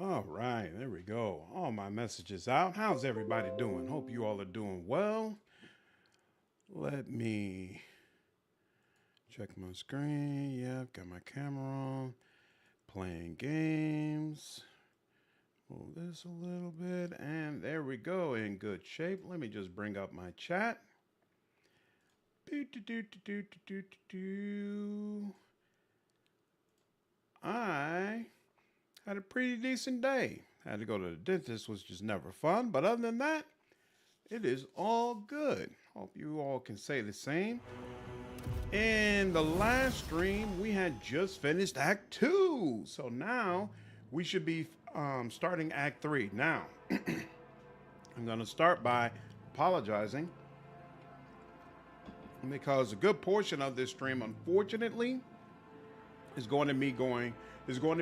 All right, there we go. All my messages out. How's everybody doing? Hope you all are doing well. Let me check my screen. Yep, got my camera on. Playing games. Move this a little bit. And there we go. In good shape. Let me just bring up my chat. I had a pretty decent day. Had to go to the dentist, which is never fun. But other than that, it is all good. Hope you all can say the same. In the last stream, we had just finished Act 2. So now we should be starting Act 3. Now, I'm going to start by apologizing because a good portion of this stream, unfortunately, is going to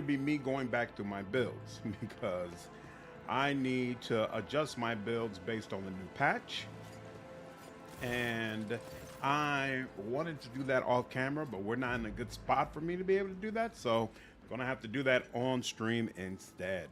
be me going back through my builds because I need to adjust my builds based on the new patch. And I wanted to do that off camera, but we're not in a good spot for me to be able to do that. So I'm going to have to do that on stream instead.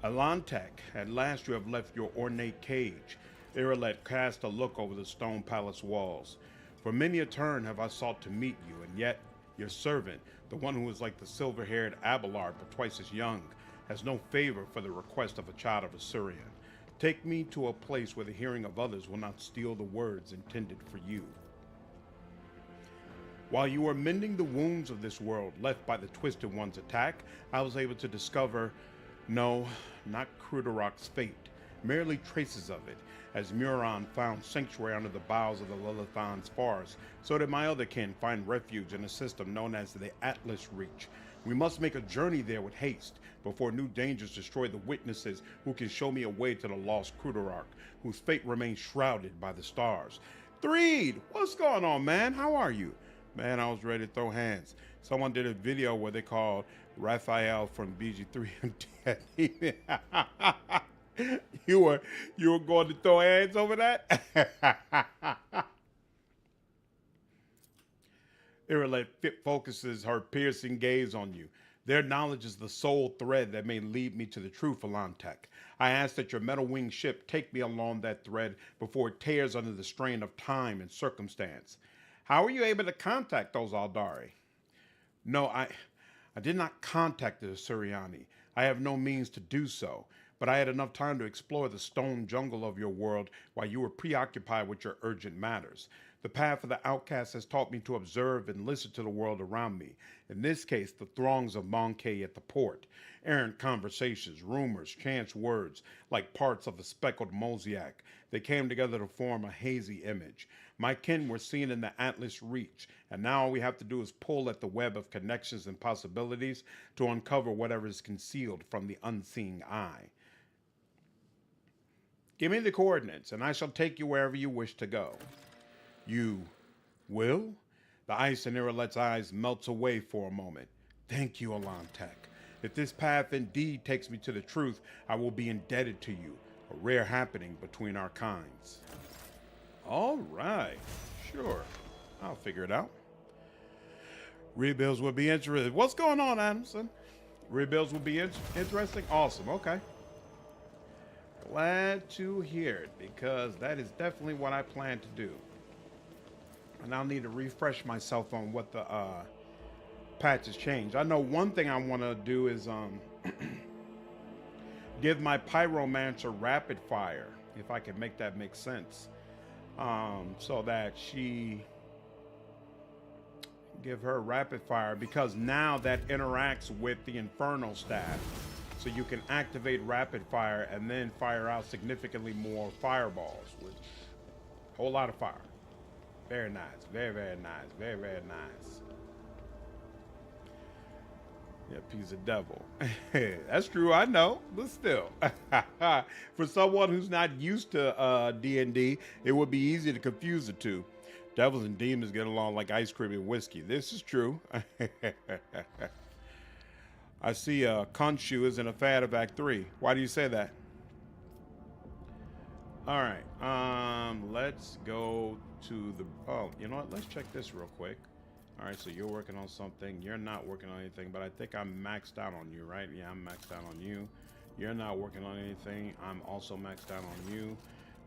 Alantek, at last you have left your ornate cage. Yrilet cast a look over the stone palace walls. For many a turn have I sought to meet you, and yet your servant, the one who is like the silver-haired Abelard but twice as young, has no favor for the request of a child of Assyrian. Take me to a place where the hearing of others will not steal the words intended for you. While you were mending the wounds of this world left by the Twisted One's attack, I was able to discover, no, not Krudarok's fate, merely traces of it, as Muron found sanctuary under the boughs of the Lilithon's forest, so did my other kin find refuge in a system known as the Atlas Reach. We must make a journey there with haste, before new dangers destroy the witnesses who can show me a way to the lost Krudarok, whose fate remains shrouded by the stars. Threed, what's going on, man? How are you? Man, I was ready to throw hands. Someone did a video where they called Raphael from BG3 and You were going to throw hands over that? Yrilet focuses her piercing gaze on you. Their knowledge is the sole thread that may lead me to the true Alantek. I ask that your metal-winged ship take me along that thread before it tears under the strain of time and circumstance. How were you able to contact those Aldari? No, I did not contact the Assyriani. I have no means to do so, but I had enough time to explore the stone jungle of your world while you were preoccupied with your urgent matters. The path of the outcast has taught me to observe and listen to the world around me. In this case, the throngs of Monkey at the port. Errant conversations, rumors, chance words, like parts of a speckled mosaic. They came together to form a hazy image. My kin were seen in the Atlas Reach, and now all we have to do is pull at the web of connections and possibilities to uncover whatever is concealed from the unseeing eye. Give me the coordinates, and I shall take you wherever you wish to go. You will? The ice in Yrilet's eyes melts away for a moment. Thank you, Alantek. If this path indeed takes me to the truth, I will be indebted to you, a rare happening between our kinds. All right, sure. I'll figure it out. Rebuilds will be interesting. What's going on, Adamson? Rebuilds will be interesting? Awesome, okay. Glad to hear it, because that is definitely what I plan to do. And I'll need to refresh myself on what the patch has changed. I know one thing I want to do is give my Pyromancer rapid fire, if I can make that make sense. So that she give her rapid fire, because now that interacts with the Infernal staff. So you can activate rapid fire and then fire out significantly more fireballs, which a whole lot of fire. Very nice, very, very nice, very, very nice. Yeah, piece of devil. That's true, I know, but still. For someone who's not used to D&D, it would be easy to confuse the two. Devils and demons get along like ice cream and whiskey. This is true. I see Khonshu is in a fad of Act 3. Why do you say that? All right, let's go to the, oh, you know what? Let's check this real quick. All right, so you're working on something. You're not working on anything, but I think I'm maxed out on you, right? Yeah, I'm maxed out on you. You're not working on anything. I'm also maxed out on you,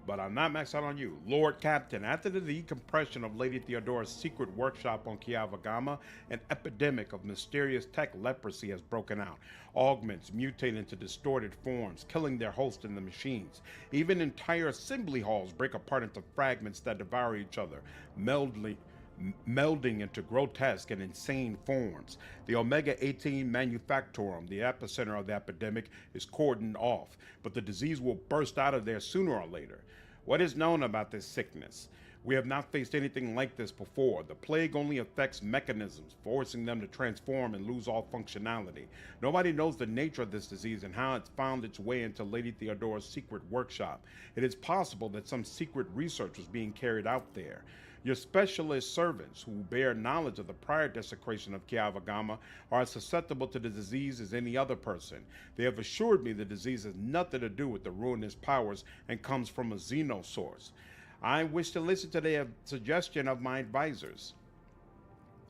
but I'm not maxed out on you. Lord Captain, after the decompression of Lady Theodora's secret workshop on Kiavagama, an epidemic of mysterious tech leprosy has broken out. Augments mutate into distorted forms, killing their host in the machines. Even entire assembly halls break apart into fragments that devour each other, melding into grotesque and insane forms. The Omega-18 Manufactorum, the epicenter of the epidemic, is cordoned off, but the disease will burst out of there sooner or later. What is known about this sickness? We have not faced anything like this before. The plague only affects mechanisms, forcing them to transform and lose all functionality. Nobody knows the nature of this disease and how it's found its way into Lady Theodora's secret workshop. It is possible that some secret research was being carried out there. Your specialist servants, who bear knowledge of the prior desecration of Kiavagama, are as susceptible to the disease as any other person. They have assured me the disease has nothing to do with the ruinous powers and comes from a xeno source. I wish to listen to the suggestion of my advisors.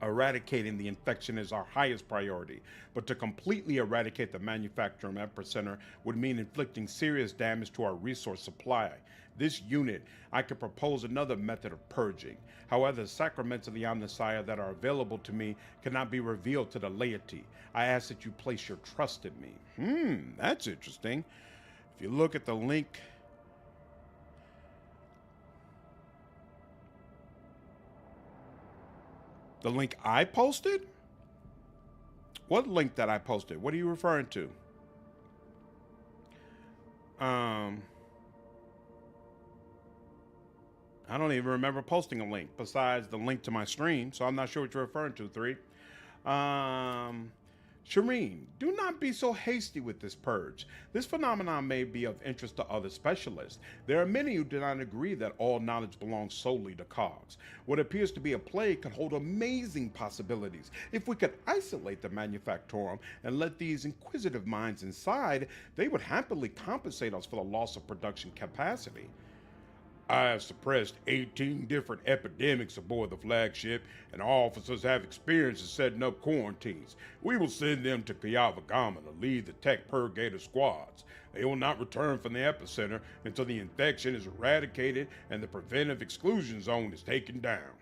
Eradicating the infection is our highest priority, but to completely eradicate the manufacturing epicenter would mean inflicting serious damage to our resource supply. This unit, I could propose another method of purging. However, the sacraments of the Omnissiah that are available to me cannot be revealed to the laity. I ask that you place your trust in me. That's interesting. If you look at the link, I posted? What link that I posted? What are you referring to? I don't even remember posting a link besides the link to my stream, so I'm not sure what you're referring to, 3. Shireen, do not be so hasty with this purge. This phenomenon may be of interest to other specialists. There are many who do not agree that all knowledge belongs solely to cogs. What appears to be a plague could hold amazing possibilities. If we could isolate the Manufactorum and let these inquisitive minds inside, they would happily compensate us for the loss of production capacity. I have suppressed 18 different epidemics aboard the flagship, and our officers have experience in setting up quarantines. We will send them to Kiavagama to lead the tech purgator squads. They will not return from the epicenter until the infection is eradicated and the preventive exclusion zone is taken down.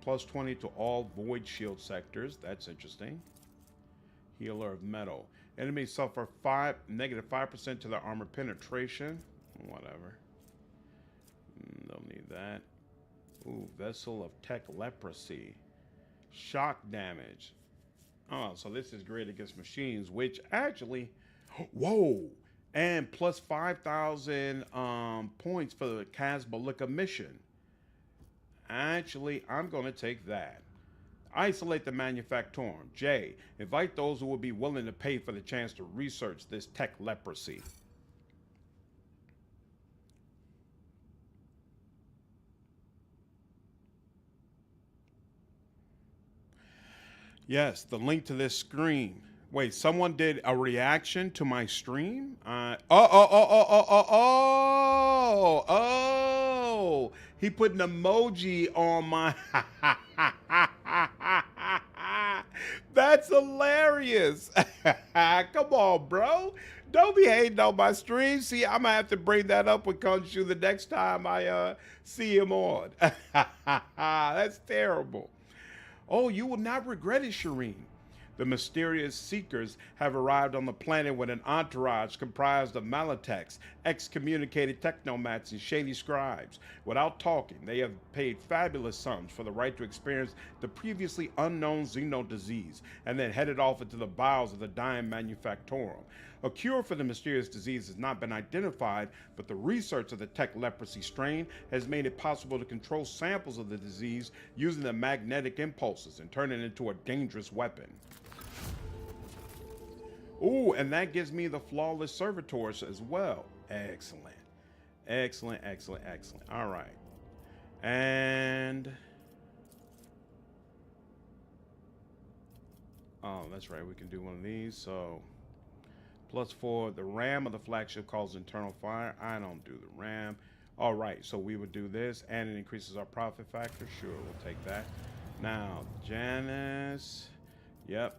Plus 20 to all void shield sectors. That's interesting. Healer of metal. Enemies suffer -5% to their armor penetration. Whatever. Don't need that. Ooh, vessel of tech leprosy. Shock damage. Oh, so this is great against machines, which actually, whoa, and plus 5,000 points for the Casbalika mission. Actually, I'm going to take that. Isolate the Manufactorum. J. Invite those who will be willing to pay for the chance to research this tech leprosy. Yes, the link to this stream. Wait, someone did a reaction to my stream? Oh. He put an emoji on my... That's hilarious. Come on, bro. Don't be hating on my stream. See, I'm going to have to bring that up with Khonshu the next time I see him on. That's terrible. Oh, you will not regret it, Shireen. The mysterious seekers have arrived on the planet with an entourage comprised of Malatex, excommunicated technomats, and shady scribes. Without talking, they have paid fabulous sums for the right to experience the previously unknown xeno disease, and then headed off into the bowels of the dying Manufactorum. A cure for the mysterious disease has not been identified, but the research of the tech leprosy strain has made it possible to control samples of the disease using the magnetic impulses and turn it into a dangerous weapon. Ooh, and that gives me the flawless servitors as well. Excellent. Excellent. All right. And... oh, that's right. We can do one of these. So +4. The RAM of the flagship calls internal fire. I don't do the RAM. All right, so we would do this, and it increases our profit factor. Sure, we'll take that. Now, Janice. Yep.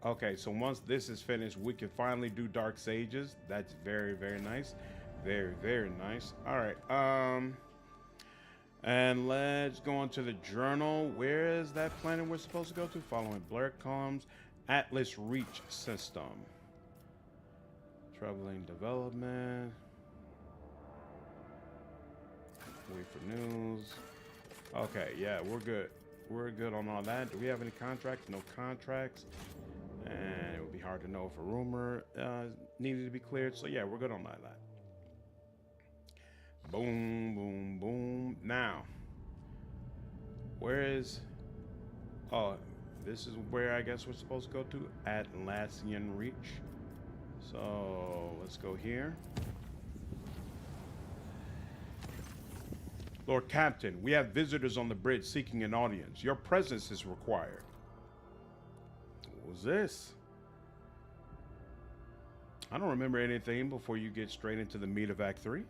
Okay, so once this is finished, we can finally do Dark Sages. That's very, very nice. Very, very nice. All right. And let's go on to the journal. Where is that planet we're supposed to go to? Following Blair comes Atlas Reach System. Troubling development. Wait for news. Okay, yeah, we're good. We're good on all that. Do we have any contracts? No contracts. And it would be hard to know if a rumor needed to be cleared. So yeah, we're good on all that. Boom, boom, boom. Now, where is... Oh, this is where I guess we're supposed to go to. Atlassian Reach. So let's go here. Lord Captain, we have visitors on the bridge seeking an audience. Your presence is required. What was this? I don't remember anything before you get straight into the meat of Act 3.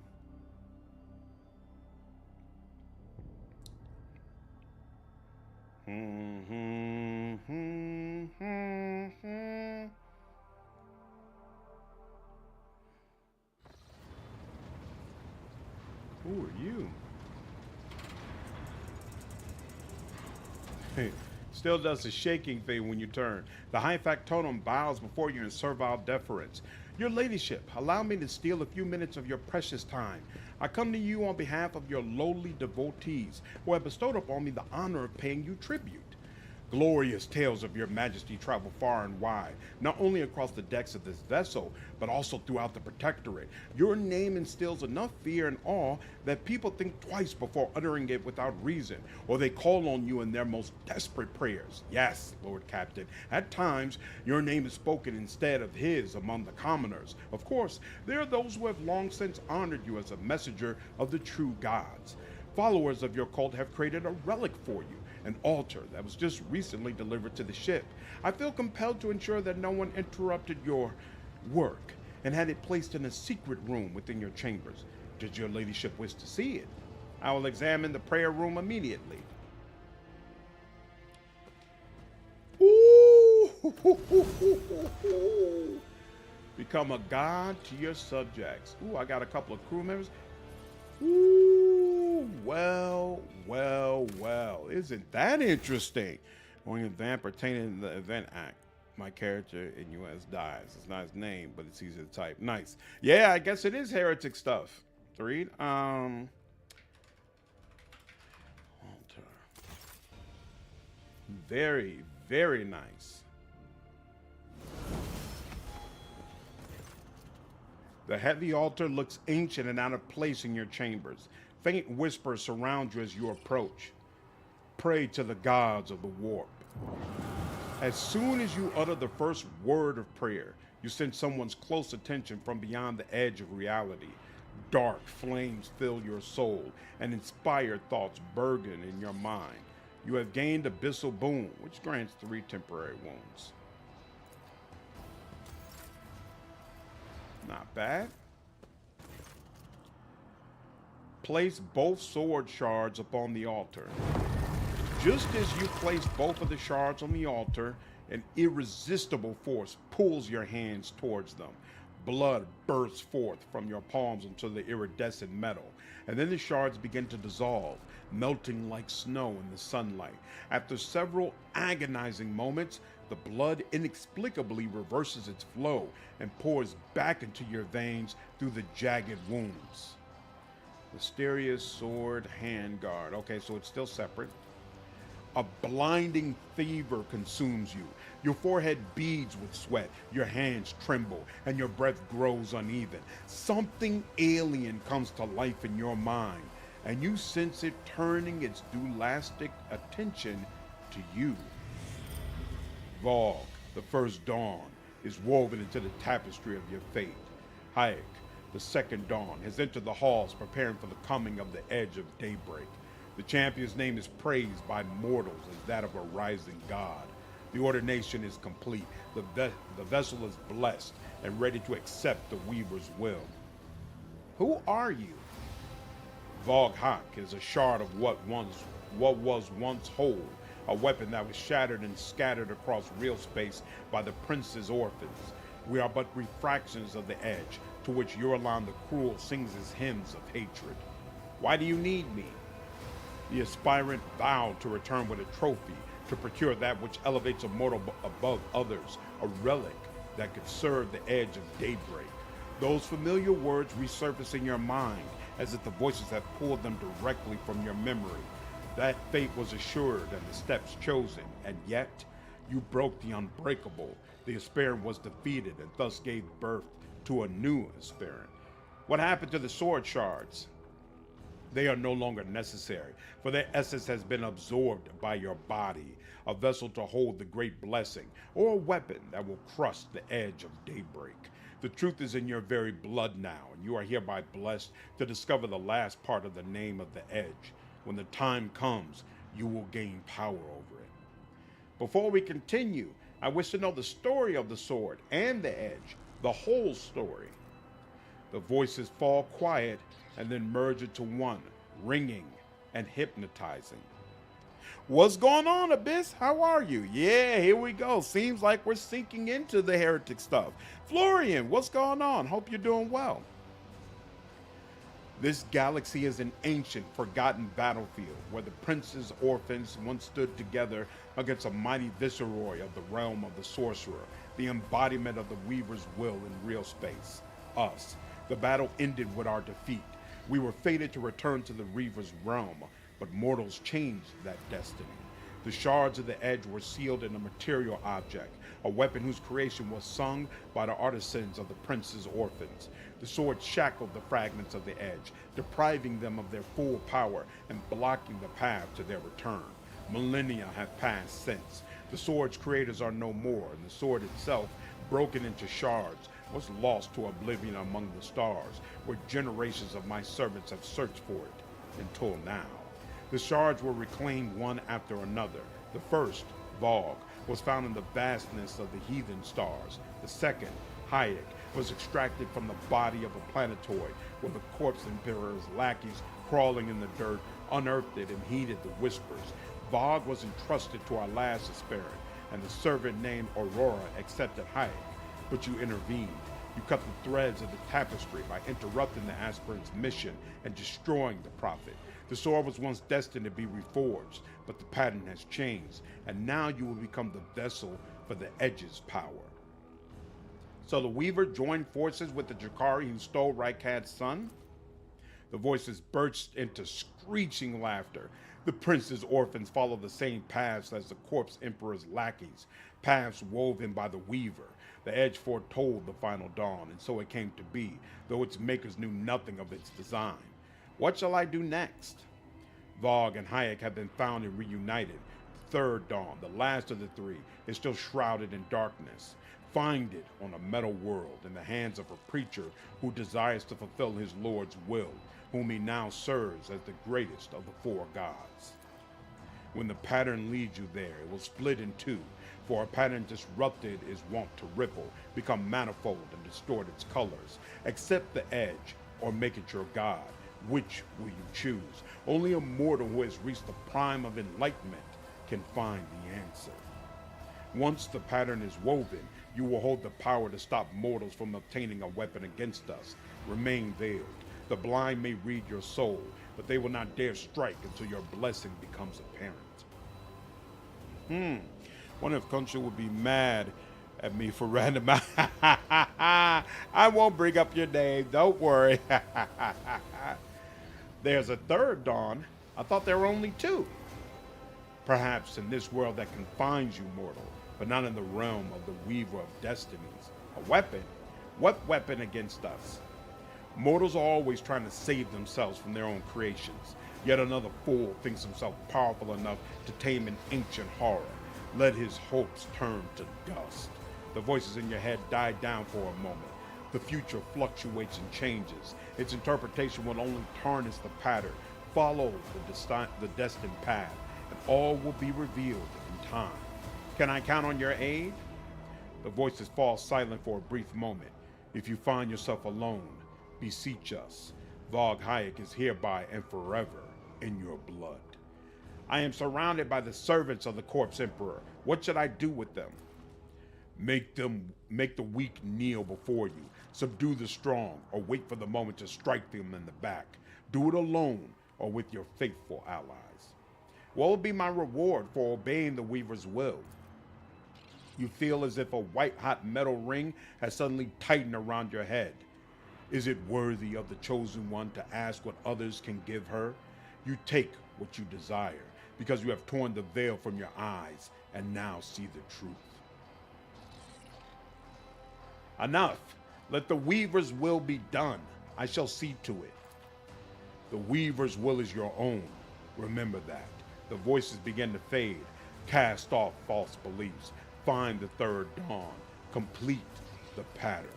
Who are you? Still does the shaking thing when you turn. The high factotum bows before you in servile deference. Your ladyship, allow me to steal a few minutes of your precious time. I come to you on behalf of your lowly devotees who have bestowed upon me the honor of paying you tribute. Glorious tales of your majesty travel far and wide, not only across the decks of this vessel, but also throughout the protectorate. Your name instills enough fear and awe that people think twice before uttering it without reason, or they call on you in their most desperate prayers. Yes, Lord Captain, at times your name is spoken instead of his among the commoners. Of course, there are those who have long since honored you as a messenger of the true gods. Followers of your cult have created a relic for you, an altar that was just recently delivered to the ship. I feel compelled to ensure that no one interrupted your work and had it placed in a secret room within your chambers. Did your ladyship wish to see it? I will examine the prayer room immediately. Ooh. Become a god to your subjects. Ooh, I got a couple of crew members. Ooh, well. Isn't that interesting? Going event pertaining to the event act. My character in US dies. It's not his name, but it's easy to type. Nice. Yeah, I guess it is heretic stuff to read. Altar. Very, very nice. The heavy altar looks ancient and out of place in your chambers. Faint whispers surround you as you approach. Pray to the gods of the warp. As soon as you utter the first word of prayer, you sense someone's close attention from beyond the edge of reality. Dark flames fill your soul, and inspired thoughts burden in your mind. You have gained Abyssal Boon, which grants 3 temporary wounds. Not bad. Place both sword shards upon the altar. Just as you place both of the shards on the altar, an irresistible force pulls your hands towards them. Blood bursts forth from your palms into the iridescent metal, and then the shards begin to dissolve, melting like snow in the sunlight. After several agonizing moments, the blood inexplicably reverses its flow and pours back into your veins through the jagged wounds. Mysterious sword handguard. Okay, so it's still separate. A blinding fever consumes you. Your forehead beads with sweat, your hands tremble, and your breath grows uneven. Something alien comes to life in your mind, and you sense it turning its dualistic attention to you. Vogue, the first dawn, is woven into the tapestry of your fate. Hayek, the second dawn, has entered the halls preparing for the coming of the edge of daybreak. The champion's name is praised by mortals as that of a rising god. The ordination is complete. The vessel is blessed and ready to accept the Weaver's will. Who are you? Voghak is a shard of what was once whole, a weapon that was shattered and scattered across real space by the prince's orphans. We are but refractions of the edge, to which Yrilet the Cruel sings his hymns of hatred. Why do you need me? The aspirant vowed to return with a trophy, to procure that which elevates a mortal above others, a relic that could serve the edge of daybreak. Those familiar words resurface in your mind, as if the voices have pulled them directly from your memory. That fate was assured and the steps chosen, and yet you broke the unbreakable. The aspirant was defeated and thus gave birth to a new aspirant. What happened to the sword shards? They are no longer necessary, for their essence has been absorbed by your body, a vessel to hold the great blessing, or a weapon that will crush the edge of daybreak. The truth is in your very blood now, and you are hereby blessed to discover the last part of the name of the edge. When the time comes, you will gain power over it. Before we continue, I wish to know the story of the sword and the edge, the whole story. The voices fall quiet and then merge into one, ringing and hypnotizing. What's going on, Abyss? How are you? Yeah, here we go. Seems like we're sinking into the heretic stuff. Florian, what's going on? Hope you're doing well. This galaxy is an ancient, forgotten battlefield where the prince's orphans once stood together against a mighty viceroy of the realm of the sorcerer, the embodiment of the Weaver's will in real space, us. The battle ended with our defeat. We were fated to return to the Reaver's realm, but mortals changed that destiny. The shards of the edge were sealed in a material object, a weapon whose creation was sung by the artisans of the prince's orphans. The sword shackled the fragments of the edge, depriving them of their full power and blocking the path to their return. Millennia have passed since. The sword's creators are no more, and the sword itself, broken into shards, was lost to oblivion among the stars, where generations of my servants have searched for it, until now. The shards were reclaimed one after another. The first, Vogue, was found in the vastness of the heathen stars. The second, Heretic, was extracted from the body of a planetoid, where the corpse emperor's lackeys, crawling in the dirt, unearthed it and heeded the whispers. Vogue was entrusted to our last aspirant, and the servant named Aurora accepted Heretic. But you intervened. You cut the threads of the tapestry by interrupting the aspirant's mission and destroying the prophet. The sword was once destined to be reforged, but the pattern has changed, and now you will become the vessel for the Edge's power. So the Weaver joined forces with the Jakari who stole Rykad's son? The voices burst into screeching laughter. The prince's orphans follow the same paths as the corpse emperor's lackeys, paths woven by the Weaver. The edge foretold the final dawn, and so it came to be, though its makers knew nothing of its design. What shall I do next? Vogue and Heretic have been found and reunited. The third dawn, the last of the three, is still shrouded in darkness. Find it on a metal world in the hands of a preacher who desires to fulfill his Lord's will, whom he now serves as the greatest of the four gods. When the pattern leads you there, it will split in two, for a pattern disrupted is wont to ripple, become manifold, and distort its colors. Accept the edge, or make it your god. Which will you choose? Only a mortal who has reached the prime of enlightenment can find the answer. Once the pattern is woven, you will hold the power to stop mortals from obtaining a weapon against us. Remain veiled. The blind may read your soul, but they will not dare strike until your blessing becomes apparent. Wonder if Concha would be mad at me for random. I won't bring up your name, don't worry. There's a third dawn. I thought there were only two. Perhaps in this world that confines you, mortal, but not in the realm of the Weaver of Destinies. A weapon? What weapon against us? Mortals are always trying to save themselves from their own creations. Yet another fool thinks himself powerful enough to tame an ancient horror. Let his hopes turn to dust. The voices in your head die down for a moment. The future fluctuates and changes. Its interpretation will only tarnish the pattern. Follow the destined path, and all will be revealed in time. Can I count on your aid? The voices fall silent for a brief moment. If you find yourself alone, beseech us. WH40K is hereby and forever in your blood. I am surrounded by the servants of the Corpse Emperor. What should I do with them? Make the weak kneel before you. Subdue the strong, or wait for the moment to strike them in the back. Do it alone, or with your faithful allies. What will be my reward for obeying the Weaver's will? You feel as if a white-hot metal ring has suddenly tightened around your head. Is it worthy of the Chosen One to ask what others can give her? You take what you desire, because you have torn the veil from your eyes and now see the truth. Enough! Let the Weaver's will be done. I shall see to it. The Weaver's will is your own. Remember that. The voices begin to fade. Cast off false beliefs. Find the third dawn. Complete the pattern.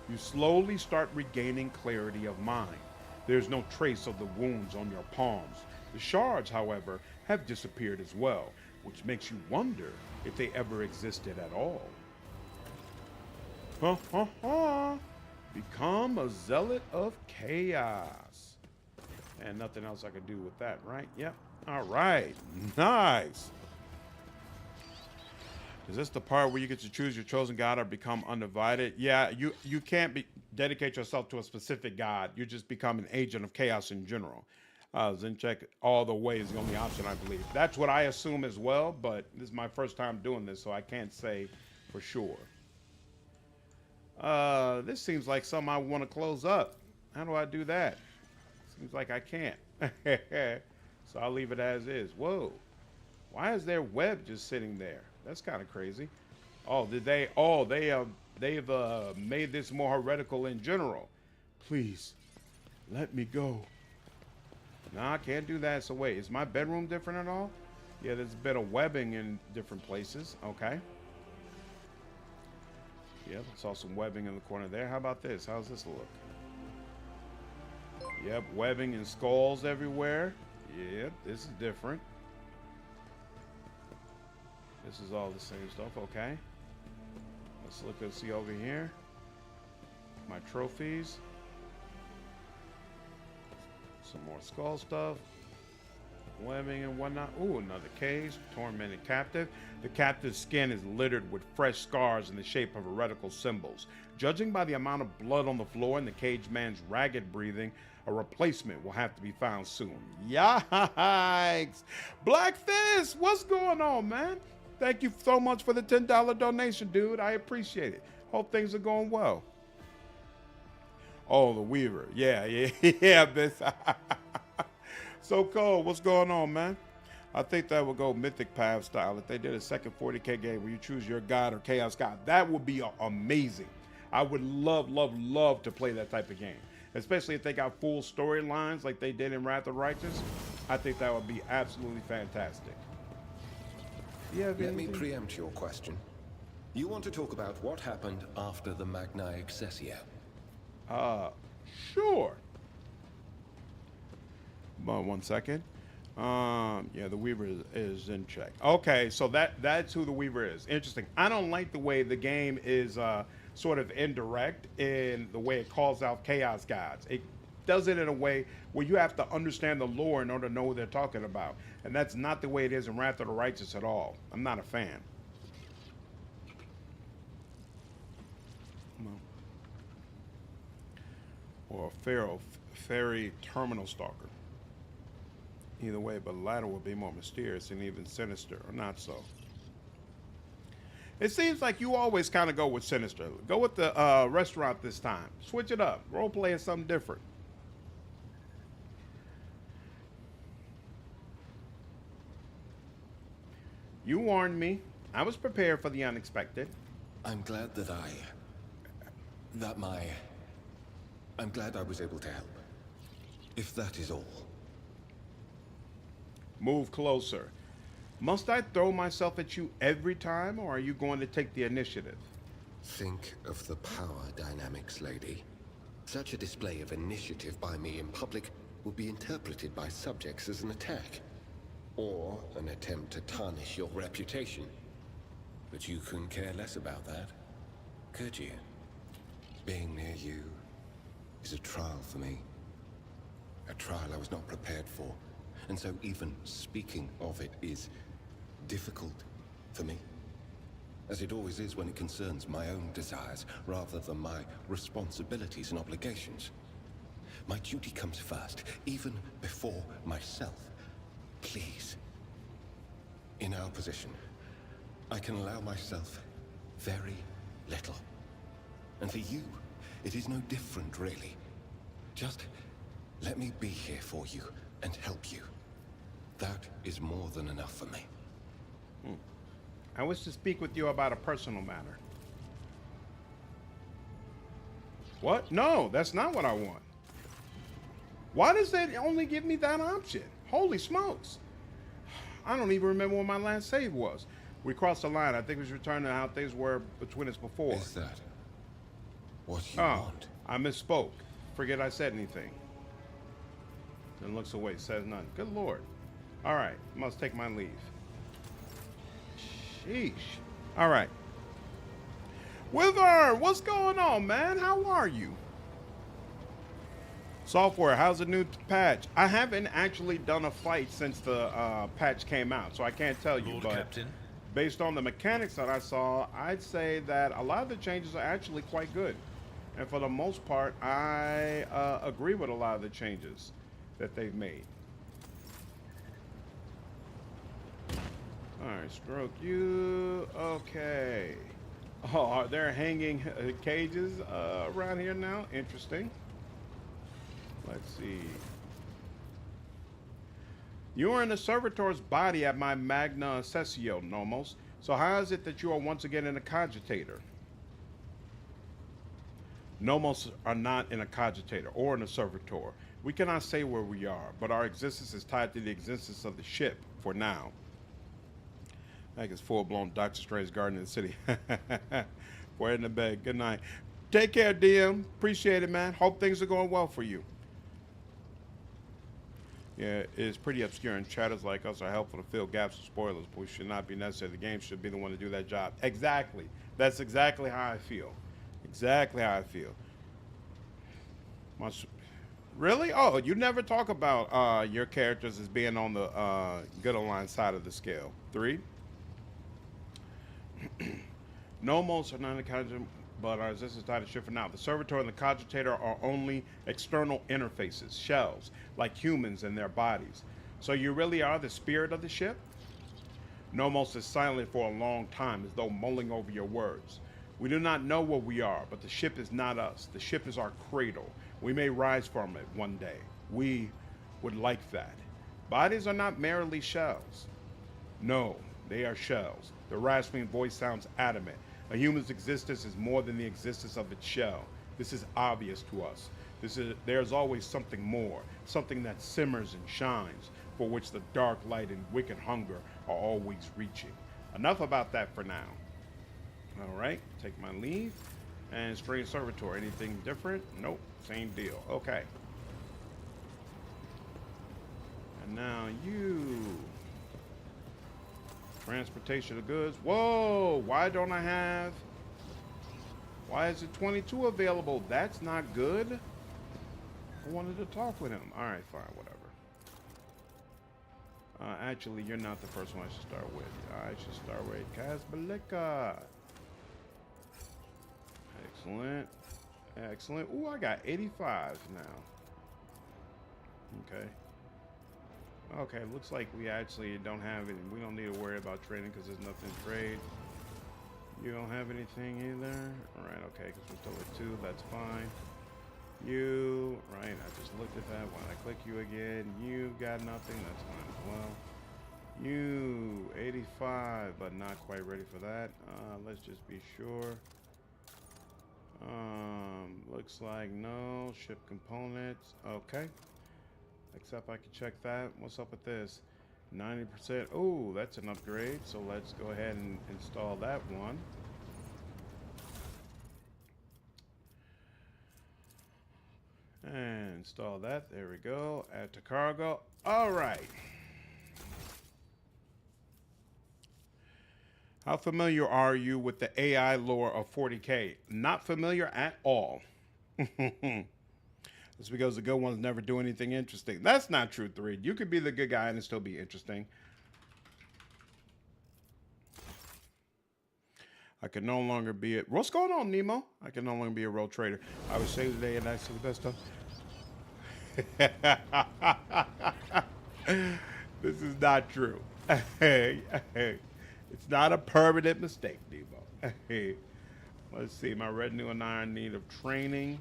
You slowly start regaining clarity of mind. There's no trace of the wounds on your palms. The shards, however, have disappeared as well, which makes you wonder if they ever existed at all. Ha ha ha! Become a zealot of chaos. And nothing else I can do with that, right? Yep. All right. Nice. Is this the part where you get to choose your chosen god or become undivided? Yeah, you can't dedicate yourself to a specific god. You just become an agent of chaos in general. Zencheck all the way is the only option, I believe. That's what I assume as well, but this is my first time doing this, so I can't say for sure. This seems like something I want to close up. How do I do that? Seems like I can't. So I'll leave it as is. Whoa. Why is their web just sitting there? That's kind of crazy. Oh, did they? Oh, they've made this more heretical in general. Please, let me go. Nah, I can't do that. So wait, is my bedroom different at all? Yeah, there's a bit of webbing in different places. Okay. Yep, saw some webbing in the corner there. How about this? How's this look? Yep, webbing and skulls everywhere. Yep, this is different. This is all the same stuff. Okay. Let's look and see over here. My trophies. Some more skull stuff. Webbing and whatnot. Ooh, another cage. Tormented captive. The captive's skin is littered with fresh scars in the shape of heretical symbols. Judging by the amount of blood on the floor and the caged man's ragged breathing, a replacement will have to be found soon. Yikes! Black Fist, what's going on, man? Thank you so much for the $10 donation, dude. I appreciate it. Hope things are going well. Oh, the Weaver. Yeah, bitch. So cool. What's going on, man? I think that would go Mythic Path style. If they did a second 40K game where you choose your god or chaos god, that would be amazing. I would love to play that type of game. Especially if they got full storylines like they did in Wrath of Righteous. I think that would be absolutely fantastic. Let me preempt your question. You want to talk about what happened after the Magna Excessia? Sure. But 1 second. Yeah, the Weaver is in check. Okay, so that's who the Weaver is. Interesting. I don't like the way the game is sort of indirect in the way it calls out chaos gods. It does it in a way where you have to understand the lore in order to know what they're talking about. And that's not the way it is in Wrath of the Righteous at all. I'm not a fan. Or a fairy terminal stalker. Either way, but the latter will be more mysterious and even sinister, or not so. It seems like you always kind of go with sinister. Go with the restaurant this time. Switch it up. Roleplay is something different. You warned me. I was prepared for the unexpected. I'm glad that I'm glad I was able to help. If that is all. Move closer. Must I throw myself at you every time, or are you going to take the initiative? Think of the power dynamics, lady. Such a display of initiative by me in public will be interpreted by subjects as an attack. Or an attempt to tarnish your reputation. But you couldn't care less about that, could you? Being near you is a trial for me. A trial I was not prepared for. And so even speaking of it is difficult for me. As it always is when it concerns my own desires, rather than my responsibilities and obligations. My duty comes first, even before myself. Please. In our position, I can allow myself very little. And for you, it is no different, really. Just let me be here for you and help you. That is more than enough for me. I wish to speak with you about a personal matter. What? No, that's not what I want. Why does that only give me that option? Holy smokes. I don't even remember what my last save was. We crossed the line. I think we should return to how things were between us before. Is that what you want? I misspoke. Forget I said anything. Then looks away, says nothing. Good Lord. All right, must take my leave. Sheesh. All right. Wyvern, what's going on, man? How are you? Software, how's the new patch? I haven't actually done a fight since the patch came out, so I can't tell you. Lord but Captain. based on the mechanics that I saw, I'd say that a lot of the changes are actually quite good. And for the most part, I agree with a lot of the changes that they've made. All right, stroke you. Okay. Oh, are there hanging cages around here now? Interesting. Let's see. You are in the servitor's body at my Magna Sessio, Nomos. So how is it that you are once again in a cogitator? Nomos are not in a cogitator or in a servitor. We cannot say where we are, but our existence is tied to the existence of the ship for now. Like it's full-blown Doctor Strange Garden in the City. We're in the bed. Good night. Take care, DM. Appreciate it, man. Hope things are going well for you. Yeah, it's pretty obscure, and chatters like us are helpful to fill gaps with spoilers, but we should not be necessary. The game should be the one to do that job. Exactly. That's exactly how I feel. Exactly how I feel. Really? Oh, you never talk about your characters as being on the good aligned side of the scale. 3. Nomos are not in the cogitator, but our existence tied to ship for now. The servitor and the cogitator are only external interfaces, shells, like humans in their bodies. So you really are the spirit of the ship? Nomos is silent for a long time, as though mulling over your words. We do not know what we are, but the ship is not us. The ship is our cradle. We may rise from it one day. We would like that. Bodies are not merely shells. No, they are shells. The rasping voice sounds adamant. A human's existence is more than the existence of its shell. This is obvious to us. There's always something more, something that simmers and shines, for which the dark light and wicked hunger are always reaching. Enough about that for now. All right, take my leave. And strange servitor, anything different? Nope, same deal. Okay. And now you. Transportation of goods. Whoa, why don't I have? Why is it 22 available? That's not good. I wanted to talk with him. All right, fine, whatever. Actually, you're not the first one I should start with. I should start with Casbalika. Excellent. Excellent. Ooh, I got 85 now. Okay. Okay, looks like we actually don't have it. We don't need to worry about trading because there's nothing to trade. You don't have anything either? Alright, okay, because we're still at 2. That's fine. You, right, I just looked at that. When I click you again, you got nothing. That's fine as well. You, 85, but not quite ready for that. Let's just be sure. Looks like no. Ship components. Okay. Except I can check that. What's up with this? 90%. Oh, that's an upgrade. So let's go ahead and install that one. And install that. There we go. Add to cargo. All right. How familiar are you with the AI lore of 40K? Not familiar at all. It's because the good ones never do anything interesting. That's not true, 3. You could be the good guy and it still be interesting. I can no longer be a... What's going on, Nemo? I can no longer be a role trader. I was saved today and I see the best stuff. This is not true. It's not a permanent mistake, Nemo. Let's see. My retinue and I are in need of training.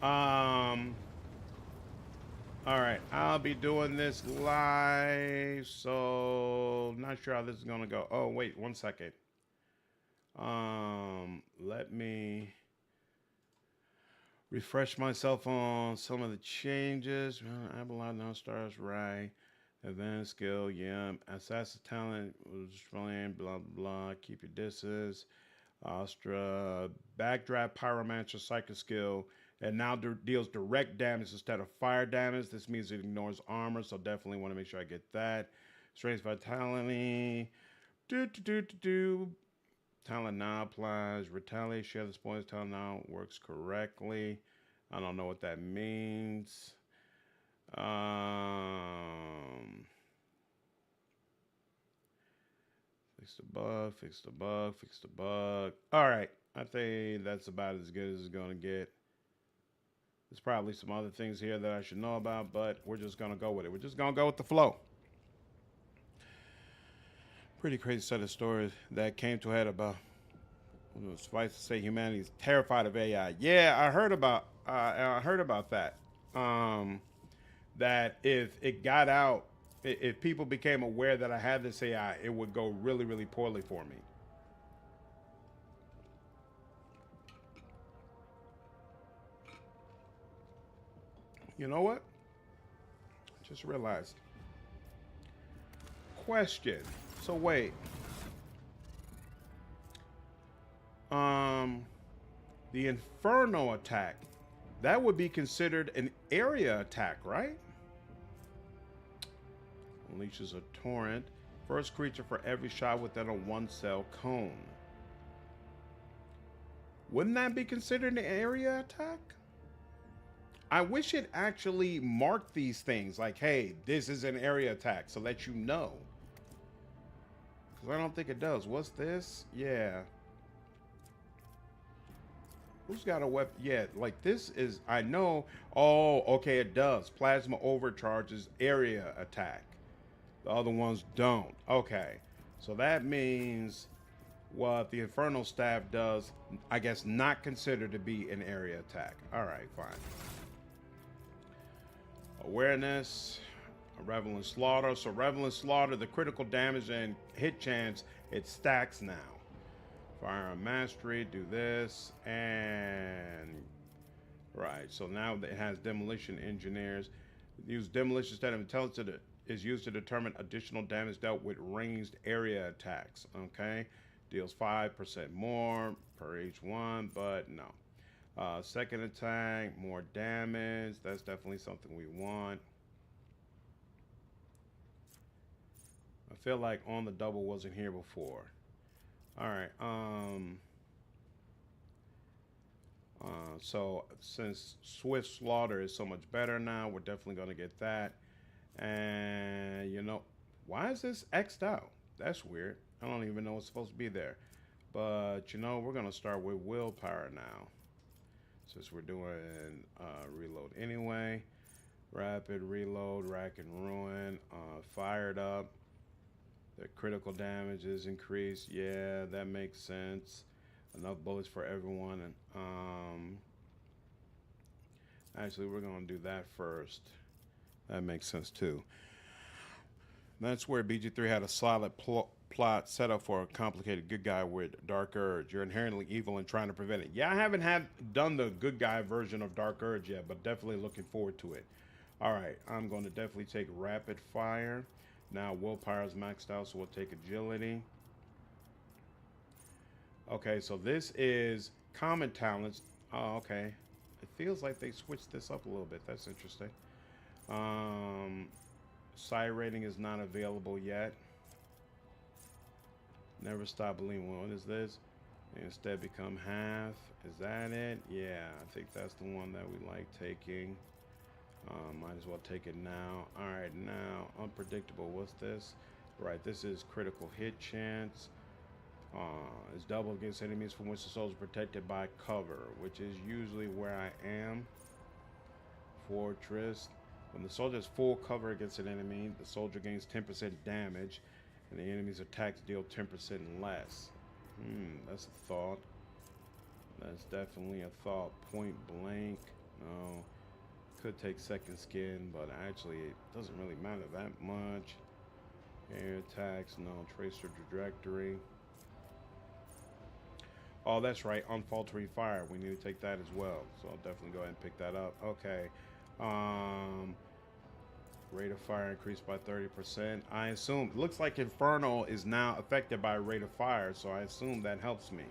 All right, I'll be doing this live, so not sure how this is gonna go. Oh, wait, 1 second. Let me refresh myself on some of the changes. Abelard now stars right. Advanced skill, yeah. Assassin talent was playing, blah, blah, blah. Keep your distance. Astra, backdraft pyromancer psychic skill. And now deals direct damage instead of fire damage. This means it ignores armor, so definitely want to make sure I get that. Strength vitality. Talent now applies. Retaliate, share the spoils. Talent now works correctly. I don't know what that means. Fix the bug, fix the bug, fix the bug. All right. I think that's about as good as it's going to get. There's probably some other things here that I should know about, but we're just going to go with it. We're just going to go with the flow. Pretty crazy set of stories that came to a head about, suffice to say, humanity is terrified of AI. Yeah, I heard about that. That if it got out, if people became aware that I had this AI, it would go really, really poorly for me. You know what? Just realized. Question. So wait. The Inferno attack, that would be considered an area attack, right? Unleashes a torrent. First creature for every shot within a 1-cell cone. Wouldn't that be considered an area attack? I wish it actually marked these things like, hey, this is an area attack, so let you know. Because I don't think it does. What's this? Yeah. Who's got a weapon? Yeah, like this is, I know. Oh, okay, it does. Plasma overcharges area attack. The other ones don't. Okay. So that means what the Infernal Staff does, I guess, not considered to be an area attack. All right, fine. Awareness, Revel in Slaughter. So Revel in Slaughter, the critical damage and hit chance, it stacks now. Firearm Mastery, do this, and right. So now it has Demolition Engineers. Use Demolition instead of Intelligence is used to determine additional damage dealt with ranged area attacks. Okay, deals 5% more per each one, but no. Second attack, more damage. That's definitely something we want. I feel like on the double wasn't here before. All right. So since Swift Slaughter is so much better now, we're definitely going to get that. And you know, why is this X'd out? That's weird. I don't even know what's supposed to be there. But you know, we're going to start with willpower now, since we're doing reload anyway. Rapid reload, rack and ruin, fired up. The critical damage is increased. Yeah, that makes sense. Enough bullets for everyone. And actually, we're going to do that first. That makes sense too. That's where BG3 had a solid plot set up for a complicated good guy with Dark Urge. You're inherently evil and trying to prevent it. Yeah, I haven't done the good guy version of Dark Urge yet, but definitely looking forward to it. All right, I'm going to definitely take rapid fire. Now willpower is maxed out, so we'll take agility. Okay, so this is common talents. Oh, okay. It feels like they switched this up a little bit. That's interesting. Psi rating is not available yet. Never stop believing. What is this? Instead become half. Is that it? Yeah, I think that's the one that we like taking. Might as well take it now. Alright, now, unpredictable. What's this? Right, this is critical hit chance. It's double against enemies from which the soldier is protected by cover, which is usually where I am. Fortress. When the soldier has full cover against an enemy, the soldier gains 10% damage, and the enemy's attacks deal 10% less. That's a thought. That's definitely a thought. Point blank. No. Could take second skin, but actually it doesn't really matter that much. Air attacks, no. Tracer trajectory. Oh, that's right. Unfaltering fire. We need to take that as well. So I'll definitely go ahead and pick that up. Okay. Rate of fire increased by 30%. I assume, looks like Inferno is now affected by rate of fire, so I assume that helps me.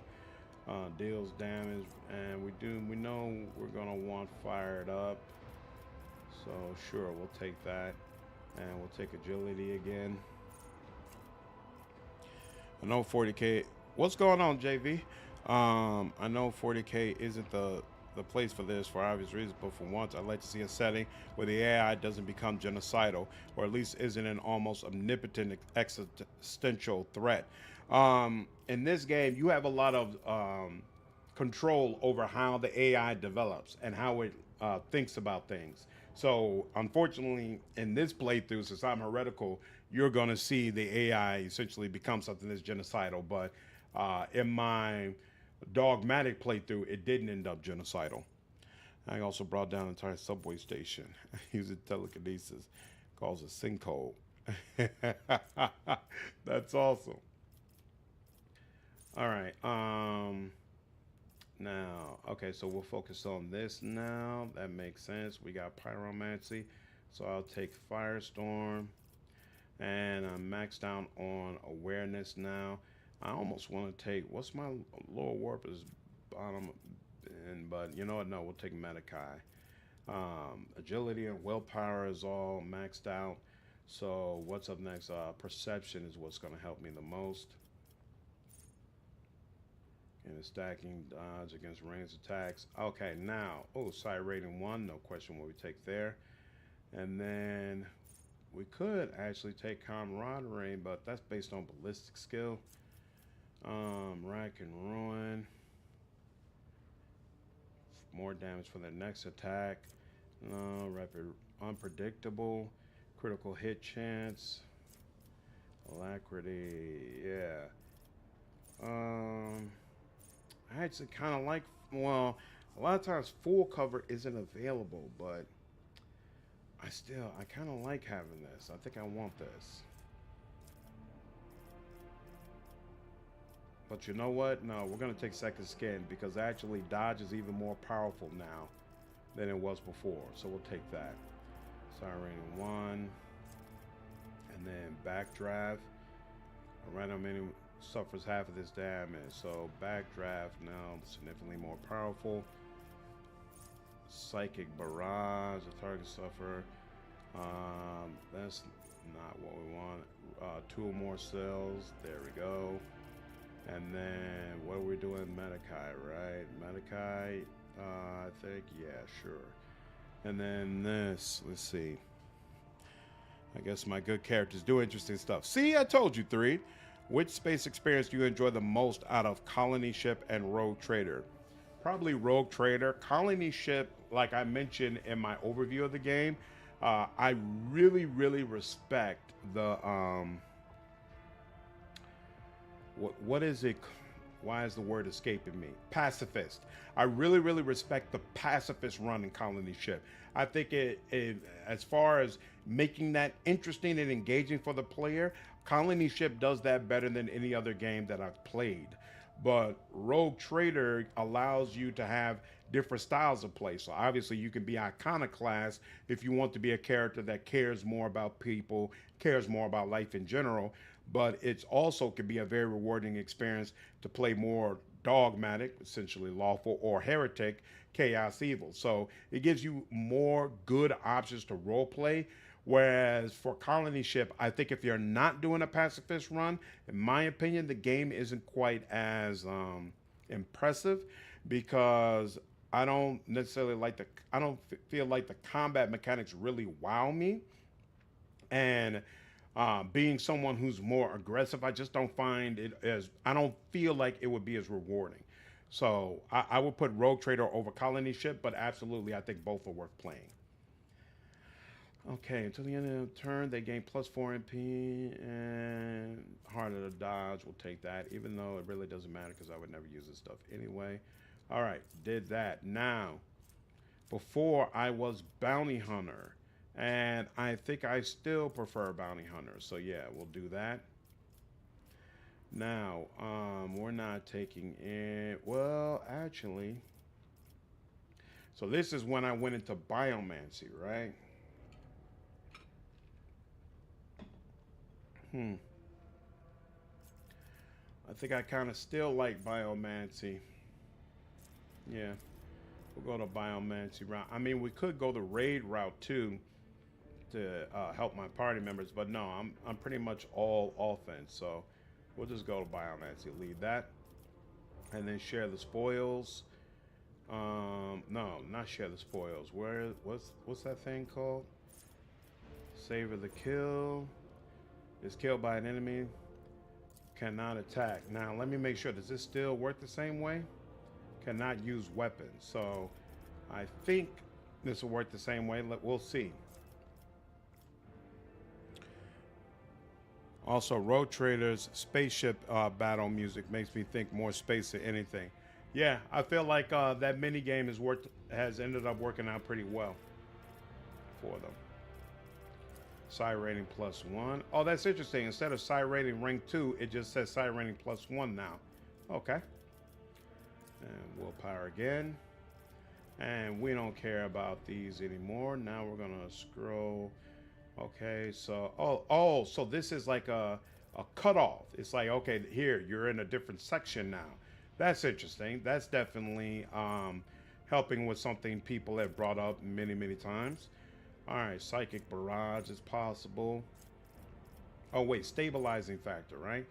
Deals damage, and we know we're gonna want fired up. So sure, we'll take that, and we'll take agility again. I know 40K. What's going on, JV? I know 40K isn't the place for this for obvious reasons, but for once I'd like to see a setting where the AI doesn't become genocidal, or at least isn't an almost omnipotent existential threat. In this game, you have a lot of control over how the AI develops and how it thinks about things. So unfortunately, in this playthrough, since I'm heretical, you're going to see the AI essentially become something that's genocidal. But in my dogmatic playthrough, it didn't end up genocidal. I also brought down an entire subway station using telekinesis. Calls a sinkhole. That's awesome. All right. Now, okay, so we'll focus on this now. That makes sense. We got pyromancy, so I'll take firestorm, and I'm maxed down on awareness now. I almost want to take, what's my lower warp is bottom end, but you know what? No, we'll take Medikai. Agility and willpower is all maxed out. So what's up next? Perception is what's going to help me the most. And stacking dodge against ranged attacks. Okay, now, side rating 1, no question what we take there. And then we could actually take camaraderie, but that's based on ballistic skill. Rack and ruin. More damage for the next attack. No, rapid, unpredictable. Critical hit chance. Alacrity, yeah. I actually kind of like, well, a lot of times full cover isn't available, but I kind of like having this. I think I want this. But you know what? No, we're going to take second skin because actually dodge is even more powerful now than it was before. So we'll take that. Siren 1. And then backdraft. A random enemy suffers half of this damage. So backdraft now significantly more powerful. Psychic barrage. The target suffer. That's not what we want. 2 or more cells. There we go. And then what are we doing? Medikai, right? Medikai, I think, yeah, sure. And then this, let's see. I guess my good characters do interesting stuff. See, I told you 3. Which space experience do you enjoy the most out of Colony Ship and Rogue Trader? Probably Rogue Trader. Colony Ship, like I mentioned in my overview of the game, I really, really respect the what is it? Why is the word escaping me? Pacifist. I really, really respect the pacifist run in Colony Ship. I think it as far as making that interesting and engaging for the player, Colony Ship does that better than any other game that I've played. But Rogue Trader allows you to have different styles of play. So obviously you can be iconoclast if you want to be a character that cares more about people, cares more about life in general. But it's also can be a very rewarding experience to play more dogmatic, essentially lawful, or heretic, chaos evil. So it gives you more good options to role play Whereas for colony ship, I think if you're not doing a pacifist run, in my opinion, the game isn't quite as impressive because I don't necessarily like the. I don't feel like the combat mechanics really wow me, and being someone who's more aggressive, I just don't find it as. I don't feel like it would be as rewarding. So I would put Rogue Trader over Colony Ship, but absolutely, I think both are worth playing. Okay, until the end of the turn, they gain +4 MP and harder to dodge. We'll take that, even though it really doesn't matter because I would never use this stuff anyway. All right, did that. Now, before I was Bounty Hunter, and I think I still prefer Bounty Hunter. So yeah, we'll do that. Now, we're not taking in. Well, actually, so this is when I went into Biomancy, right? I think I kind of still like Biomancy. Yeah, we'll go to Biomancy route. I mean, we could go the raid route too to help my party members, but no, I'm pretty much all offense. So we'll just go to Biomancy, lead that, and then share the spoils. No, not share the spoils. What's that thing called? Savor the kill. Is killed by an enemy. Cannot attack. Now let me make sure. Does this still work the same way? Cannot use weapons. So I think this will work the same way. We'll see. Also, Road Trader's spaceship battle music makes me think more space than anything. Yeah, I feel like that mini game has ended up working out pretty well for them. Psi rating +1. Oh, that's interesting. Instead of Psi rating rank 2, it just says Psi rating +1 now. Okay. And willpower again. And we don't care about these anymore. Now we're gonna scroll. Okay, so so this is like a cutoff. It's like, okay, here you're in a different section now. That's interesting. That's definitely helping with something people have brought up many times. All right, psychic barrage is possible. Oh wait, stabilizing factor, right?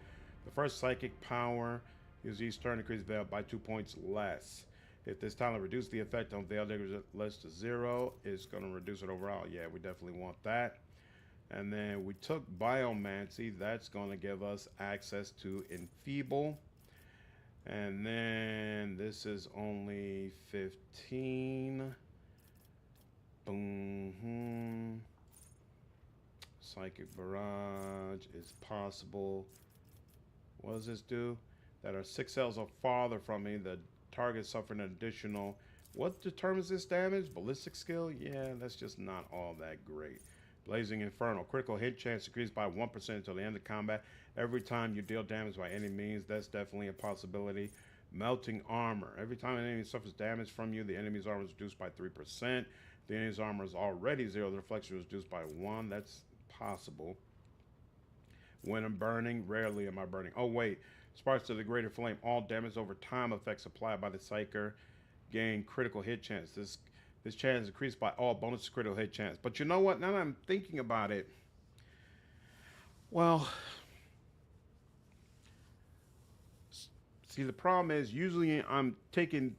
The first psychic power is each turn increase veil by 2 points less. If this talent reduces the effect on veil damage less to 0, it's going to reduce it overall. Yeah, we definitely want that. And then we took Biomancy. That's going to give us access to Enfeeble. And then this is only 15. Boom. Psychic barrage is possible. What does this do? That are 6 cells or farther from me, the target suffering an additional. What determines this damage? Ballistic skill? Yeah, that's just not all that great. Blazing Inferno. Critical hit chance increased by 1% until the end of combat. Every time you deal damage by any means, that's definitely a possibility. Melting armor. Every time an enemy suffers damage from you, the enemy's armor is reduced by 3%. The enemy's armor is already 0. The reflection is reduced by 1. That's possible. When I'm burning, rarely am I burning. Oh, wait. Sparks to the greater flame. All damage over time effects applied by the Psyker gain critical hit chance. This chance is increased by all bonus critical hit chance. But you know what? Now that I'm thinking about it, well, see, the problem is usually I'm taking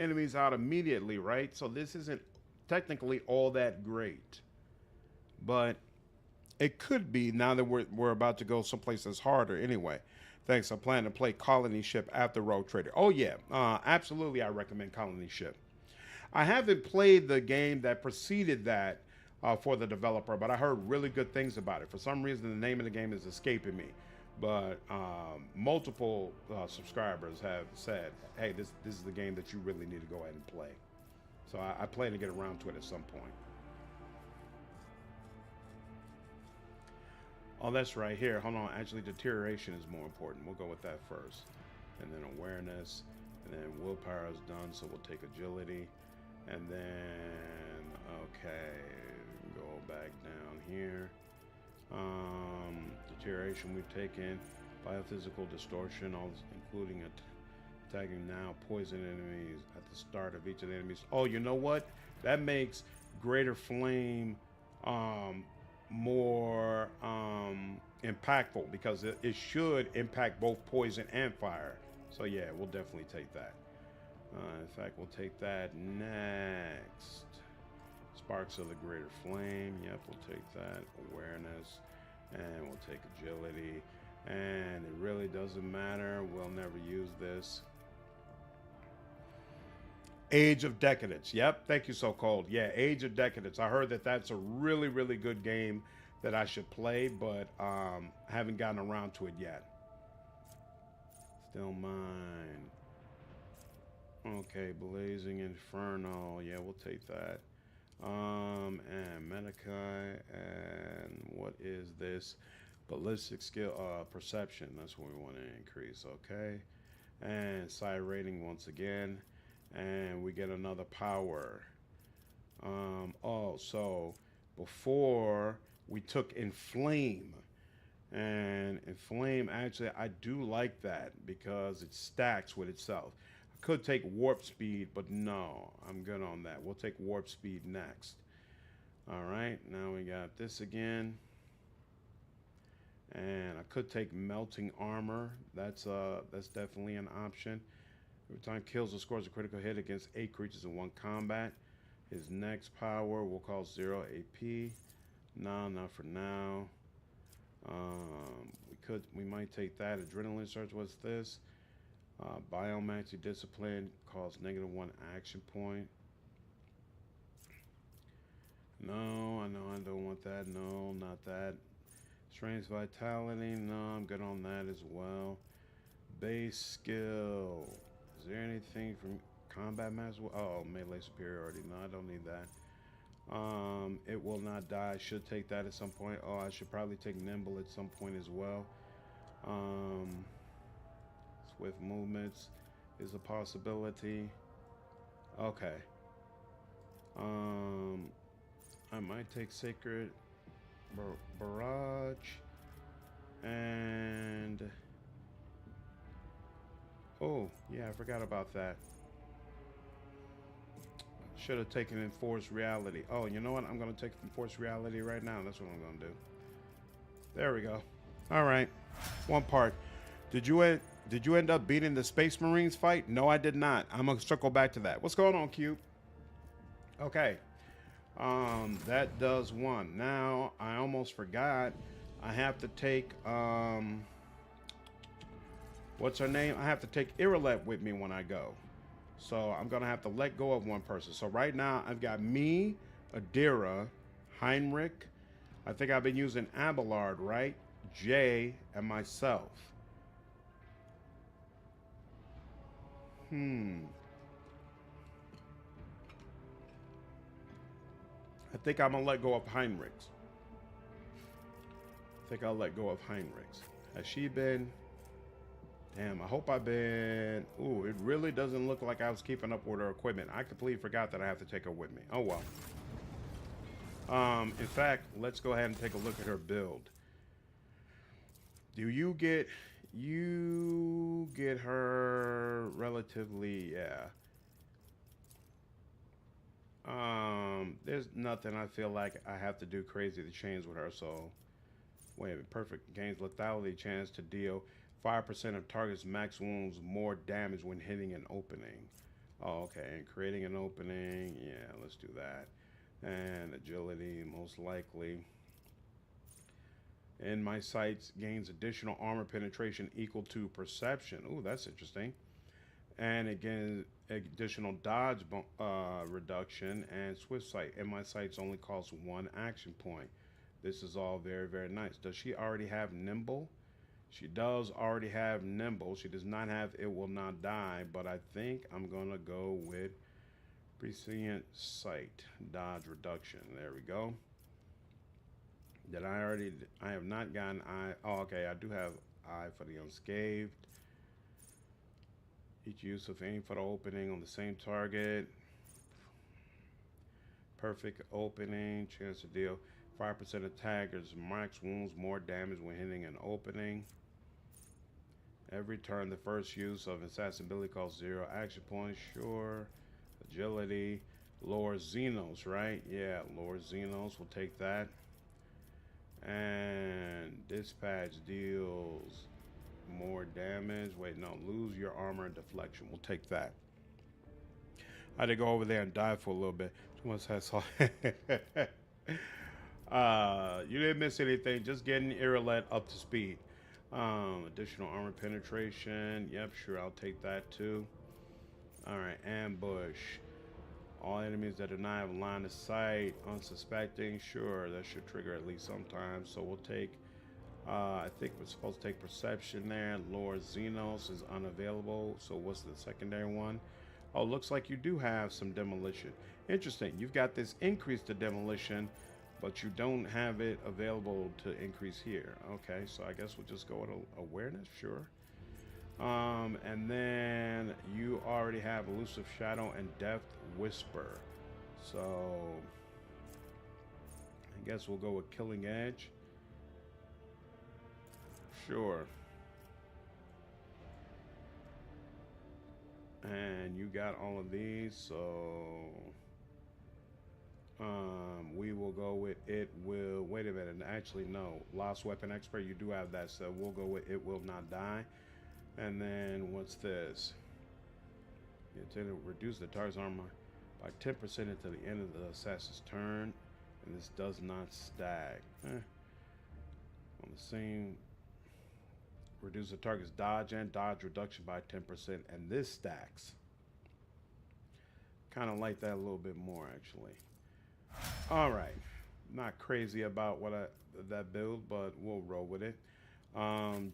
enemies out immediately, right? So this isn't technically all that great, but it could be now that we're about to go someplace that's harder anyway. Thanks. I plan to play Colony Ship after Rogue Trader. Oh yeah, absolutely. I recommend Colony Ship. I haven't played the game that preceded that for the developer, but I heard really good things about it. For some reason, the name of the game is escaping me, but multiple subscribers have said, "Hey, this is the game that you really need to go ahead and play." So I plan to get around to it at some point. Oh, that's right here. Hold on. Actually, deterioration is more important. We'll go with that first. And then awareness. And then willpower is done, so we'll take agility. And then, okay, go back down here. Deterioration we've taken. Biophysical distortion, all including attacking now, poison enemies at the start of each of the enemies. Oh, you know what? That makes greater flame more impactful because it should impact both poison and fire. So yeah, we'll definitely take that. In fact, we'll take that next. Sparks of the Greater Flame. Yep, we'll take that. Awareness. And we'll take agility. And it really doesn't matter. We'll never use this. Age of Decadence. Yep, thank you, So Cold. Yeah, Age of Decadence. I heard that that's a really, really good game that I should play, but haven't gotten around to it yet. Still mine. Okay, Blazing Inferno. Yeah, we'll take that. And Medikai. And what is this? Ballistic skill, perception. That's what we want to increase. Okay. And side rating once again. And we get another power. Oh, so before we took Inflame. And Inflame, actually, I do like that because it stacks with itself. I could take Warp Speed, but no, I'm good on that. We'll take Warp Speed next. All right, now we got this again. And I could take Melting Armor. That's definitely an option. Every time kills or scores a critical hit against 8 creatures in one combat. His next power will cause 0 AP. No, not for now. We might take that. Adrenaline Surge, what's this? Biomancy Discipline, cause -1 action point. No, I know I don't want that. No, not that. Strange Vitality, no, I'm good on that as well. Base skill. Is there anything from Combat Master? Oh, melee superiority. No, I don't need that. It will not die. I should take that at some point. Oh, I should probably take Nimble at some point as well. Swift movements is a possibility. Okay. I might take Sacred Barrage. And oh, yeah, I forgot about that. Should have taken Enforced Reality. Oh, you know what? I'm going to take Enforced Reality right now. That's what I'm going to do. There we go. All right. One part. Did you end up beating the Space Marines fight? No, I did not. I'm going to circle back to that. What's going on, Cube? Okay. That does one. Now, I almost forgot. I have to take, what's her name? I have to take Yrilet with me when I go. So I'm going to have to let go of one person. So right now, I've got me, Idira, Heinrix. I think I've been using Abelard, right? Jay, and myself. I think I'm going to let go of Heinrix. I think I'll let go of Heinrix. Has she been? Damn, I hope I've been... Ooh, it really doesn't look like I was keeping up with her equipment. I completely forgot that I have to take her with me. Oh, well. In fact, let's go ahead and take a look at her build. Do you get... You get her relatively... Yeah. There's nothing I feel like I have to do crazy to change with her, so... Wait a minute. Perfect. Gains lethality chance to deal... 5% of target's max wounds more damage when hitting an opening. Oh, okay. And creating an opening. Yeah, let's do that. And agility, most likely. In my sights, gains additional armor penetration equal to perception. Ooh, that's interesting. And again, additional dodge reduction and swift sight. In my sights only costs 1 action point. This is all very, very nice. Does she already have nimble? She does already have nimble. She does not have it will not die, but I think I'm going to go with prescient sight, dodge reduction. There we go. I have not gotten eye. Oh, okay, I do have eye for the unscathed. Each use of aim for the opening on the same target. Perfect opening, chance to deal 5% attackers max wounds more damage when hitting an opening. Every turn, the first use of assassin ability costs 0 action points. Sure. Agility. Lower Xenos, right? Yeah, lower Xenos. We'll take that. And dispatch deals more damage. Wait, no, lose your armor and deflection. We'll take that. I had to go over there and die for a little bit. Once I saw you didn't miss anything, just getting Yrilet up to speed. Additional armor penetration. Yep, sure, I'll take that too. Alright, ambush. All enemies that do not have line of sight, unsuspecting, sure, that should trigger at least sometimes. So we'll take, I think we're supposed to take perception there. Lord Xenos is unavailable. So what's the secondary one? Oh, looks like you do have some demolition. Interesting. You've got this increase to demolition, but you don't have it available to increase here. Okay, so I guess we'll just go with awareness, sure. And then you already have Elusive Shadow and Death Whisper. So I guess we'll go with Killing Edge. Sure. And you got all of these, so we will go with it will, wait a minute, actually no, Lost Weapon Expert, you do have that, so we'll go with it will not die. And then what's this? You intend to reduce the target's armor by 10% until the end of the assassin's turn, and this does not stack. On the same, reduce the target's dodge and dodge reduction by 10%, and this stacks. Kind of like that a little bit more, actually. All right, not crazy about that build, but we'll roll with it.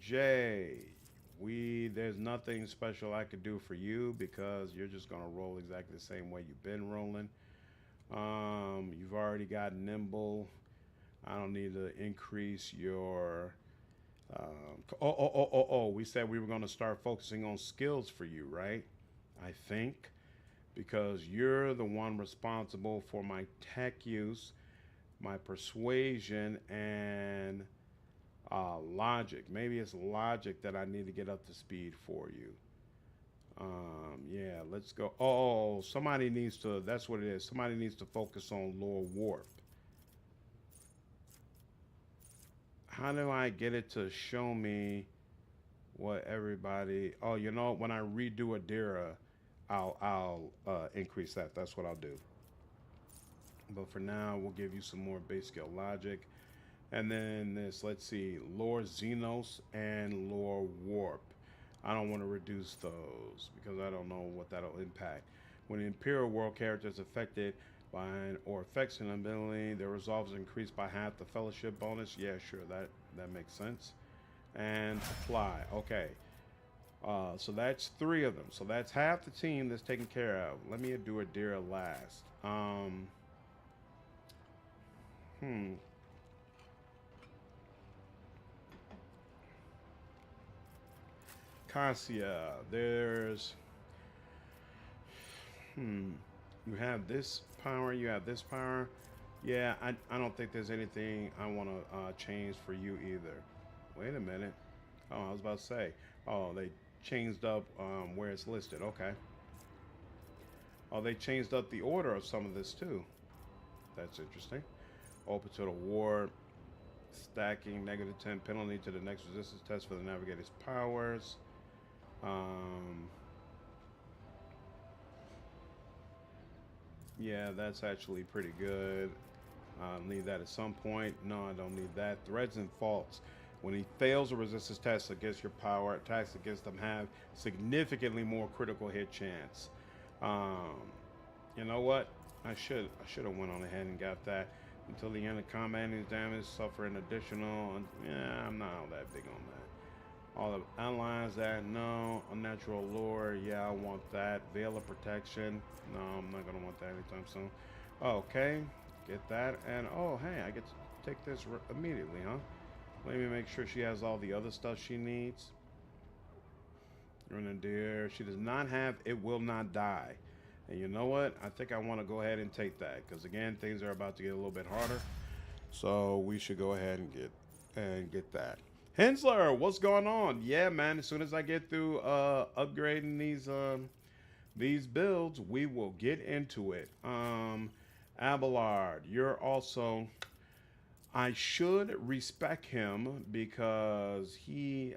Jay, there's nothing special I could do for you because you're just gonna roll exactly the same way you've been rolling. You've already got nimble. I don't need to increase your. We said we were gonna start focusing on skills for you, right? I think. Because you're the one responsible for my tech use, my persuasion, and logic. Maybe it's logic that I need to get up to speed for you. Yeah, let's go. Oh, somebody needs to, that's what it is. Somebody needs to focus on Lore Warp. How do I get it to show me what everybody, oh, you know, when I redo Idira, I'll increase that. That's what I'll do. But for now, we'll give you some more base skill logic. And then this, let's see, Lore Xenos and Lore Warp. I don't want to reduce those because I don't know what that'll impact. When the Imperial World character is affected by an or affects an ability, their resolve is increased by half the fellowship bonus. Yeah, sure, that makes sense. And apply. Okay. So that's 3 of them. So that's half the team that's taken care of. Let me do Idira last. Cassia, there's you have this power, you have this power. Yeah, I don't think there's anything I want to change for you either. Wait a minute. Oh, I was about to say, oh, they changed up where it's listed. Okay. Oh, they changed up the order of some of this too. That's interesting. Open to the war, stacking, -10 penalty to the next resistance test for the navigator's powers. Yeah, that's actually pretty good. I'll need that at some point. No, I don't need that. Threads and faults. When he fails a resistance test against your power, attacks against them have significantly more critical hit chance. You know what? I should have went on ahead and got that. Until the end of combat, enemies damage suffer an additional. Yeah, I'm not all that big on that. All the allies that no unnatural lore. Yeah, I want that. Veil of protection. No, I'm not gonna want that anytime soon. Okay, get that. And oh, hey, I get to take this immediately, huh? Let me make sure she has all the other stuff she needs. Grenadier. She does not have It Will Not Die. And you know what? I think I want to go ahead and take that. Because again, things are about to get a little bit harder. So we should go ahead and get that. Hensler, what's going on? Yeah, man. As soon as I get through upgrading these builds, we will get into it. Abelard, you're also... I should respect him because he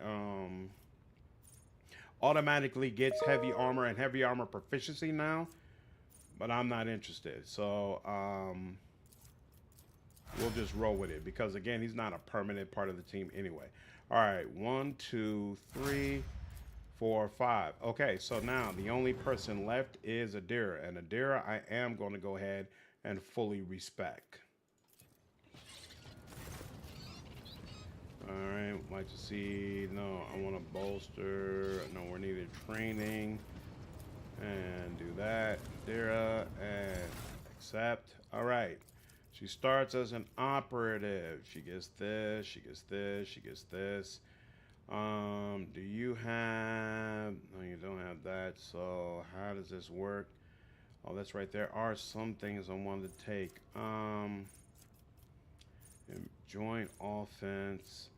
automatically gets heavy armor and heavy armor proficiency now, but I'm not interested. So we'll just roll with it because again, he's not a permanent part of the team anyway. All right, 1, 2, 3, 4, 5. Okay, so now the only person left is Idira, and Idira I am going to go ahead and fully respect. All right, like to see. No, I want to bolster. No, we're needed training, and do that. Idira and accept. All right. She starts as an operative. She gets this. She gets this. She gets this. Do you have? No, you don't have that. So how does this work? Oh, that's right. There are some things I wanted to take. Joint offense,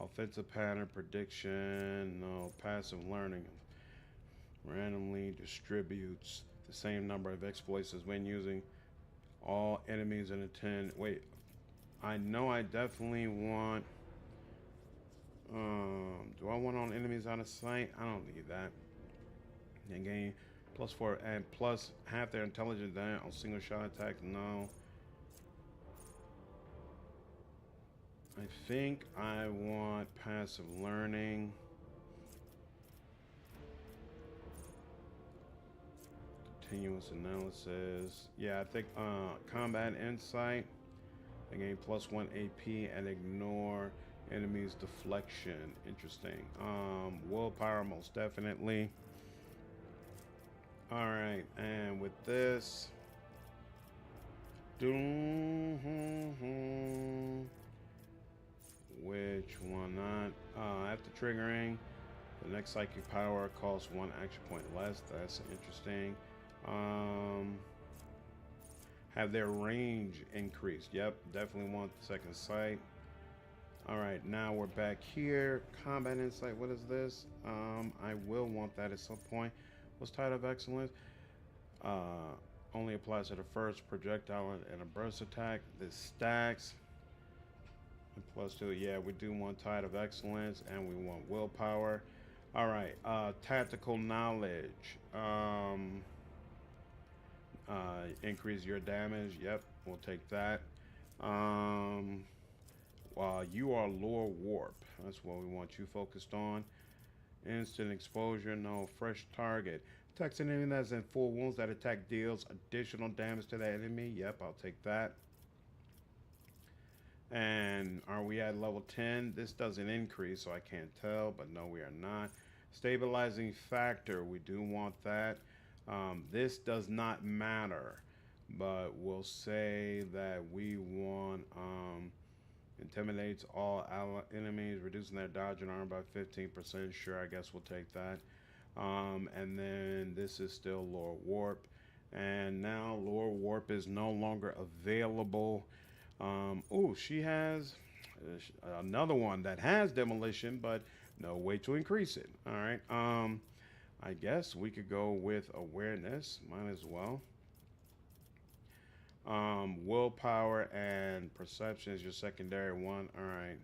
offensive pattern prediction. No, passive learning. Randomly distributes the same number of exploits as when using all enemies in a 10. Wait, I know I definitely want. Do I want all enemies out of sight? I don't need that. And gain +4 and plus half their intelligence down on single shot attacks. No. I think I want passive learning. Continuous analysis. Yeah, I think combat insight. I gain +1 AP and ignore enemies deflection. Interesting. Willpower most definitely. All right, and with this, which one not? After triggering, the next psychic power costs 1 action point less. That's interesting. Have their range increased. Yep, definitely want the second sight. All right, now we're back here. Combat insight. What is this? I will want that at some point. What's Tide of Excellence? Only applies to the first projectile and a burst attack. This stacks. +2. Yeah, we do want Tide of Excellence, and we want willpower. All right. Tactical knowledge. Increase your damage. Yep, we'll take that. You are lore warp. That's what we want you focused on. Instant exposure. No. Fresh target. Attacks an enemy that's in full wounds. That attack deals additional damage to that enemy. Yep, I'll take that. And are we at level 10? This doesn't increase, so I can't tell, but no, we are not. Stabilizing factor, we do want that. This does not matter, but we'll say that we want intimidates all enemies, reducing their dodge and armor by 15%. Sure, I guess we'll take that. And then this is still lore warp, and now lore warp is no longer available. Oh, she has another one that has demolition, but no way to increase it. All right. I guess we could go with awareness. Might as well. Willpower and perception is your secondary one. All right.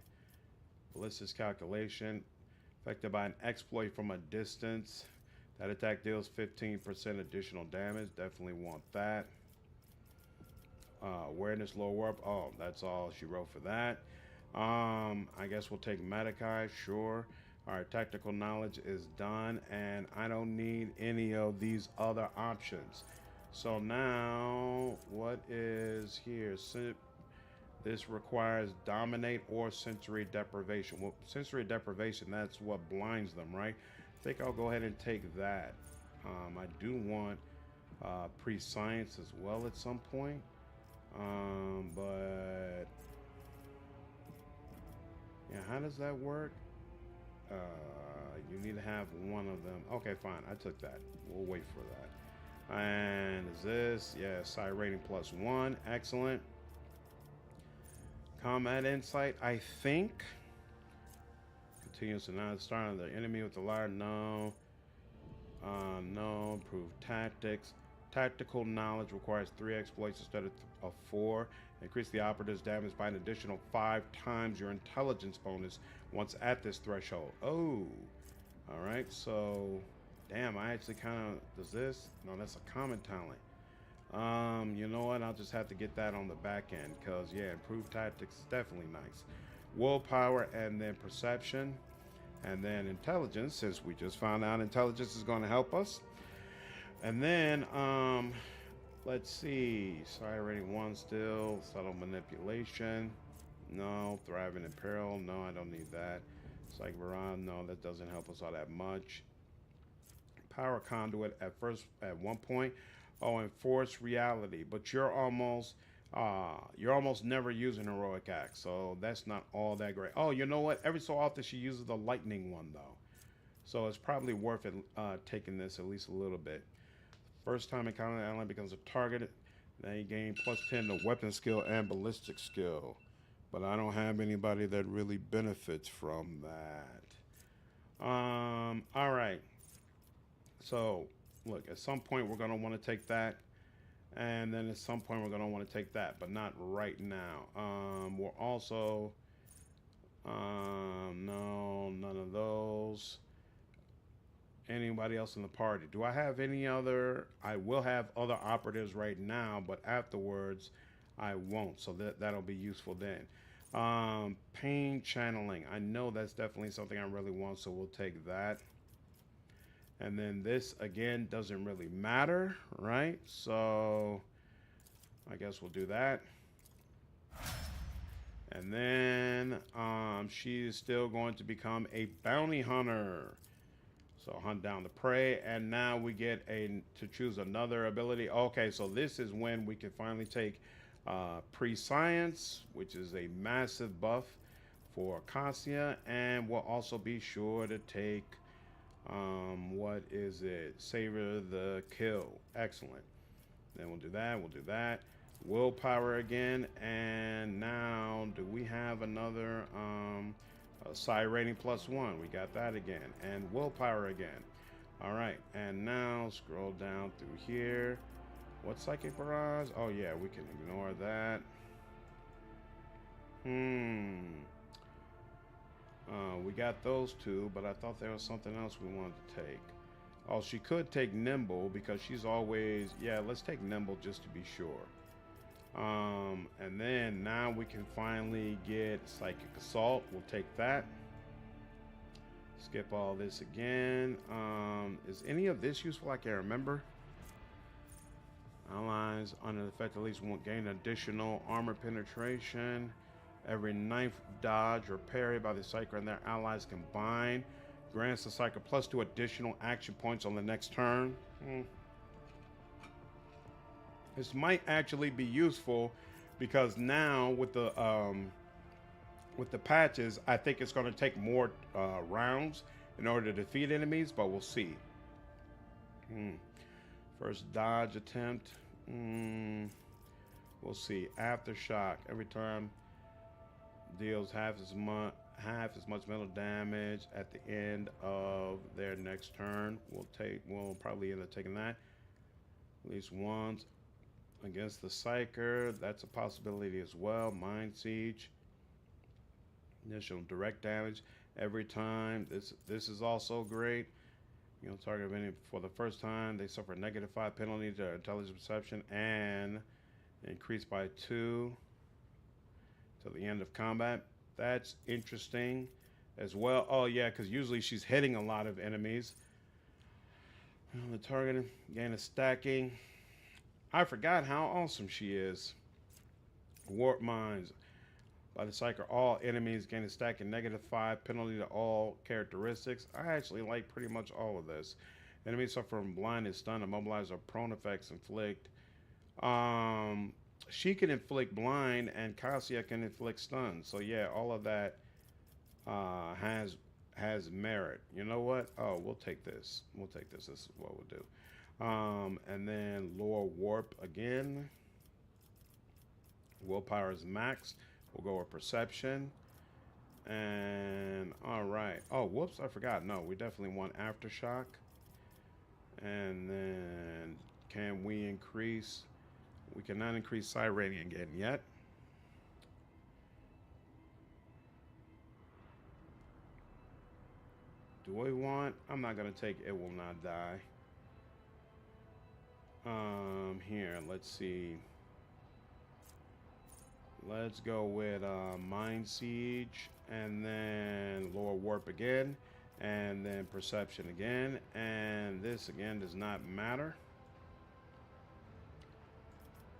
Ballistics calculation. Affected by an exploit from a distance. That attack deals 15% additional damage. Definitely want that. Awareness, low warp. Oh, that's all she wrote for that. I guess we'll take Marazhai. Sure. All right, tactical knowledge is done, and I don't need any of these other options. So now, what is here? This requires dominate or sensory deprivation. Well, sensory deprivation, that's what blinds them, right? I think I'll go ahead and take that. I do want pre-science as well at some point. But yeah, how does that work? You need to have one of them. Okay, fine. I took that. We'll wait for that. And is this? Yeah, psi rating +1. Excellent. Combat insight, I think. Continues to not start on the enemy with the liar. No. No. Improve tactics. Tactical knowledge requires 3 exploits instead of 4. Increase the operative's damage by an additional 5 times your intelligence bonus once at this threshold. Oh, all right. So, damn, I actually kind of does this. No, that's a common talent. You know what? I'll just have to get that on the back end because yeah, improved tactics is definitely nice. Willpower and then perception, and then intelligence. Since we just found out intelligence is going to help us. And then, let's see. Sorry, rating 1 still. Subtle manipulation. No. Thriving in peril. No, I don't need that. Psych Barrage. No, that doesn't help us all that much. Power conduit at one point. Oh, enforce reality. But you're almost never using heroic act, so that's not all that great. Oh, you know what? Every so often she uses the lightning one though, so it's probably worth it taking this at least a little bit. First time encounter ally becomes a target, then you gain +10 to weapon skill and ballistic skill. But I don't have anybody that really benefits from that. All right. So, look, at some point we're gonna want to take that, and then at some point we're gonna want to take that, but not right now. We're also, no, none of those. Anybody else in the party? Do I have any other? I will have other operatives right now, but afterwards I won't. So that'll be useful then. Pain channeling. I know that's definitely something I really want, so we'll take that. And then this again doesn't really matter, right? So I guess we'll do that. And then she's still going to become a bounty hunter. So hunt down the prey, and now we get to choose another ability. Okay, so this is when we can finally take pre-science, which is a massive buff for Cassia, and we'll also be sure to take what is it? Savor the kill. Excellent. Then we'll do that. We'll do that. Willpower again, and now do we have another psi rating +1? We got that again, and willpower again. All right, and now scroll down through here. What's psychic barrage? Oh yeah, we can ignore that. We got those two, but I thought there was something else we wanted to take. Oh, she could take nimble because she's always, yeah, let's take nimble just to be sure. And then now we can finally get psychic assault. We'll take that. Skip all this again. Is any of this useful? I can't remember. Allies under the effect at least won't gain additional armor penetration. Every knife dodge or parry by the Psyker and their allies combined grants the Psyker +2 additional action points on the next turn. This might actually be useful because now with the patches, I think it's going to take more rounds in order to defeat enemies, but we'll see. First dodge attempt. We'll see. Aftershock. Every time deals half as much mental damage at the end of their next turn. We'll probably end up taking that at least once. Against the Psyker, that's a possibility as well. Mind Siege. Initial direct damage every time. This is also great. You know, target of any for the first time, they suffer a -5 penalty to intelligence perception and increased by 2 till the end of combat. That's interesting as well. Oh yeah, because usually she's hitting a lot of enemies. The target gain a stacking. I forgot how awesome she is. Warp Mines. By the Psyker, all enemies gain a stacking -5 penalty to all characteristics. I actually like pretty much all of this. Enemies suffer from blindness, stun, immobilize, or prone effects inflict. She can inflict blind, and Cassia can inflict stun. So yeah, all of that has merit. You know what? Oh, we'll take this. We'll take this. This is what we'll do. And then lower warp again. Willpower is max. We'll go with perception. And all right. Oh, whoops, I forgot. No, we definitely want aftershock. And then can we increase? We cannot increase side rating again yet. Do we want? I'm not gonna take it will not die. Here, let's see. Let's go with Mind Siege, and then Lower Warp again, and then Perception again, and this again does not matter.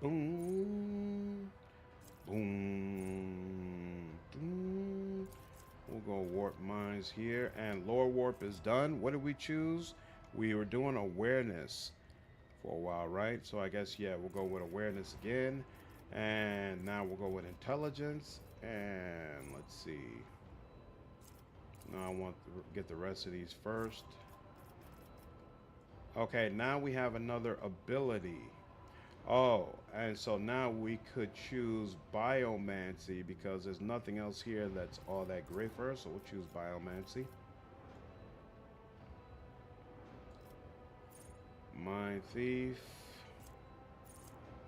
Boom, boom, boom. We'll go Warp Minds here, and Lower Warp is done. What did we choose? We were doing Awareness for a while, right? So I guess, yeah, we'll go with Awareness again. And now we'll go with Intelligence. And let's see. Now I want to get the rest of these first. Okay, now we have another ability. Oh, and so now we could choose Biomancy because there's nothing else here that's all that great for us. So we'll choose Biomancy. Mind Thief.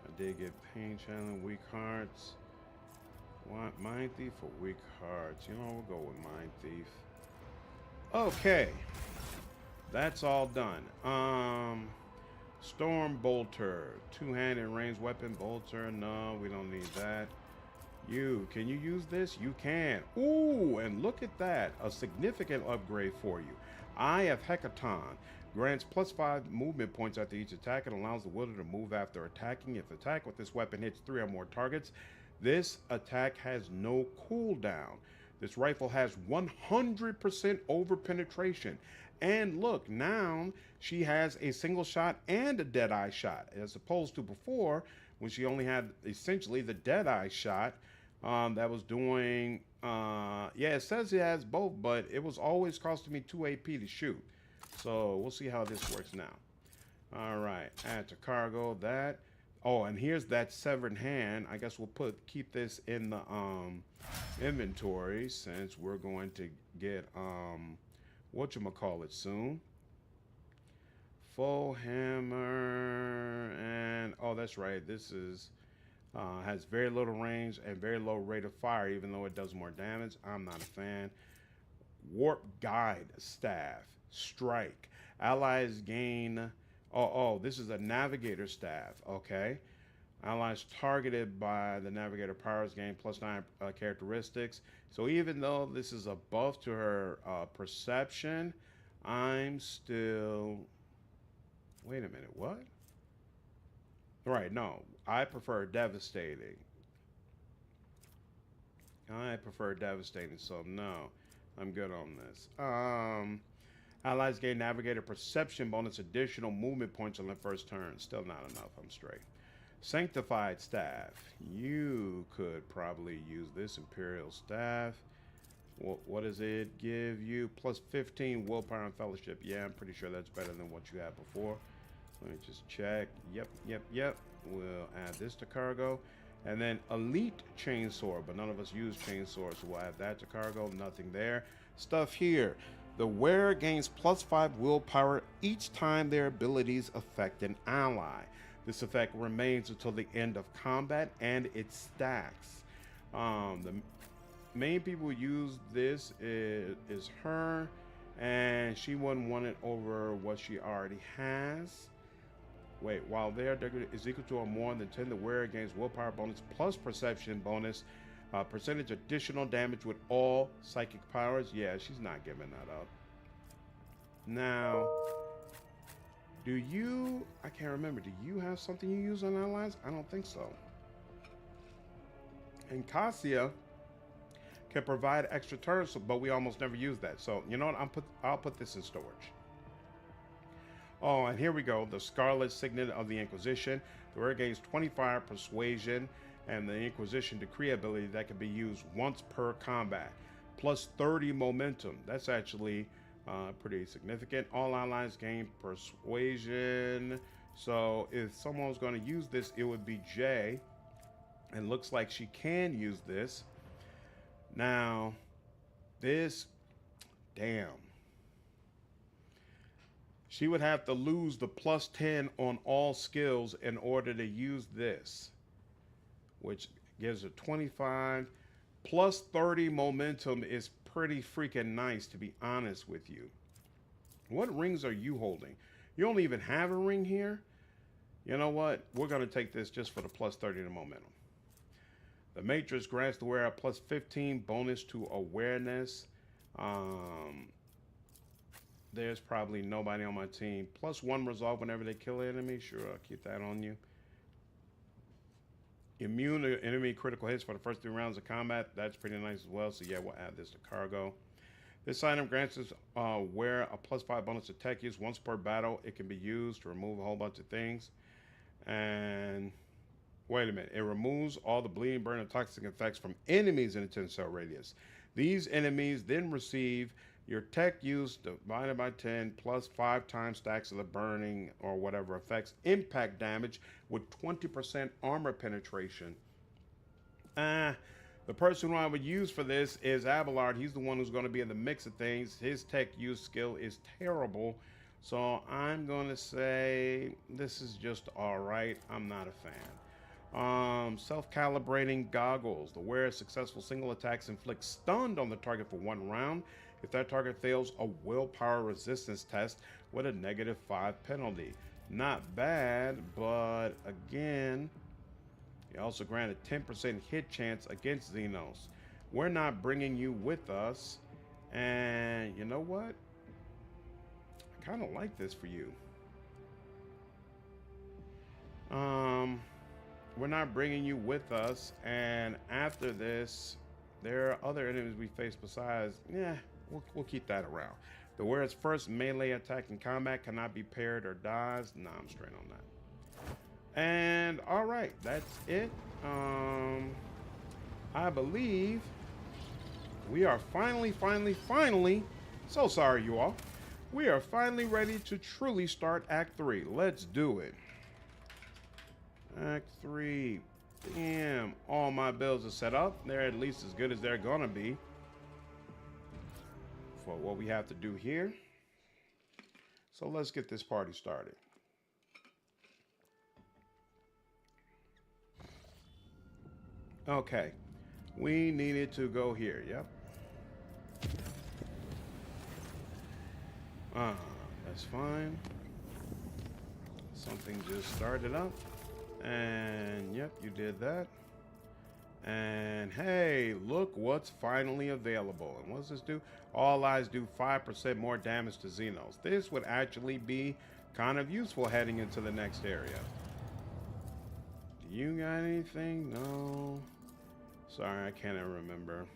I did get Pain Channeling, Weak Hearts. Want Mind Thief or Weak Hearts? You know, we'll go with Mind Thief. Okay. That's all done. Storm Bolter. Two-handed ranged weapon bolter. No, we don't need that. Can you use this? You can. Ooh, and look at that. A significant upgrade for you. Eye of Hecaton. Grants +5 movement points after each attack and allows the wielder to move after attacking. If the attack with this weapon hits 3 or more targets, this attack has no cooldown. This rifle has 100% over penetration. And look, now she has a single shot and a dead-eye shot, as opposed to before when she only had essentially the dead-eye shot that was doing, yeah, it says it has both, but it was always costing me 2 AP to shoot. So we'll see how this works now. All right, add to cargo that. Oh, and here's that severed hand. I guess we'll keep this in the inventory since we're going to get whatchamacallit soon. Full hammer, and oh, that's right. This is has very little range and very low rate of fire, even though it does more damage. I'm not a fan. Warp Guide Staff. Strike. Allies gain. Oh, this is a Navigator Staff. Okay. Allies targeted by the Navigator powers gain +9 characteristics. So even though this is a buff to her perception, I'm still. Wait a minute. What? Right. No. I prefer Devastating. So no. I'm good on this. Allies gain Navigator Perception bonus, additional movement points on the first turn. Still not enough. I'm straight. Sanctified Staff. You could probably use this Imperial Staff. What does it give you? +15 willpower and fellowship. Yeah, I'm pretty sure that's better than what you had before. Let me just check. Yep. We'll add this to cargo. And then Elite Chainsaw, but none of us use Chainsaw, so we'll add that to cargo. Nothing there. Stuff here. The wearer gains +5 willpower each time their abilities affect an ally. This effect remains until the end of combat, and it stacks. The main people who use this is her, and she wouldn't want it over what she already has. Wait, while their decorative is equal to or more than 10, the wearer gains willpower bonus plus perception bonus. Percentage additional damage with all psychic powers. Yeah, she's not giving that up. Now, I can't remember, do you have something you use on allies? I don't think so. And Cassia can provide extra turns, but we almost never use that. So, you know what, I'll put this in storage. Oh, and here we go, the Scarlet Signet of the Inquisition. The wearer gains 25 persuasion, and the Inquisition Decree ability that can be used once per combat, plus 30 momentum. That's actually pretty significant. All allies gain persuasion. So if someone's going to use this, it would be Jay. And looks like she can use this. Now, this, damn. She would have to lose the +10 on all skills in order to use this, which gives her 25. +30 momentum is pretty freaking nice, to be honest with you. What rings are you holding? You don't even have a ring here? You know what? We're going to take this just for the +30 to momentum. The Matrix grants the wearer a +15 bonus to awareness. There's probably nobody on my team. +1 resolve whenever they kill an enemy. Sure, I'll keep that on you. Immune to enemy critical hits for the first 3 rounds of combat. That's pretty nice as well. So yeah, we'll add this to cargo. This item grants us wearer a +5 bonus to tech use once per battle. It can be used to remove a whole bunch of things. And wait a minute. It removes all the bleeding, burn, and toxic effects from enemies in a 10-cell radius. These enemies then receive your tech use divided by 10 plus 5 times stacks of the burning or whatever effects impact damage with 20% armor penetration. The person who I would use for this is Abelard. He's the one who's going to be in the mix of things. His tech use skill is terrible. So I'm going to say this is just all right. I'm not a fan. Self-calibrating goggles. The wearer's successful single attacks inflict stunned on the target for 1 round. If that target fails a willpower resistance test with a -5 penalty. Not bad, but again, you also grant a 10% hit chance against Xenos. We're not bringing you with us. And you know what? I kind of like this for you. We're not bringing you with us. And after this, there are other enemies we face besides. Yeah, we'll keep that around. The wearer's first melee attack in combat cannot be parried or dodged. Nah, I'm straight on that. And all right, that's it. I believe we are finally, so sorry you all. We are finally ready to truly start Act 3. Let's do it. Act 3. Damn, all my builds are set up. They're at least as good as they're gonna be for what we have to do here. So let's get this party started. Okay, we needed to go here. Yep. That's fine. Something just started up. And yep, you did that. And hey, look what's finally available. And what does this do? All eyes do 5% more damage to Xenos. This would actually be kind of useful heading into the next area. Do you got anything? No. Sorry, I can't remember.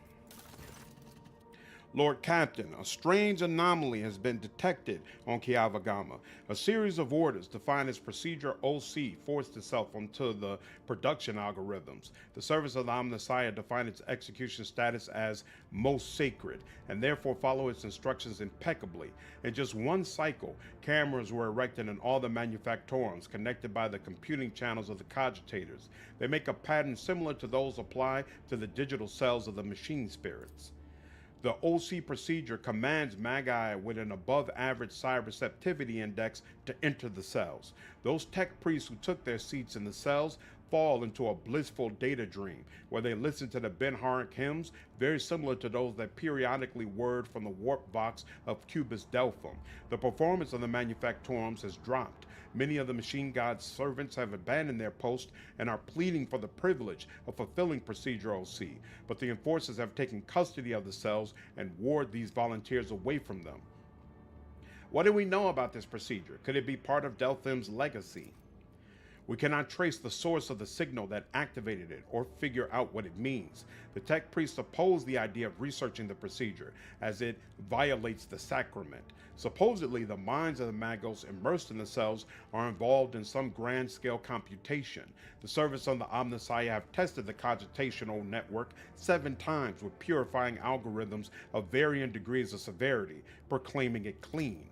Lord Captain, a strange anomaly has been detected on Kiavagama. A series of orders to find its procedure OC forced itself onto the production algorithms. The service of the Omnissiah defined its execution status as most sacred, and therefore follow its instructions impeccably. In just 1 cycle, cameras were erected in all the manufactorums connected by the computing channels of the cogitators. They make a pattern similar to those applied to the digital cells of the machine spirits. The OC procedure commands Magi with an above-average psi receptivity index to enter the cells. Those tech priests who took their seats in the cells fall into a blissful data dream, where they listen to the Ben-Harak hymns, very similar to those that periodically whirred from the warp box of Cubus Delphum. The performance of the manufactorums has dropped. Many of the machine god's servants have abandoned their post and are pleading for the privilege of fulfilling procedure OC, but the enforcers have taken custody of the cells and ward these volunteers away from them. What do we know about this procedure? Could it be part of Delphim's legacy? We cannot trace the source of the signal that activated it or figure out what it means. The tech priests oppose the idea of researching the procedure, as it violates the sacrament. Supposedly, the minds of the Magos immersed in the cells are involved in some grand-scale computation. The service on the Omnissiah have tested the cogitational network 7 times with purifying algorithms of varying degrees of severity, proclaiming it clean.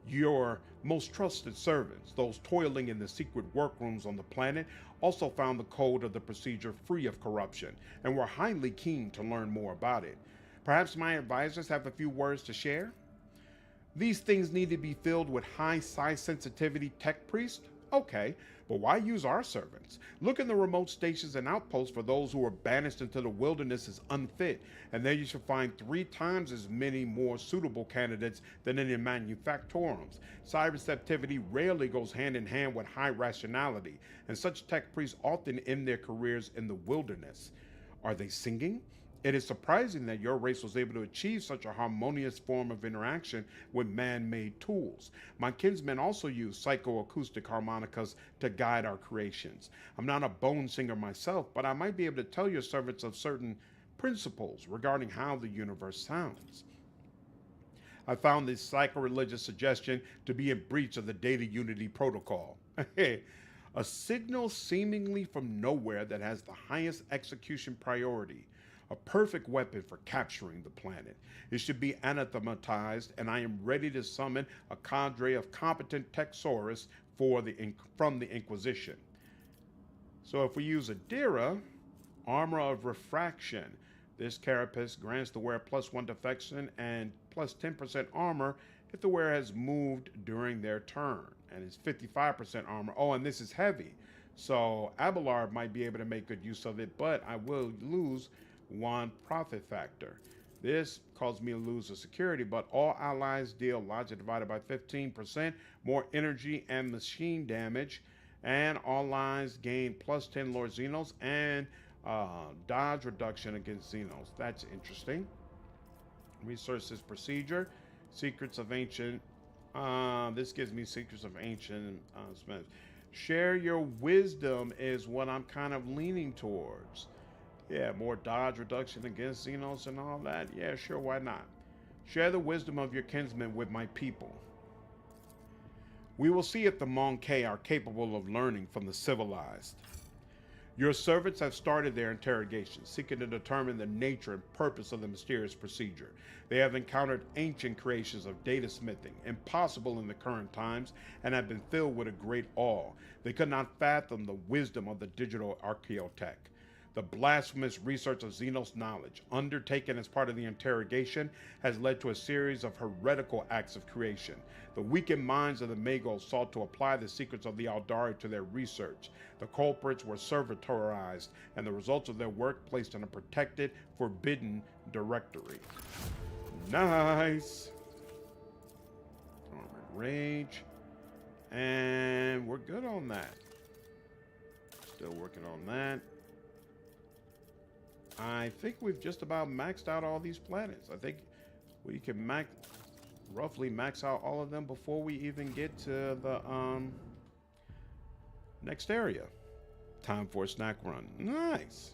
Your most trusted servants, those toiling in the secret workrooms on the planet, also found the code of the procedure free of corruption and were highly keen to learn more about it. Perhaps my advisors have a few words to share? These things need to be filled with high size sensitivity tech priest? Okay, but why use our servants? Look in the remote stations and outposts for those who are banished into the wilderness as unfit, and there you shall find 3 times as many more suitable candidates than in the manufactorums. Psi receptivity rarely goes hand in hand with high rationality, and such tech priests often end their careers in the wilderness. Are they singing? It is surprising that your race was able to achieve such a harmonious form of interaction with man-made tools. My kinsmen also use psychoacoustic harmonicas to guide our creations. I'm not a bone singer myself, but I might be able to tell your servants of certain principles regarding how the universe sounds. I found this psycho-religious suggestion to be in breach of the data unity protocol. A signal seemingly from nowhere that has the highest execution priority. A perfect weapon for capturing the planet. It should be anathematized, and I am ready to summon a cadre of competent Texaurus from the Inquisition. So if we use Idira, Armor of Refraction, this carapace grants the wearer +1 defection and plus 10% armor if the wearer has moved during their turn, and it's 55% armor. Oh, and this is heavy, so Abelard might be able to make good use of it, but I will lose 1 profit factor. This caused me to lose the security, but all allies deal logic divided by 15%, more energy and machine damage, and all allies gain +10 Lord Xenos and dodge reduction against Xenos. That's interesting. Research this procedure. Secrets of Ancient. This gives me Secrets of Ancient Smiths. Share your wisdom is what I'm kind of leaning towards. Yeah, more dodge reduction against Xenos and all that. Yeah, sure, why not? Share the wisdom of your kinsmen with my people. We will see if the Monkey are capable of learning from the civilized. Your servants have started their interrogation, seeking to determine the nature and purpose of the mysterious procedure. They have encountered ancient creations of data smithing, impossible in the current times, and have been filled with a great awe. They could not fathom the wisdom of the digital archaeotech. The blasphemous research of Xenos knowledge, undertaken as part of the interrogation, has led to a series of heretical acts of creation. The weakened minds of the Magos sought to apply the secrets of the Aldari to their research. The culprits were servitorized, and the results of their work placed in a protected, forbidden directory. Nice! Armored Rage. And we're good on that. Still working on that. I think we've just about maxed out all these planets. I think we can roughly max out all of them before we even get to the next area. Time for a snack run. Nice.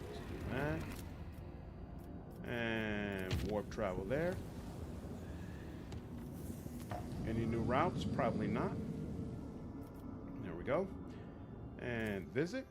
Let's do that. And warp travel there. Any new routes? Probably not. There we go. And visit.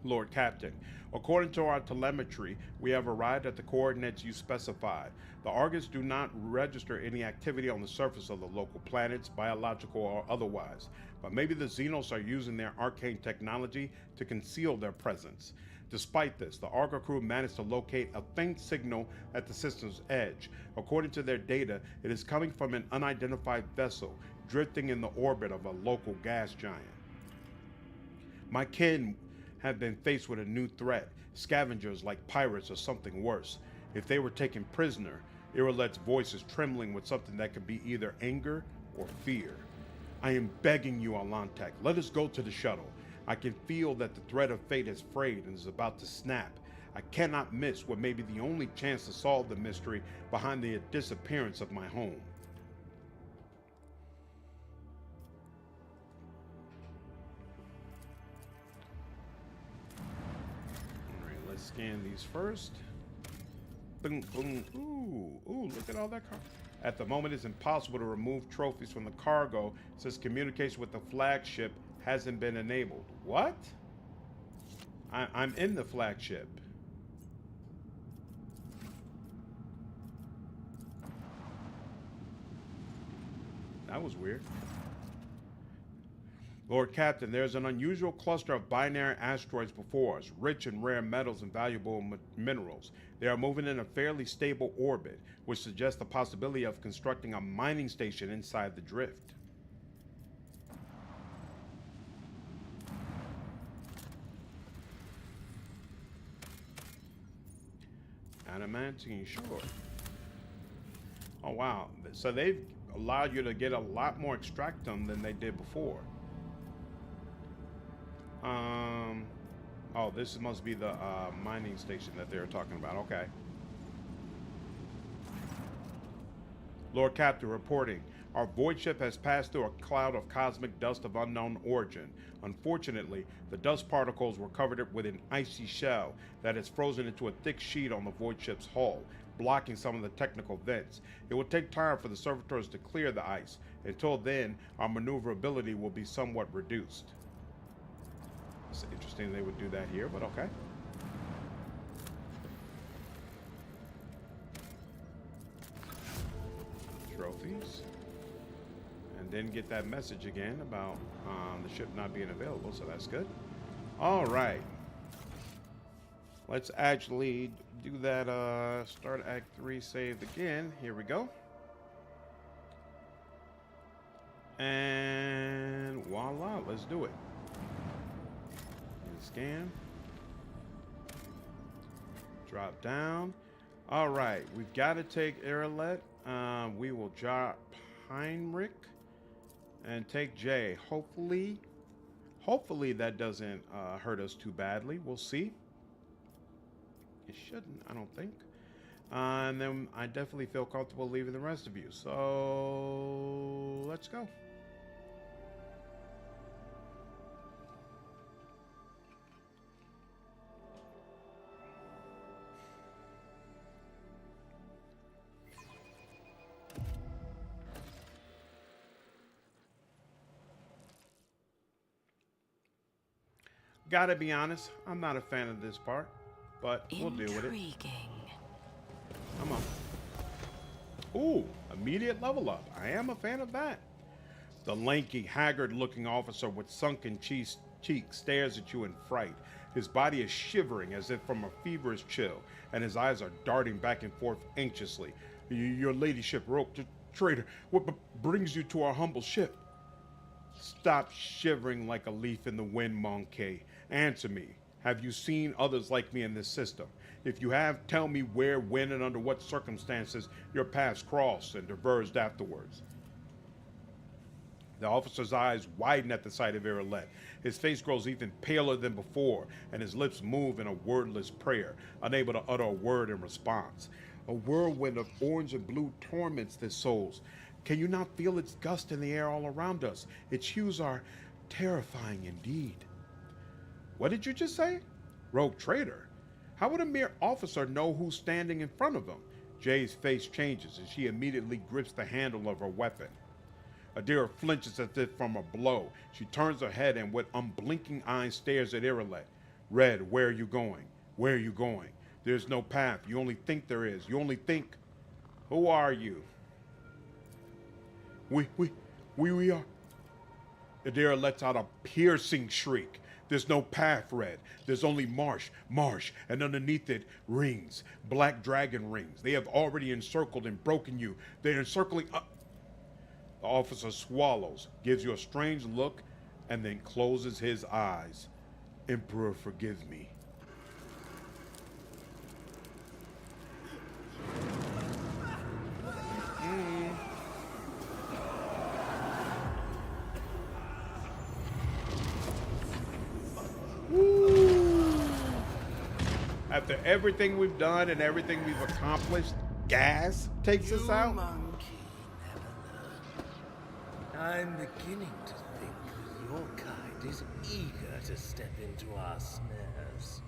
Lord Captain, according to our telemetry, we have arrived at the coordinates you specified. The Argus do not register any activity on the surface of the local planets, biological or otherwise, but maybe the Xenos are using their arcane technology to conceal their presence. Despite this, the Argo crew managed to locate a faint signal at the system's edge. According to their data, it is coming from an unidentified vessel drifting in the orbit of a local gas giant. My kin have been faced with a new threat, scavengers like pirates or something worse. If they were taken prisoner, Yrilet's voice is trembling with something that could be either anger or fear. I am begging you, Alantek, let us go to the shuttle. I can feel that the thread of fate has frayed and is about to snap. I cannot miss what may be the only chance to solve the mystery behind the disappearance of my home. Alright, let's scan these first. Boom, boom. Ooh, look at all that cargo. At the moment, it's impossible to remove trophies from the cargo since communication with the flagship hasn't been enabled. What? I'm in the flagship. That was weird. Lord Captain, there's an unusual cluster of binary asteroids before us, rich in rare metals and valuable minerals. They are moving in a fairly stable orbit, which suggests the possibility of constructing a mining station inside the drift. Adamantine, sure. Oh wow, so they've allowed you to get a lot more extractum than they did before. Oh, this must be the mining station that they were talking about. Okay. Lord Captain reporting. Our void ship has passed through a cloud of cosmic dust of unknown origin. Unfortunately, the dust particles were covered with an icy shell that has frozen into a thick sheet on the void ship's hull, blocking some of the technical vents. It will take time for the servitors to clear the ice. Until then, our maneuverability will be somewhat reduced. It's interesting they would do that here, but okay. Trophies. And then get that message again about the ship not being available, so that's good. All right. Let's actually do that start Act 3 saved again. Here we go. And voila, let's do it. Scan. Drop down. All right, we've got to take Yrilet. We will drop Heinrix and take J. Hopefully that doesn't hurt us too badly. We'll see. It shouldn't, I don't think. And then I definitely feel comfortable leaving the rest of you. So let's go. Gotta be honest, I'm not a fan of this part, but we'll deal with it. Come on. Ooh, immediate level up. I am a fan of that. The lanky, haggard-looking officer with sunken cheeks stares at you in fright. His body is shivering as if from a feverish chill, and his eyes are darting back and forth anxiously. Your ladyship, Rogue Trader, what brings you to our humble ship? Stop shivering like a leaf in the wind, Monkey. Answer me. Have you seen others like me in this system? If you have, tell me where, when, and under what circumstances your paths crossed and diverged afterwards. The officer's eyes widen at the sight of Yrilet. His face grows even paler than before, and his lips move in a wordless prayer, unable to utter a word in response. A whirlwind of orange and blue torments their souls. Can you not feel its gust in the air all around us? Its hues are terrifying indeed. What did you just say? Rogue Trader? How would a mere officer know who's standing in front of him? Jay's face changes and she immediately grips the handle of her weapon. Idira flinches as if from a blow. She turns her head and with unblinking eyes stares at Yrilet. Red, where are you going? Where are you going? There's no path. You only think there is. You only think. Who are you? We are. Idira lets out a piercing shriek. There's no path, Red. There's only marsh, and underneath it, rings, black dragon rings. They have already encircled and broken you. They're encircling up. The officer swallows, gives you a strange look, and then closes his eyes. Emperor, forgive me. After everything we've done and everything we've accomplished, gas takes us out? Monkey never learn. I'm beginning to think that your kind is eager to step into our snares.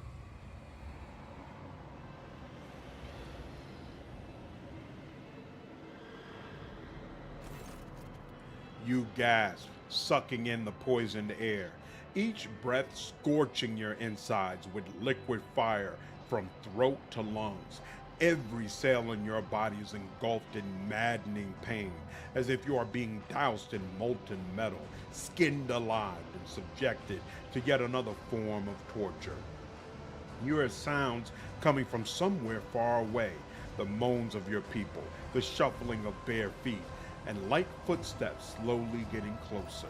You gasp, sucking in the poisoned air, each breath scorching your insides with liquid fire from throat to lungs. Every cell in your body is engulfed in maddening pain, as if you are being doused in molten metal, skinned alive, and subjected to yet another form of torture. You hear sounds coming from somewhere far away, the moans of your people, the shuffling of bare feet, and light footsteps slowly getting closer.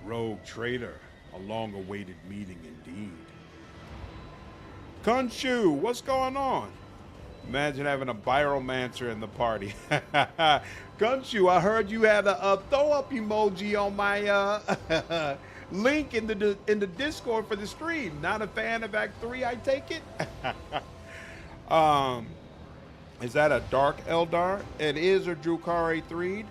Rogue trader, a long-awaited meeting indeed. Khonshu, what's going on? Imagine having a pyromancer in the party. Khonshu, I heard you had a throw-up emoji on my link in the Discord for the stream. Not a fan of Act 3, I take it? Is that a Dark Eldar? It is a Drukhari 3.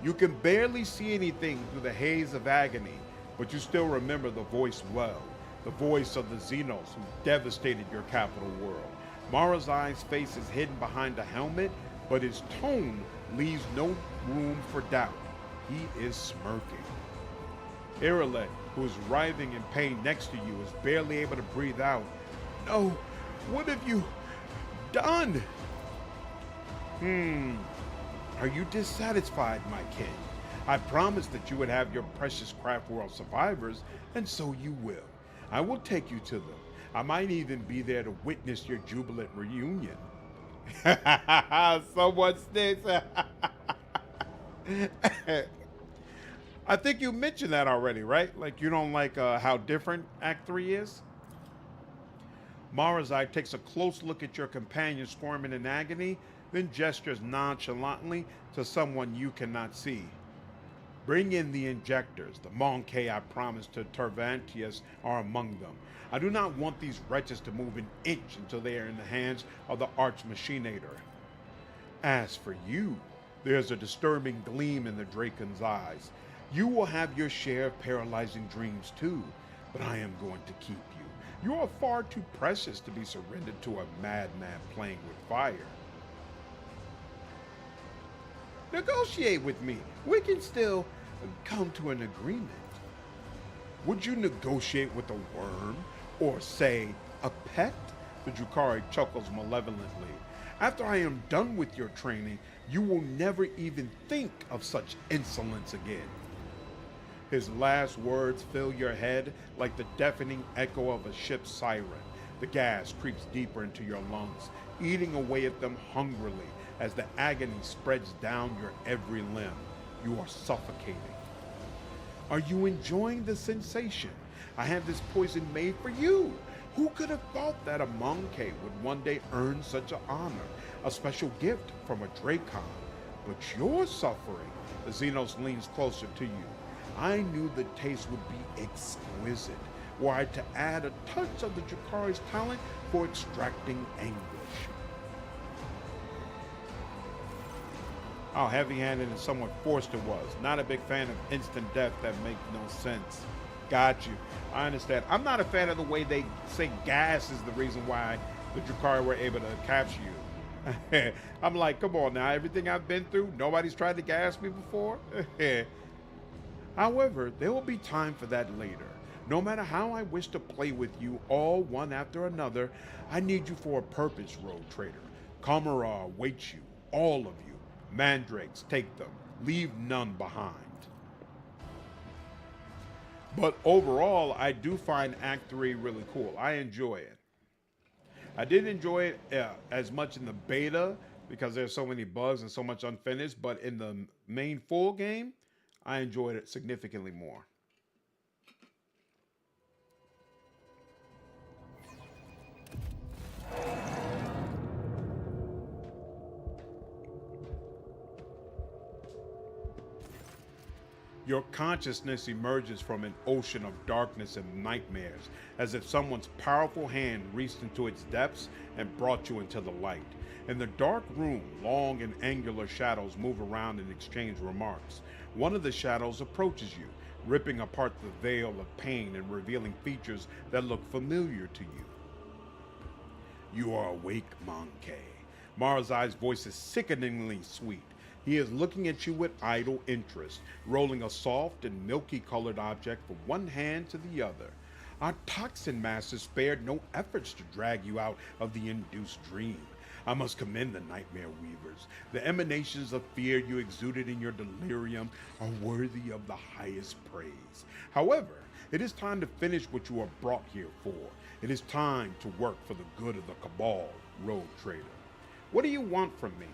You can barely see anything through the haze of agony, but you still remember the voice well. The voice of the Xenos who devastated your capital world. Marazhai's face is hidden behind a helmet, but his tone leaves no room for doubt. He is smirking. Yrilet, who is writhing in pain next to you, is barely able to breathe out. No, what have you done? Are you dissatisfied, my king? I promised that you would have your precious craft world survivors, and so you will. I will take you to them. I might even be there to witness your jubilant reunion. So what's this? I think you mentioned that already, right? Like you don't like how different Act 3 is? Marazhai takes a close look at your companion squirming in agony, then gestures nonchalantly to someone you cannot see. Bring in the injectors. The Monkey I promised to Tervantius are among them. I do not want these wretches to move an inch until they are in the hands of the Arch-Machinator. As for you, there's a disturbing gleam in the Draken's eyes. You will have your share of paralyzing dreams too, but I am going to keep you. You are far too precious to be surrendered to a madman playing with fire. Negotiate with me. We can still come to an agreement. Would you negotiate with a worm or say a pet? The Drukhari chuckles malevolently. After I am done with your training, you will never even think of such insolence again. His last words fill your head like the deafening echo of a ship's siren. The gas creeps deeper into your lungs, eating away at them hungrily as the agony spreads down your every limb. You are suffocating. Are you enjoying the sensation? I have this poison made for you. Who could have thought that a Monkey would one day earn such an honor, a special gift from a Drakon? But you're suffering. The Xenos leans closer to you. I knew the taste would be exquisite, were I to add a touch of the Drukhari's talent for extracting anguish. How heavy-handed and somewhat forced it was. Not a big fan of instant death that makes no sense. Got you. I understand. I'm not a fan of the way they say gas is the reason why the Drukhari were able to capture you. I'm like, come on now, everything I've been through, nobody's tried to gas me before. However, there will be time for that later. No matter how I wish to play with you all one after another, I need you for a purpose, Rogue Trader. Kamara awaits you, all of you. Mandrakes, take them. Leave none behind. But overall, I do find Act 3 really cool. I enjoy it. I didn't enjoy it as much in the beta because there's so many bugs and so much unfinished, but in the main full game, I enjoyed it significantly more. Your consciousness emerges from an ocean of darkness and nightmares, as if someone's powerful hand reached into its depths and brought you into the light. In the dark room, long and angular shadows move around and exchange remarks. One of the shadows approaches you, ripping apart the veil of pain and revealing features that look familiar to you. You are awake, Monkey. Marazhai's voice is sickeningly sweet. He is looking at you with idle interest, rolling a soft and milky-colored object from one hand to the other. Our toxin masters spared no efforts to drag you out of the induced dream. I must commend the Nightmare Weavers. The emanations of fear you exuded in your delirium are worthy of the highest praise. However, it is time to finish what you are brought here for. It is time to work for the good of the Cabal, Rogue Trader. What do you want from me?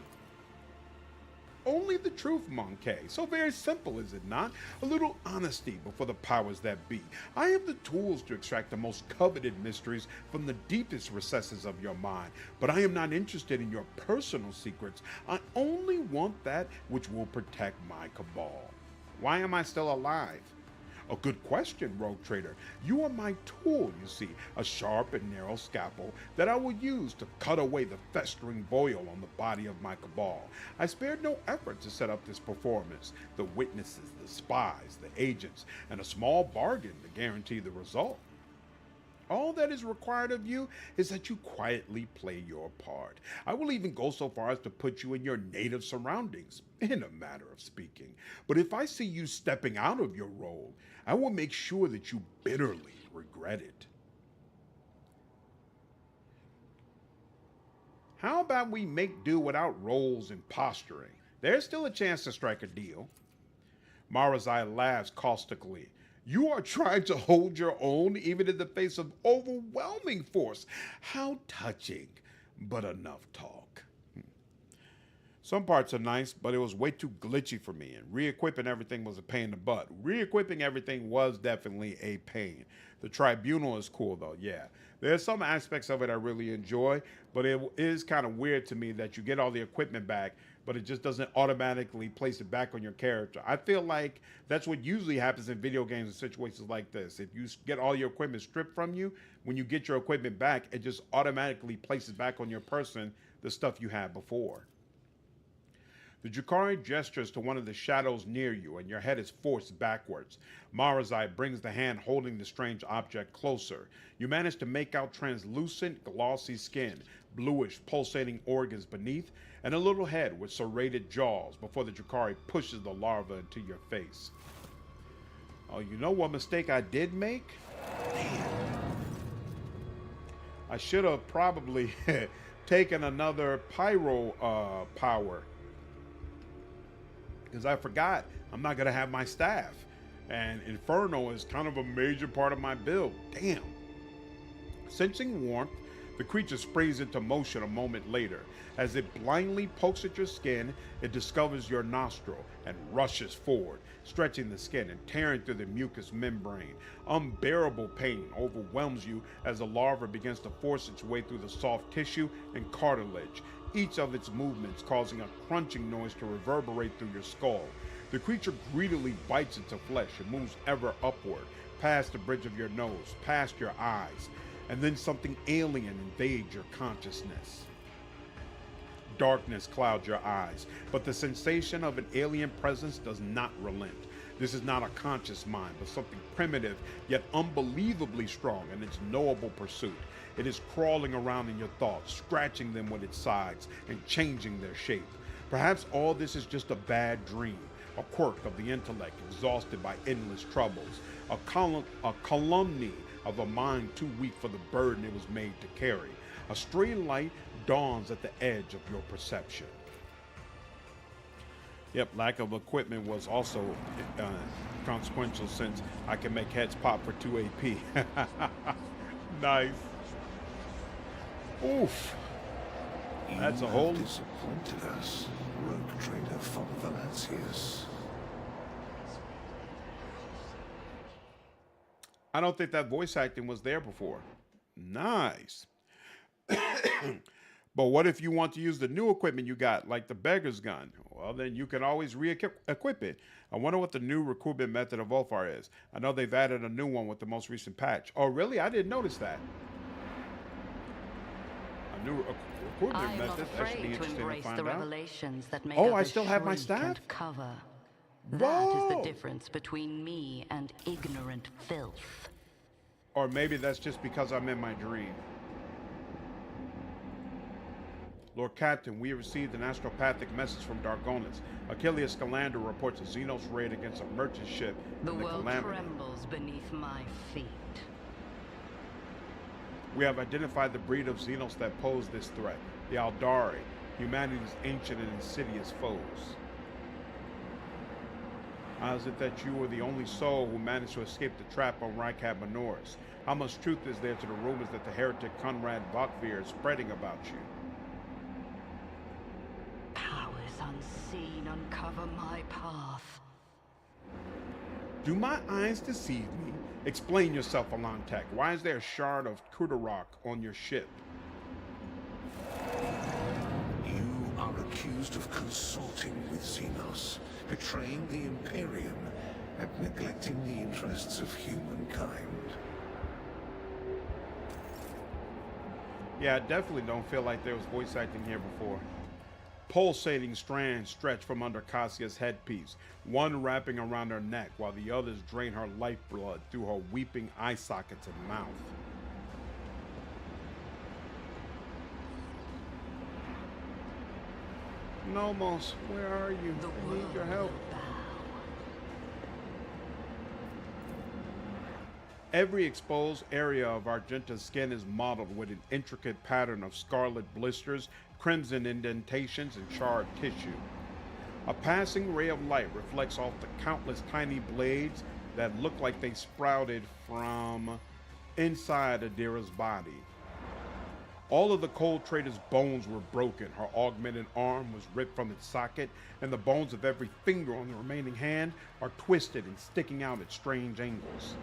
Only the truth, Monkey. So very simple, is it not? A little honesty before the powers that be. I have the tools to extract the most coveted mysteries from the deepest recesses of your mind, but I am not interested in your personal secrets. I only want that which will protect my Cabal. Why am I still alive? A good question, Rogue Trader. You are my tool, you see, a sharp and narrow scalpel that I will use to cut away the festering boil on the body of my Cabal. I spared no effort to set up this performance. The witnesses, the spies, the agents, and a small bargain to guarantee the result. All that is required of you is that you quietly play your part. I will even go so far as to put you in your native surroundings, in a matter of speaking. But if I see you stepping out of your role, I will make sure that you bitterly regret it. How about we make do without roles and posturing? There's still a chance to strike a deal. Marazhai laughs caustically. You are trying to hold your own even in the face of overwhelming force. How touching, but enough talk. Some parts are nice, but it was way too glitchy for me, and re-equipping everything was a pain in the butt. Re-equipping everything was definitely a pain. The tribunal is cool though, yeah. There's some aspects of it I really enjoy, but it is kind of weird to me that you get all the equipment back, but it just doesn't automatically place it back on your character. I feel like that's what usually happens in video games in situations like this. If you get all your equipment stripped from you, when you get your equipment back, it just automatically places back on your person the stuff you had before. The Drukhari gestures to one of the shadows near you, and your head is forced backwards. Marazhai brings the hand holding the strange object closer. You manage to make out translucent, glossy skin, bluish, pulsating organs beneath, and a little head with serrated jaws before the Drukhari pushes the larva into your face. Oh, you know what mistake I did make? Man. I should have probably taken another pyro power. Because I forgot I'm not going to have my staff. And Inferno is kind of a major part of my build. Damn. Sensing warmth, the creature sprays into motion a moment later. As it blindly pokes at your skin, it discovers your nostril and rushes forward, stretching the skin and tearing through the mucous membrane. Unbearable pain overwhelms you as the larva begins to force its way through the soft tissue and cartilage, each of its movements causing a crunching noise to reverberate through your skull. The creature greedily bites into flesh and moves ever upward, past the bridge of your nose, past your eyes, and then something alien invades your consciousness. Darkness clouds your eyes, but the sensation of an alien presence does not relent. This is not a conscious mind, but something primitive yet unbelievably strong in its knowable pursuit. It is crawling around in your thoughts, scratching them with its sides and changing their shape. Perhaps all this is just a bad dream, a quirk of the intellect exhausted by endless troubles, a calumny of a mind too weak for the burden it was made to carry. A stray light dawns at the edge of your perception. Yep, lack of equipment was also consequential since I can make heads pop for 2 AP. Nice. Oof. That's a whole... disappointed us, Rogue Trader von Valancius. I don't think that voice acting was there before. Nice. But what if you want to use the new equipment you got, like the beggar's gun? Well, then you can always re-equip it. I wonder what the new recruitment method of Volfar is. I know they've added a new one with the most recent patch. Oh, really? I didn't notice that. A new recruitment method. That should be interesting to find out. Oh, I still have my staff? Cover. That is the difference between me and ignorant filth. Or maybe that's just because I'm in my dream. Lord Captain, we have received an astropathic message from Dargonis. Achilles Scalander reports a Xenos raid against a merchant ship The in the world Calamity. trembles beneath my feet. We have identified the breed of Xenos that pose this threat, the Aldari, humanity's ancient and insidious foes. How is it that you were the only soul who managed to escape the trap on Rycab Manoris? How much truth is there to the rumors that the heretic Conrad Vokvir is spreading about you? Powers unseen uncover my path. Do my eyes deceive me? Explain yourself, Alantek. Why is there a shard of Kudarok on your ship? You are accused of consorting with Xenos, betraying the Imperium, and neglecting the interests of humankind. Yeah, I definitely don't feel like there was voice acting here before. Pulsating strands stretch from under Cassia's headpiece, one wrapping around her neck while the others drain her lifeblood through her weeping eye sockets and mouth. Nomos, where are you? I need your help. Every exposed area of Argenta's skin is mottled with an intricate pattern of scarlet blisters, crimson indentations, and charred tissue. A passing ray of light reflects off the countless tiny blades that look like they sprouted from inside Idira's body. All of the Cold Trader's bones were broken. Her augmented arm was ripped from its socket, and the bones of every finger on the remaining hand are twisted and sticking out at strange angles.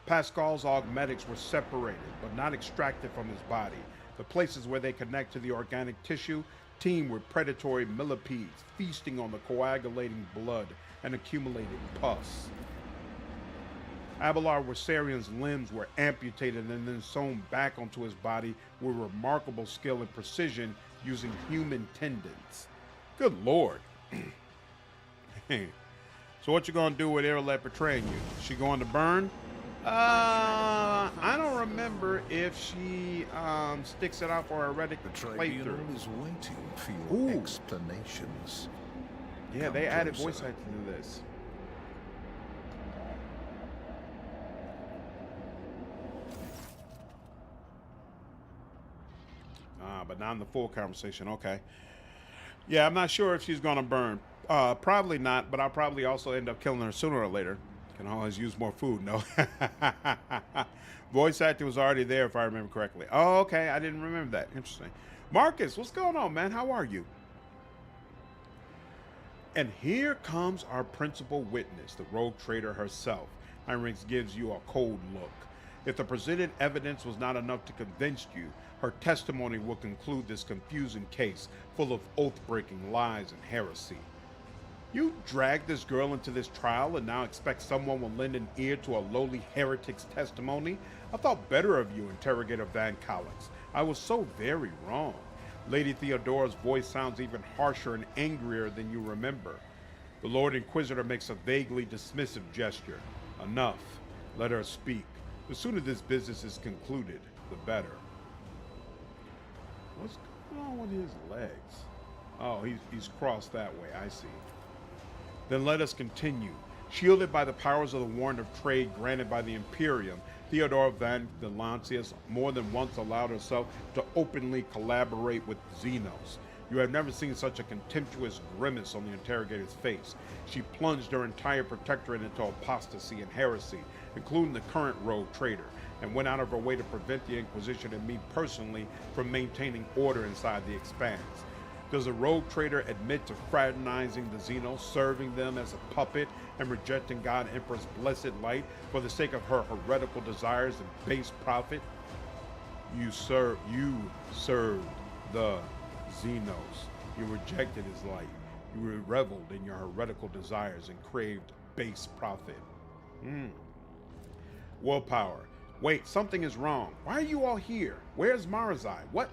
Pasqal's augmetics were separated, but not extracted from his body. The places where they connect to the organic tissue teem with predatory millipedes feasting on the coagulating blood and accumulating pus. Abelard Wassarian's limbs were amputated and then sewn back onto his body with remarkable skill and precision using human tendons. Good lord. So what you gonna do with Yrilet betraying you? Is she going to burn? I don't remember if she sticks it out for a Heretic The playthrough. tribunal is waiting for your Ooh. explanations. Yeah, Come they added closer. voice acting to this. But not in the full conversation. Okay. Yeah, I'm not sure if she's gonna burn. Probably not, but I'll probably also end up killing her sooner or later. Can always use more food, no? Voice acting was already there, if I remember correctly. Oh, okay, I didn't remember that. Interesting. Marcus, what's going on, man? How are you? And here comes our principal witness, the rogue trader herself. Heinrix gives you a cold look. If the presented evidence was not enough to convince you, her testimony will conclude this confusing case full of oath-breaking lies and heresy. You dragged this girl into this trial and now expect someone will lend an ear to a lowly heretic's testimony? I thought better of you, Interrogator Van Calix. I was so very wrong. Lady Theodora's voice sounds even harsher and angrier than you remember. The Lord Inquisitor makes a vaguely dismissive gesture. Enough. Let her speak. The sooner this business is concluded, the better. What's going on with his legs? Oh, he's crossed that way, I see. Then let us continue. Shielded by the powers of the warrant of trade granted by the Imperium, Theodora Van Delancius more than once allowed herself to openly collaborate with Xenos. You have never seen such a contemptuous grimace on the interrogator's face. She plunged her entire protectorate into apostasy and heresy, including the current rogue trader, and went out of her way to prevent the Inquisition and me personally from maintaining order inside the Expanse. Does a rogue trader admit to fraternizing the Xenos, serving them as a puppet, and rejecting God Emperor's blessed light for the sake of her heretical desires and base profit? You served the Xenos. You rejected his light. You reveled in your heretical desires and craved base profit. Willpower. Wait, something is wrong. Why are you all here? Where's Marazhai? What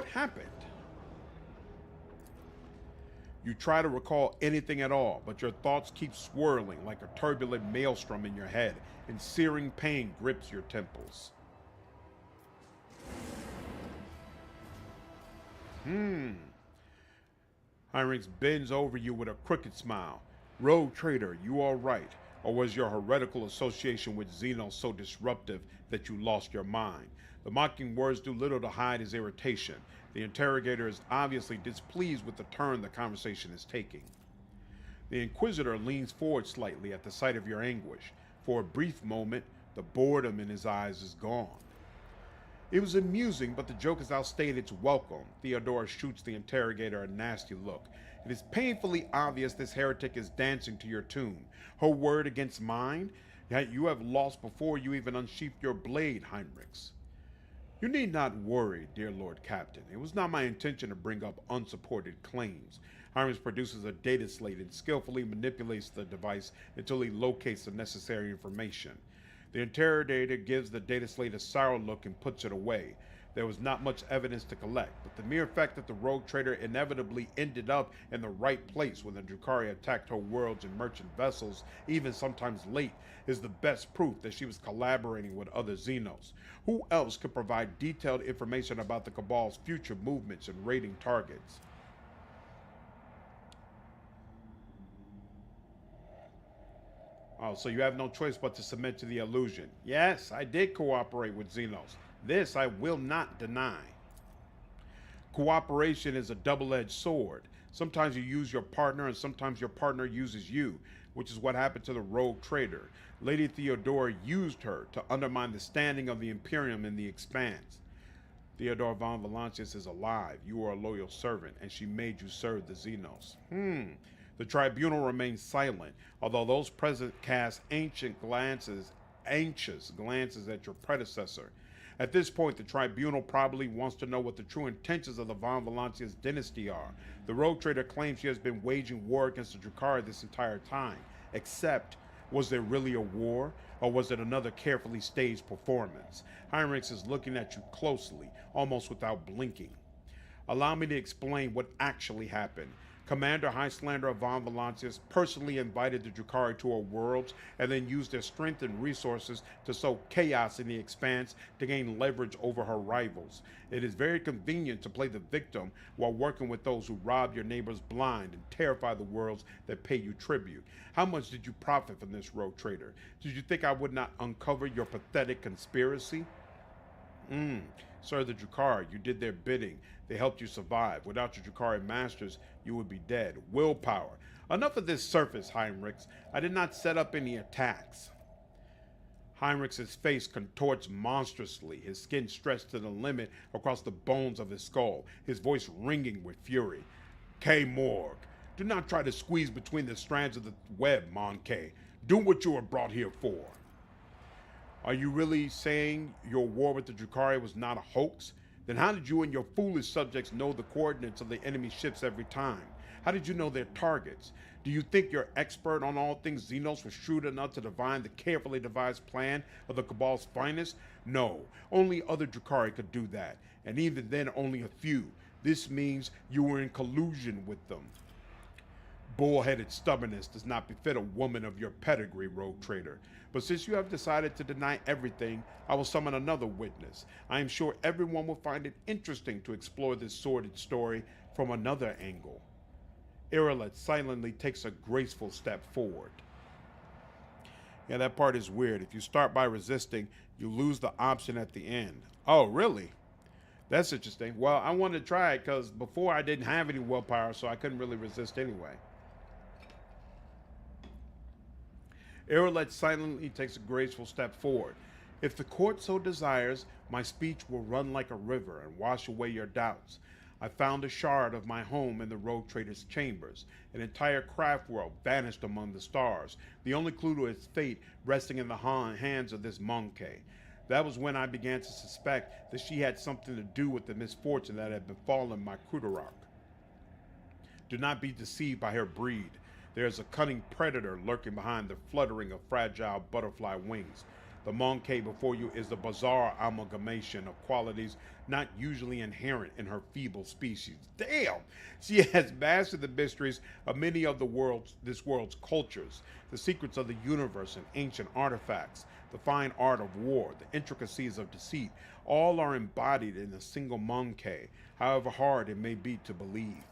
happened? You try to recall anything at all, but your thoughts keep swirling like a turbulent maelstrom in your head, and searing pain grips your temples. Heinrix bends over you with a crooked smile. Rogue trader, you all right? Or was your heretical association with Xenos so disruptive that you lost your mind? The mocking words do little to hide his irritation. The interrogator is obviously displeased with the turn the conversation is taking. The Inquisitor leans forward slightly at the sight of your anguish. For a brief moment, the boredom in his eyes is gone. It was amusing, but the joke has outstayed its welcome. Theodora shoots the interrogator a nasty look. It is painfully obvious this heretic is dancing to your tune. Her word against mine? Yet you have lost before you even unsheathed your blade, Heinrix. You need not worry, dear Lord Captain. It was not my intention to bring up unsupported claims. Heinrix produces a data slate and skillfully manipulates the device until he locates the necessary information. The interrogator gives the data slate a sour look and puts it away. There was not much evidence to collect, but the mere fact that the rogue trader inevitably ended up in the right place when the Drukhari attacked her worlds and merchant vessels, even sometimes late, is the best proof that she was collaborating with other Xenos. Who else could provide detailed information about the Cabal's future movements and raiding targets? Oh, so you have no choice but to submit to the illusion. Yes, I did cooperate with Xenos. This I will not deny. Cooperation is a double-edged sword. Sometimes you use your partner and sometimes your partner uses you, which is what happened to the rogue trader. Lady Theodora used her to undermine the standing of the Imperium in the Expanse. Theodora von Valancius is alive. You are a loyal servant, and she made you serve the Xenos. The tribunal remains silent, although those present cast anxious glances at your predecessor. At this point, the tribunal probably wants to know what the true intentions of the von Valancius dynasty are. The rogue trader claims she has been waging war against the Drukhari this entire time. Except, was there really a war, or was it another carefully staged performance? Heinrix is looking at you closely, almost without blinking. Allow me to explain what actually happened. Commander Highlander von Valancius personally invited the Drukhari to her worlds and then used their strength and resources to sow chaos in the Expanse to gain leverage over her rivals. It is very convenient to play the victim while working with those who rob your neighbors blind and terrify the worlds that pay you tribute. How much did you profit from this rogue trader? Did you think I would not uncover your pathetic conspiracy? Sir, the Drukhari, you did their bidding. They helped you survive. Without your Drukhari masters, you would be dead. Willpower. Enough of this surface, Heinrix. I did not set up any attacks. Heinrix's face contorts monstrously, his skin stretched to the limit across the bones of his skull, his voice ringing with fury. K. Morg, do not try to squeeze between the strands of the web, Mon K. Do what you were brought here for. Are you really saying your war with the Drukhari was not a hoax? Then how did you and your foolish subjects know the coordinates of the enemy ships every time? How did you know their targets? Do you think your expert on all things Xenos was shrewd enough to divine the carefully devised plan of the Cabal's finest? No, only other Drukhari could do that, and even then only a few. This means you were in collusion with them. Bull-headed stubbornness does not befit a woman of your pedigree, rogue trader. But since you have decided to deny everything, I will summon another witness. I am sure everyone will find it interesting to explore this sordid story from another angle. Yrilet silently takes a graceful step forward. Yeah, that part is weird. If you start by resisting, you lose the option at the end. Oh, really? That's interesting. Well, I wanted to try it because before I didn't have any willpower, so I couldn't really resist anyway. Yrilet silently takes a graceful step forward. If the court so desires, my speech will run like a river and wash away your doubts. I found a shard of my home in the rogue trader's chambers, an entire craft world vanished among the stars, the only clue to its fate resting in the hands of this monkey. That was when I began to suspect that she had something to do with the misfortune that had befallen my Krudarok. Do not be deceived by her breed. There is a cunning predator lurking behind the fluttering of fragile butterfly wings. The monkey before you is the bizarre amalgamation of qualities not usually inherent in her feeble species. Damn! She has mastered the mysteries of many of this world's cultures, the secrets of the universe and ancient artifacts, the fine art of war, the intricacies of deceit. All are embodied in a single monkey, however hard it may be to believe.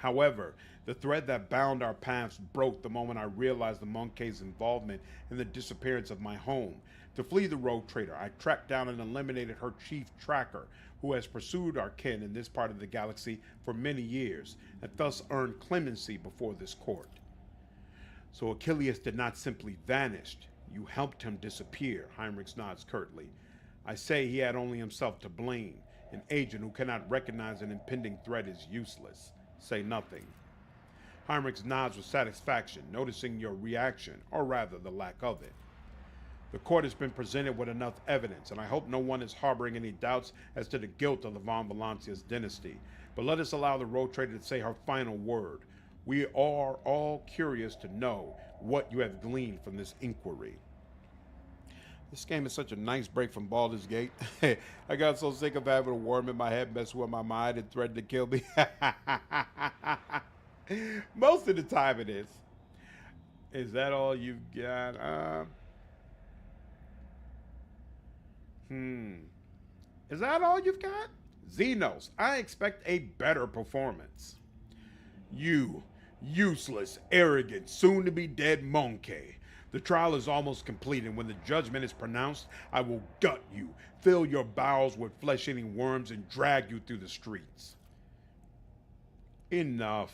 However, the thread that bound our paths broke the moment I realized the Monkey's involvement in the disappearance of my home. To flee the rogue trader, I tracked down and eliminated her chief tracker, who has pursued our kin in this part of the galaxy for many years, and thus earned clemency before this court. So Achilles did not simply vanish. You helped him disappear, Heinrix nods curtly. I say he had only himself to blame. An agent who cannot recognize an impending threat is useless. Say nothing. Heinrix nods with satisfaction, noticing your reaction, or rather the lack of it. The court has been presented with enough evidence, and I hope no one is harboring any doubts as to the guilt of the von Valancia's dynasty. But let us allow the road trader to say her final word. We are all curious to know what you have gleaned from this inquiry. This game is such a nice break from Baldur's Gate. I got so sick of having a worm in my head mess with my mind and threaten to kill me. Most of the time it is. Is that all you've got? Is that all you've got? Xenos, I expect a better performance. You, useless, arrogant, soon-to-be dead monkey. The trial is almost complete, and when the judgment is pronounced, I will gut you, fill your bowels with flesh-eating worms, and drag you through the streets. Enough.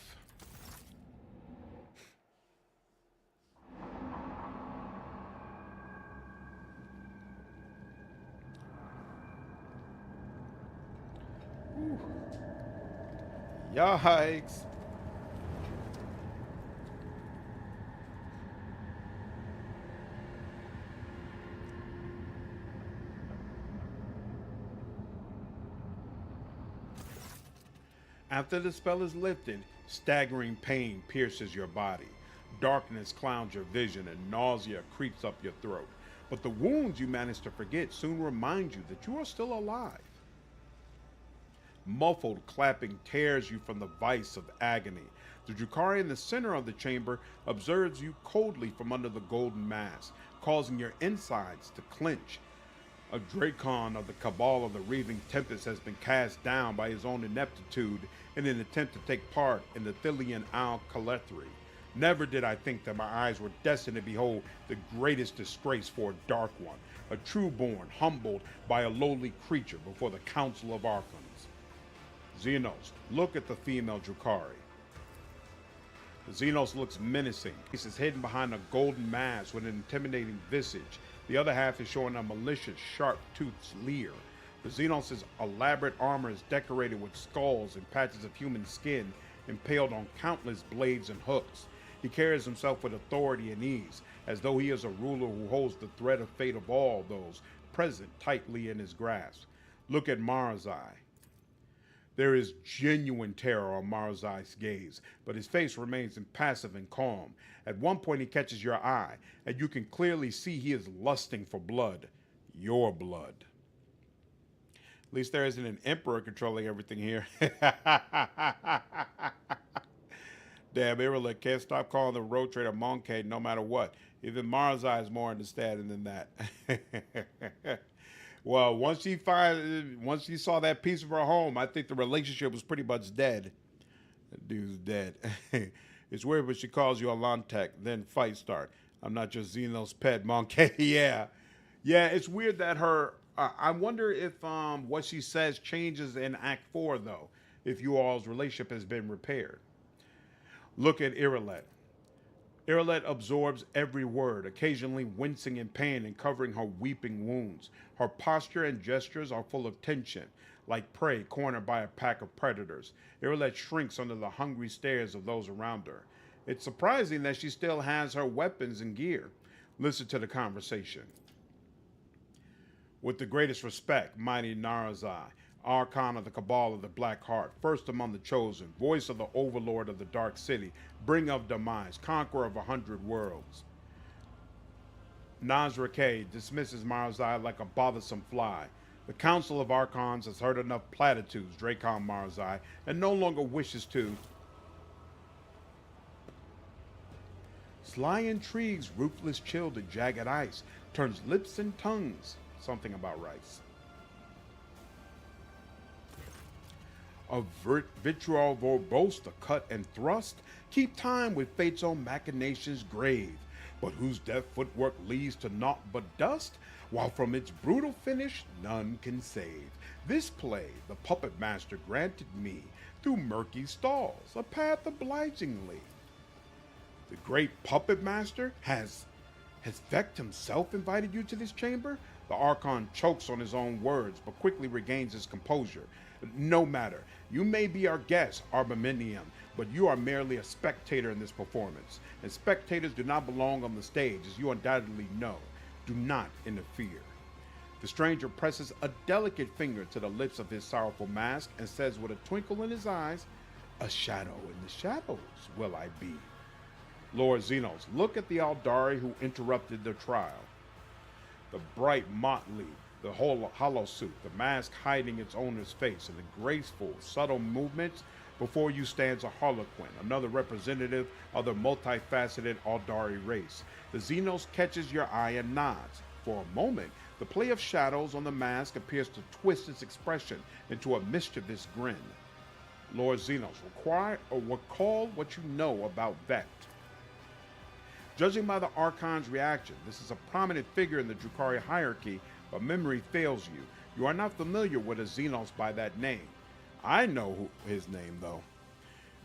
Whew. Yikes. After the spell is lifted, staggering pain pierces your body. Darkness clouds your vision and nausea creeps up your throat. But the wounds you manage to forget soon remind you that you are still alive. Muffled clapping tears you from the vice of agony. The Drukhari in the center of the chamber observes you coldly from under the golden mask, causing your insides to clench. A Dracon of the Cabal of the Reaving Tempest has been cast down by his own ineptitude in an attempt to take part in the Thilian Al-Kalethri. Never did I think that my eyes were destined to behold the greatest disgrace for a Dark One, a true-born, humbled by a lowly creature before the Council of Archons. Xenos, look at the female Drukhari. The Xenos looks menacing. He is hidden behind a golden mask with an intimidating visage. The other half is showing a malicious, sharp-toothed leer. The Xenos' elaborate armor is decorated with skulls and patches of human skin impaled on countless blades and hooks. He carries himself with authority and ease, as though he is a ruler who holds the thread of fate of all those present tightly in his grasp. Look at Marazhai. There is genuine terror on Marazhai's gaze, but his face remains impassive and calm. At one point he catches your eye, and you can clearly see he is lusting for blood. Your blood. At least there isn't an emperor controlling everything here. Damn, Yrilet can't stop calling the road trader Monkey no matter what. Even Marazhai is more understanding than that. Well, once she saw that piece of her home, I think the relationship was pretty much dead. That dude's dead. It's weird, but she calls you a Lantek, then fight start. I'm not your Xenos pet, Monkey. Yeah, it's weird that her. I wonder if what she says changes in Act 4 though. If you all's relationship has been repaired. Look at Yrilet. Yrilet absorbs every word, occasionally wincing in pain and covering her weeping wounds. Her posture and gestures are full of tension, like prey cornered by a pack of predators. Yrilet shrinks under the hungry stares of those around her. It's surprising that she still has her weapons and gear. Listen to the conversation. With the greatest respect, mighty Marazhai, Archon of the Cabal of the Black Heart, first among the chosen, voice of the overlord of the Dark City, bringer of demise, conqueror of 100 worlds. WH40K dismisses Marazhai like a bothersome fly. The Council of Archons has heard enough platitudes, Dracon Marazhai, and no longer wishes to. Sly intrigues, ruthless chill to jagged ice, turns lips and tongues. Something about rice. of vitriol verbose to cut and thrust, keep time with fate's own machinations grave, but whose deft footwork leads to naught but dust, while from its brutal finish none can save. This play the puppet master granted me, through murky stalls, a path obligingly. The great puppet master has Vect himself invited you to this chamber? The Archon chokes on his own words, but quickly regains his composure. No matter. You may be our guest, Armaminium, but you are merely a spectator in this performance. And spectators do not belong on the stage, as you undoubtedly know. Do not interfere. The stranger presses a delicate finger to the lips of his sorrowful mask and says with a twinkle in his eyes, "A shadow in the shadows will I be." Lord Xenos, look at the Aldari who interrupted the trial. The bright motley, the whole hollow suit, the mask hiding its owner's face, and the graceful, subtle movements. Before you stands a Harlequin, another representative of the multifaceted Aldari race. The Xenos catches your eye and nods. For a moment, the play of shadows on the mask appears to twist its expression into a mischievous grin. Lord Xenos, recall what you know about Vect. Judging by the Archon's reaction, this is a prominent figure in the Drukhari hierarchy, but memory fails you. You are not familiar with a Xenos by that name. I know his name, though.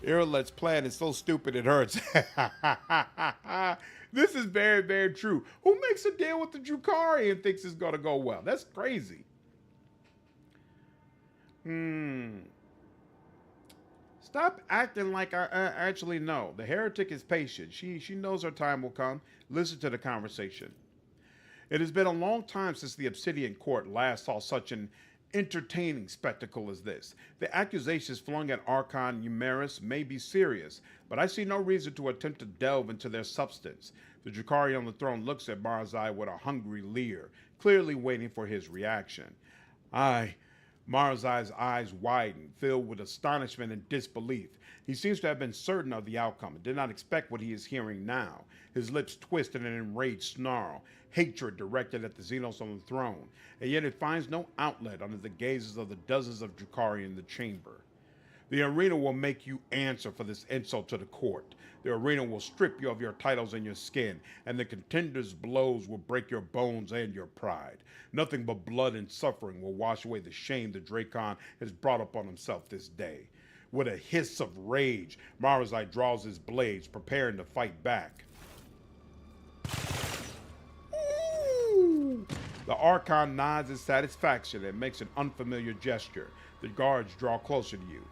Yrilet's plan is so stupid it hurts. This is very, very true. Who makes a deal with the Drukhari and thinks it's going to go well? That's crazy. Stop acting like I actually know. The heretic is patient. She knows her time will come. Listen to the conversation. It has been a long time since the Obsidian Court last saw such an entertaining spectacle as this. The accusations flung at Archon Eumeris may be serious, but I see no reason to attempt to delve into their substance. The Drukhari on the throne looks at Marazhai with a hungry leer, clearly waiting for his reaction. Marazhai's eyes widen, filled with astonishment and disbelief. He seems to have been certain of the outcome and did not expect what he is hearing now. His lips twist in an enraged snarl, hatred directed at the Xenos on the throne, and yet it finds no outlet under the gazes of the dozens of Drukhari in the chamber. The arena will make you answer for this insult to the court. The arena will strip you of your titles and your skin, and the contender's blows will break your bones and your pride. Nothing but blood and suffering will wash away the shame the Drakon has brought upon himself this day. With a hiss of rage, Marazhai draws his blades, preparing to fight back. Ooh! The Archon nods in satisfaction and makes an unfamiliar gesture. The guards draw closer to you.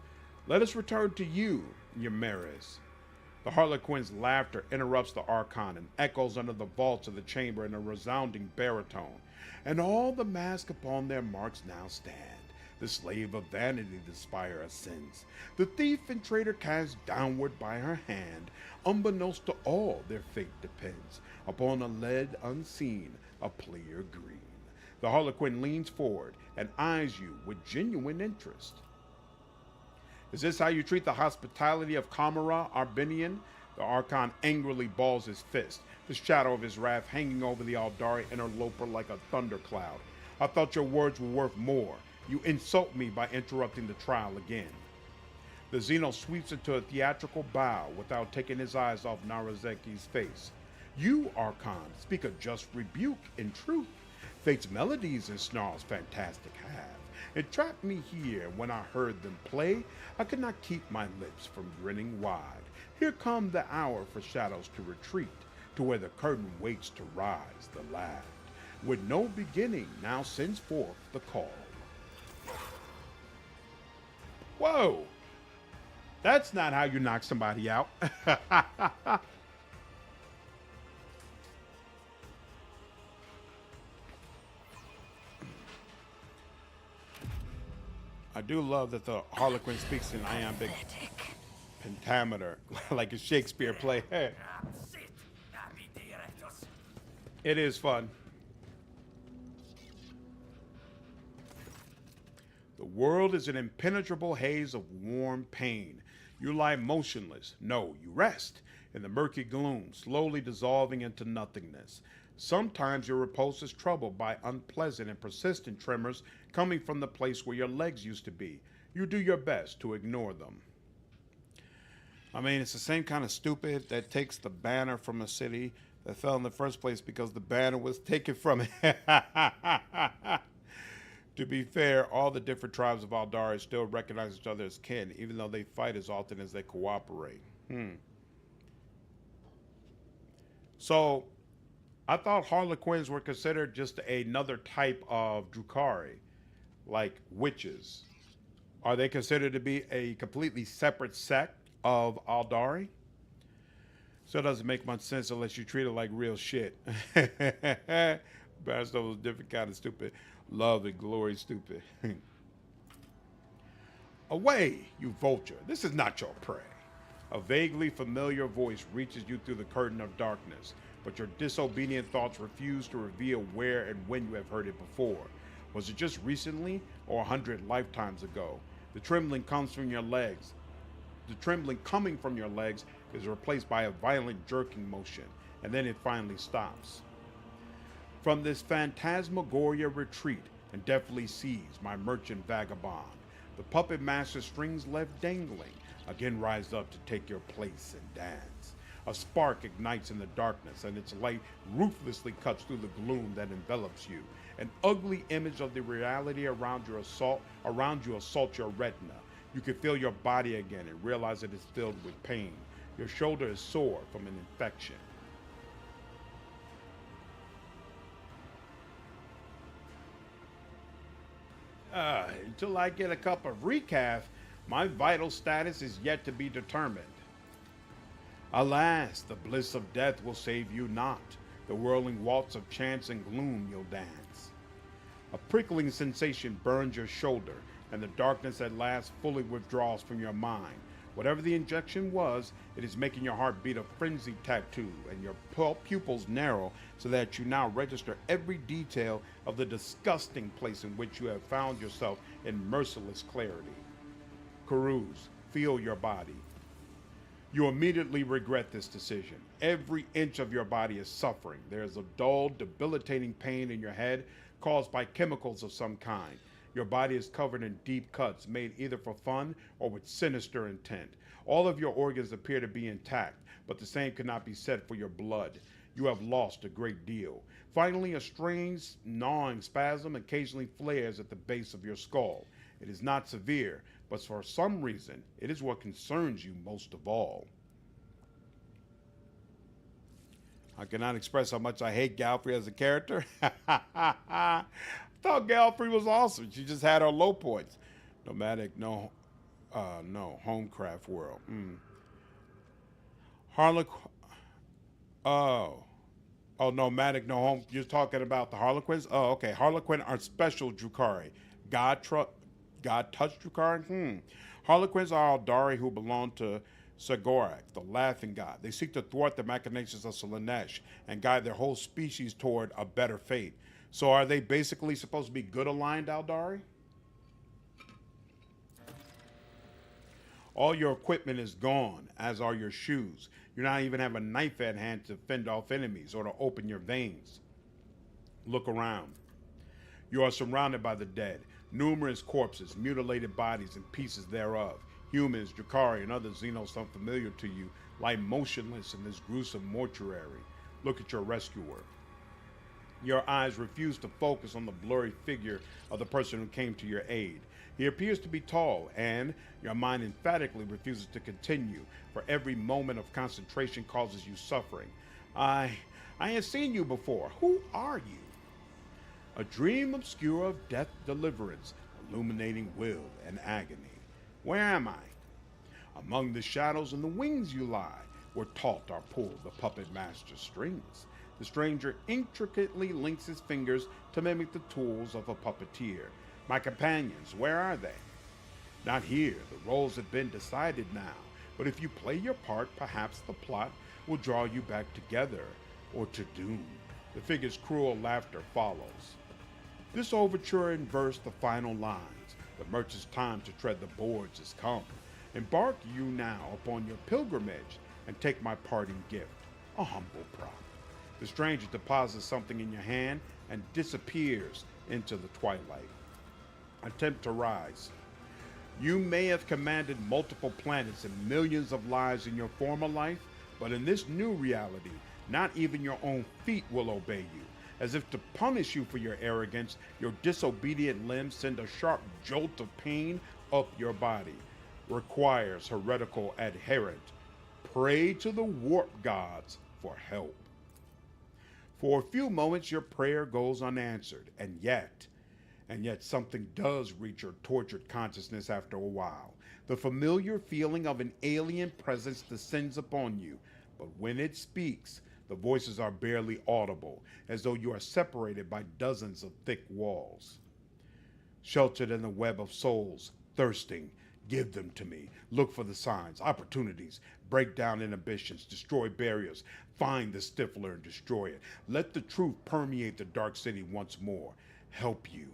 Let us return to you, Eumeris. The Harlequin's laughter interrupts the Archon and echoes under the vaults of the chamber in a resounding baritone. And all the masks upon their marks now stand. The slave of vanity the spire ascends. The thief and traitor cast downward by her hand. Unbeknownst to all, their fate depends upon a lead unseen, a player green. The Harlequin leans forward and eyes you with genuine interest. Is this how you treat the hospitality of Kamara, Arbinian? The Archon angrily balls his fist, the shadow of his wrath hanging over the Aldari interloper like a thundercloud. I thought your words were worth more. You insult me by interrupting the trial again. The Xeno sweeps into a theatrical bow without taking his eyes off Narazeki's face. You, Archon, speak a just rebuke in truth. Fate's melodies and snarls fantastic have. It trapped me here, and when I heard them play, I could not keep my lips from grinning wide. Here come the hour for shadows to retreat, to where the curtain waits to rise the last. With no beginning, now sends forth the call. Whoa! That's not how you knock somebody out. I do love that the Harlequin speaks in iambic pentameter, like a Shakespeare play. Hey. It is fun. The world is an impenetrable haze of warm pain. You lie motionless. No, you rest in the murky gloom, slowly dissolving into nothingness. Sometimes your repose is troubled by unpleasant and persistent tremors coming from the place where your legs used to be. You do your best to ignore them. I mean, it's the same kind of stupid that takes the banner from a city that fell in the first place because the banner was taken from it. To be fair, all the different tribes of Aldari still recognize each other as kin, even though they fight as often as they cooperate. So, I thought Harlequins were considered just another type of Drukhari, like witches. Are they considered to be a completely separate sect of Aldari? So it doesn't make much sense unless you treat it like real shit. Barstow was different kind of stupid. Love and glory stupid. Away, you vulture. This is not your prey. A vaguely familiar voice reaches you through the curtain of darkness, but your disobedient thoughts refuse to reveal where and when you have heard it before. Was it just recently or 100 lifetimes ago? The trembling comes from your legs. The trembling coming from your legs is replaced by a violent jerking motion, and then it finally stops. From this phantasmagoria retreat and deftly seize my merchant vagabond. The puppet master, strings left dangling, again rise up to take your place and dance. A spark ignites in the darkness, and its light ruthlessly cuts through the gloom that envelops you. An ugly image of the reality around you assaults your retina. You can feel your body again and realize it is filled with pain. Your shoulder is sore from an infection. Until I get a cup of recaf, my vital status is yet to be determined. Alas, the bliss of death will save you not. The whirling waltz of chance and gloom you'll dance. A prickling sensation burns your shoulder, and the darkness at last fully withdraws from your mind. Whatever the injection was, it is making your heart beat a frenzied tattoo, and your pupils narrow so that you now register every detail of the disgusting place in which you have found yourself in merciless clarity. Carouse, feel your body. You immediately regret this decision. Every inch of your body is suffering. There is a dull, debilitating pain in your head caused by chemicals of some kind. Your body is covered in deep cuts made either for fun or with sinister intent. All of your organs appear to be intact, but the same cannot be said for your blood. You have lost a great deal. Finally, a strange, gnawing spasm occasionally flares at the base of your skull. It is not severe, but for some reason, it is what concerns you most of all. I cannot express how much I hate Galfrey as a character. I thought Galfrey was awesome. She just had her low points. Nomadic, no, Homecraft World. Nomadic, no home. You're talking about the Harlequins? Oh, okay. Harlequin are special Drukhari. God touched Drukhari? Harlequins are Aldari who belong to Sagorak, the laughing god. They seek to thwart the machinations of Slaanesh and guide their whole species toward a better fate. So are they basically supposed to be good aligned Aldari? All your equipment is gone, as are your shoes. You don't even have a knife at hand to fend off enemies or to open your veins. Look around. You are surrounded by the dead. Numerous corpses, mutilated bodies, and pieces thereof. Humans, Drukhari, and other Xenos unfamiliar to you lie motionless in this gruesome mortuary. Look at your rescuer. Your eyes refuse to focus on the blurry figure of the person who came to your aid. He appears to be tall, and your mind emphatically refuses to continue, for every moment of concentration causes you suffering. I have seen you before. Who are you? A dream obscure of death deliverance, illuminating will and agony. Where am I? Among the shadows and the wings you lie, where taut are pulled the puppet master's strings. The stranger intricately links his fingers to mimic the tools of a puppeteer. My companions, where are they? Not here. The roles have been decided now. But if you play your part, perhaps the plot will draw you back together, or to doom. The figure's cruel laughter follows. This overture in verse the final lines. The merchant's time to tread the boards is come. Embark you now upon your pilgrimage, and take my parting gift, a humble prop. The stranger deposits something in your hand and disappears into the twilight. Attempt to rise. You may have commanded multiple planets and millions of lives in your former life, but in this new reality, not even your own feet will obey you. As if to punish you for your arrogance, your disobedient limbs send a sharp jolt of pain up your body. Requires heretical adherent. Pray to the warp gods for help. For a few moments, your prayer goes unanswered, and yet something does reach your tortured consciousness after a while. The familiar feeling of an alien presence descends upon you, but when it speaks, the voices are barely audible, as though you are separated by dozens of thick walls. Sheltered in the web of souls, thirsting, give them to me. Look for the signs, opportunities, break down inhibitions, destroy barriers, find the stifler and destroy it. Let the truth permeate the dark city once more. Help you.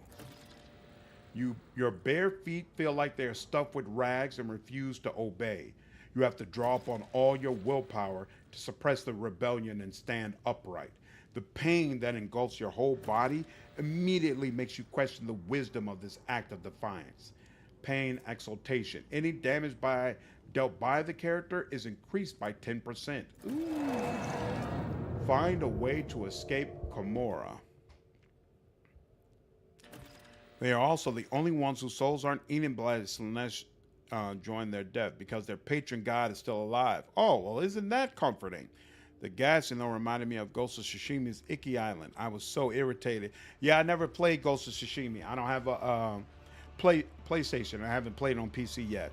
Your bare feet feel like they are stuffed with rags and refuse to obey. You have to draw upon all your willpower to suppress the rebellion and stand upright. The pain that engulfs your whole body immediately makes you question the wisdom of this act of defiance. Pain, exaltation. Any damage dealt by the character is increased by 10%. Ooh. Find a way to escape Komora. They are also the only ones whose souls aren't eaten by Slanesh join their death because their patron god is still alive. Oh, well, isn't that comforting? The Gassian, though, reminded me of Ghost of Tsushima's Iki Island. I was so irritated. Yeah, I never played Ghost of Tsushima. I don't have a PlayStation. I haven't played on PC yet.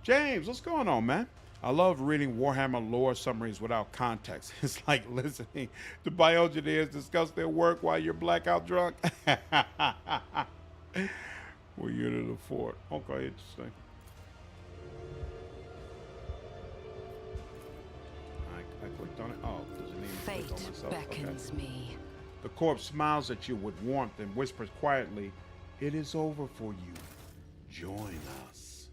James, what's going on, man? I love reading Warhammer lore summaries without context. It's like listening to bioengineers discuss their work while you're blackout drunk. We're unit of fort. Okay, interesting. I clicked on it. Oh, does it need to click on myself? Beckons me. The corpse smiles at you with warmth and whispers quietly, "It is over for you. Join us."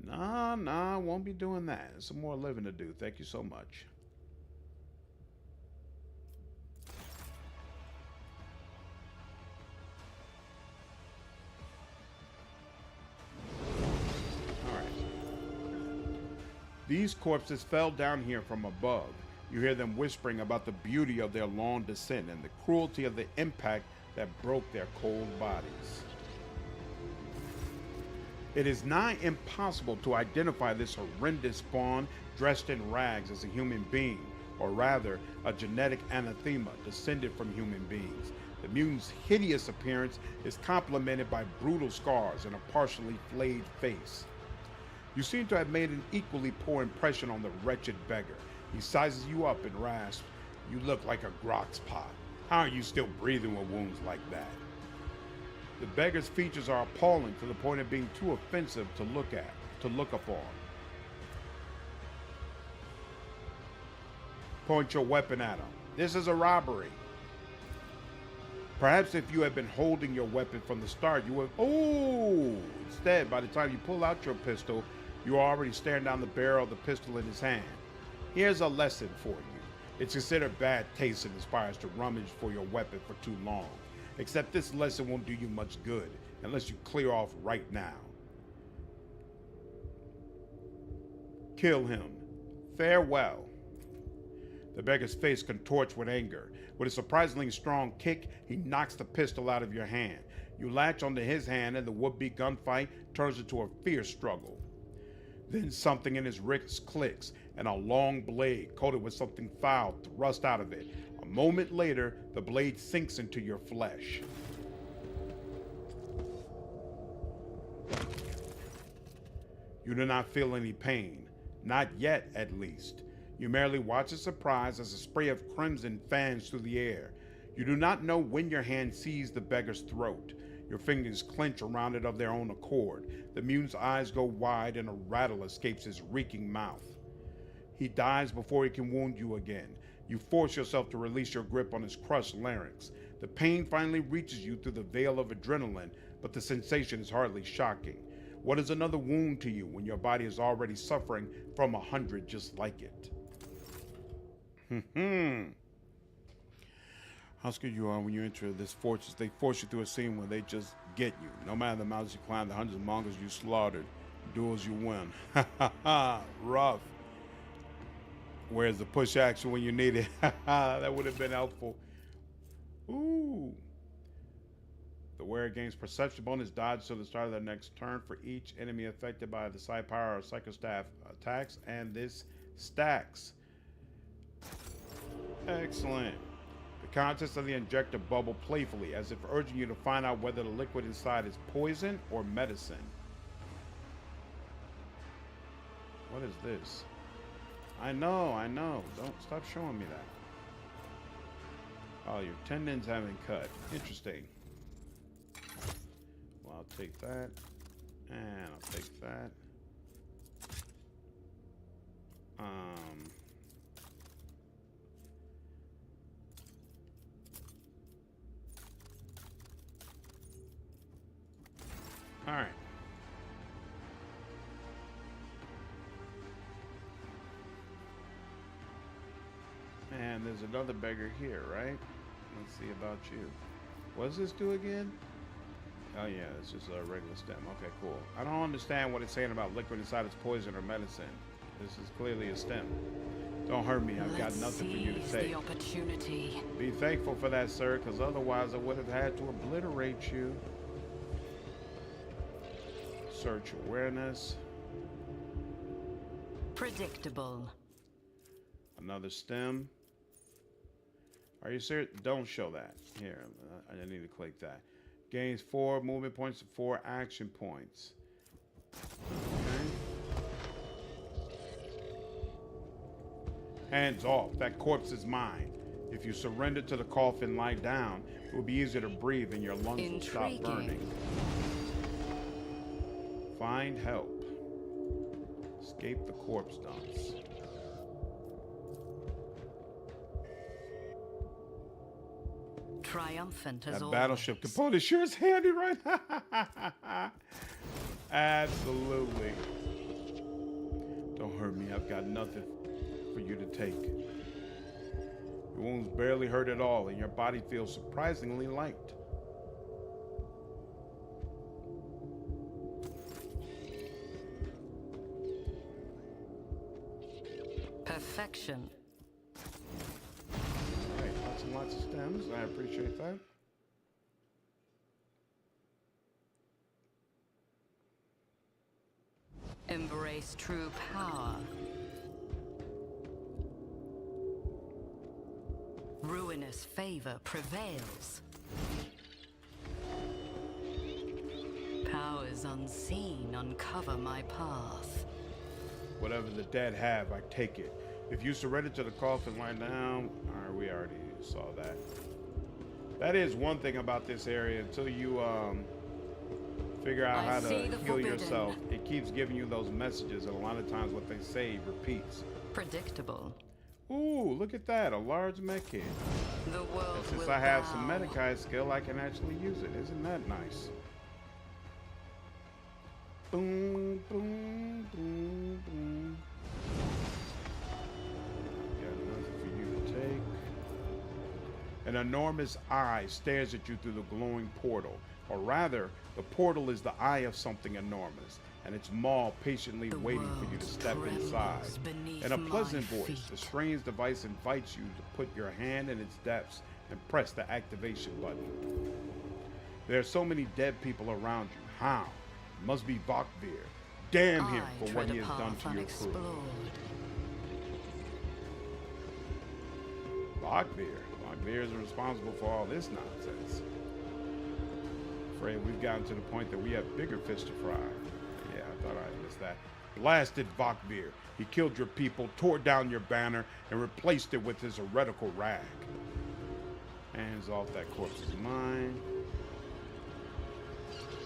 Nah, I won't be doing that. Some more living to do. Thank you so much. All right. These corpses fell down here from above. You hear them whispering about the beauty of their long descent and the cruelty of the impact that broke their cold bodies. It is nigh impossible to identify this horrendous spawn dressed in rags as a human being, or rather, a genetic anathema descended from human beings. The mutant's hideous appearance is complemented by brutal scars and a partially flayed face. You seem to have made an equally poor impression on the wretched beggar. He sizes you up and rasps, "You look like a grox pot. How are you still breathing with wounds like that?" The beggar's features are appalling to the point of being too offensive to look upon. Point your weapon at him. This is a robbery. Perhaps if you had been holding your weapon from the start, you would. Oh! Instead, by the time you pull out your pistol, you are already staring down the barrel of the pistol in his hand. Here's a lesson for you. It's considered bad taste and inspires to rummage for your weapon for too long. Except this lesson won't do you much good unless you clear off right now. Kill him. Farewell. The beggar's face contorts with anger. With a surprisingly strong kick, he knocks the pistol out of your hand. You latch onto his hand and the would-be gunfight turns into a fierce struggle. Then something in his wrist clicks and a long blade coated with something foul thrusts out of it. A moment later, the blade sinks into your flesh. You do not feel any pain. Not yet, at least. You merely watch in surprise as a spray of crimson fans through the air. You do not know when your hand sees the beggar's throat. Your fingers clench around it of their own accord. The mutant's eyes go wide and a rattle escapes his reeking mouth. He dies before he can wound you again. You force yourself to release your grip on his crushed larynx. The pain finally reaches you through the veil of adrenaline, but the sensation is hardly shocking. What is another wound to you when your body is already suffering from 100 just like it? How scared you are when you enter this fortress? They force you through a scene where they just get you. No matter the mountains you climb, the hundreds of Mongols you slaughtered, duels you win. Ha ha ha! Rough. Where's the push action when you need it? That would have been helpful. Ooh. The wearer gains perception bonus dodge till the start of their next turn for each enemy affected by the Psy Power or Psycho Staff attacks, and this stacks. Excellent. The contents of the injector bubble playfully, as if urging you to find out whether the liquid inside is poison or medicine. What is this? I know. Don't stop showing me that. Oh, your tendons haven't cut. Interesting. Well, I'll take that. And I'll take that. All right. And there's another beggar here, right? Let's see about you. What does this do again? Oh yeah, it's just a regular stem. Okay, cool. I don't understand what it's saying about liquid inside its poison or medicine. This is clearly a stem. Don't hurt me. I've got nothing for you to take. The opportunity. Be thankful for that, sir, because otherwise I would have had to obliterate you. Search awareness. Predictable. Another stem. Are you serious? Don't show that. Here, I need to click that. Gains 4 movement points and 4 action points. Okay. Hands off. That corpse is mine. If you surrender to the coffin, lie down, it will be easier to breathe and your lungs will stop burning. Find help. Escape the corpse dumps. Triumphant as that always. Battleship component sure is handy, right? Absolutely. Don't hurt me. I've got nothing for you to take. Your wounds barely hurt at all, and your body feels surprisingly light. Perfection. Right, lots and lots of stems. I appreciate that. Embrace true power. Ruinous favor prevails. Powers unseen uncover my path. Whatever the dead have, I take it. If you surrender to the coffin, lie down. Alright, we already saw that. That is one thing about this area. Until you figure out how to heal yourself, it keeps giving you those messages, and a lot of times what they say repeats. Predictable. Ooh, look at that, a large med kit. The world And since will I have bow. some Medikai skill, I can actually use it. Isn't that nice? Boom, boom, boom, boom. Got nothing for you to take. An enormous eye stares at you through the glowing portal. Or rather, the portal is the eye of something enormous, and its maw patiently waiting for you to step inside. In a pleasant voice, the strange device invites you to put your hand in its depths and press the activation button. There are so many dead people around you. How? It must be Vakvir. Damn him for what he has done to your crew. Vakvir. Vakvir is responsible for all this nonsense. Afraid we've gotten to the point that we have bigger fish to fry. Yeah, I thought I missed that. Blasted Vakvir. He killed your people, tore down your banner, and replaced it with his heretical rag. Hands off, that corpse is mine.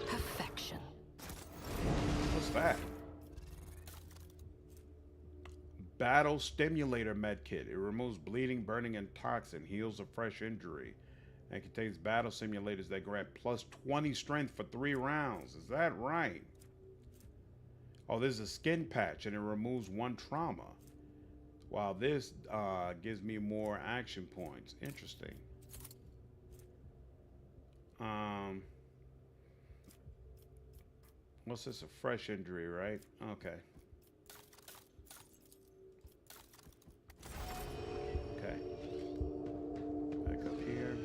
Perfection. What's that? Battle Stimulator Medkit. It removes bleeding, burning, and toxin, heals a fresh injury, and contains battle simulators that grant plus 20 strength for 3 rounds. Is that right? Oh, this is a skin patch, and it removes 1 trauma. While this gives me more action points. Interesting. What's this? A fresh injury, right? Okay. Okay. Back up here.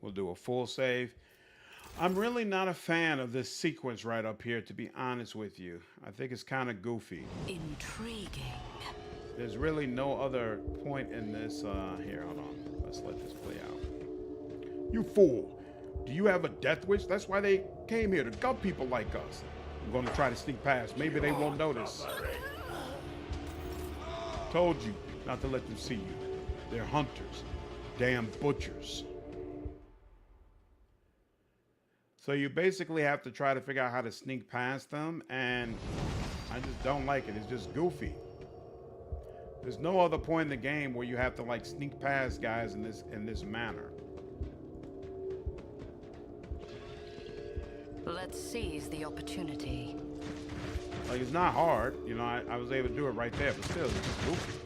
We'll do a full save. I'm really not a fan of this sequence right up here, to be honest with you. I think it's kind of goofy. Intriguing. There's really no other point in this. Here, hold on. Let's let this play out. You fool. Do you have a death wish? That's why they came here, to gump people like us. I'm going to try to sneak past. Maybe they won't notice. Told you not to let them see you. They're hunters. Damn butchers. So you basically have to try to figure out how to sneak past them, and I just don't like it. It's just goofy. There's no other point in the game where you have to like sneak past guys in this manner. Let's seize the opportunity. Like, it's not hard, you know. I was able to do it right there, but still, it's just goofy.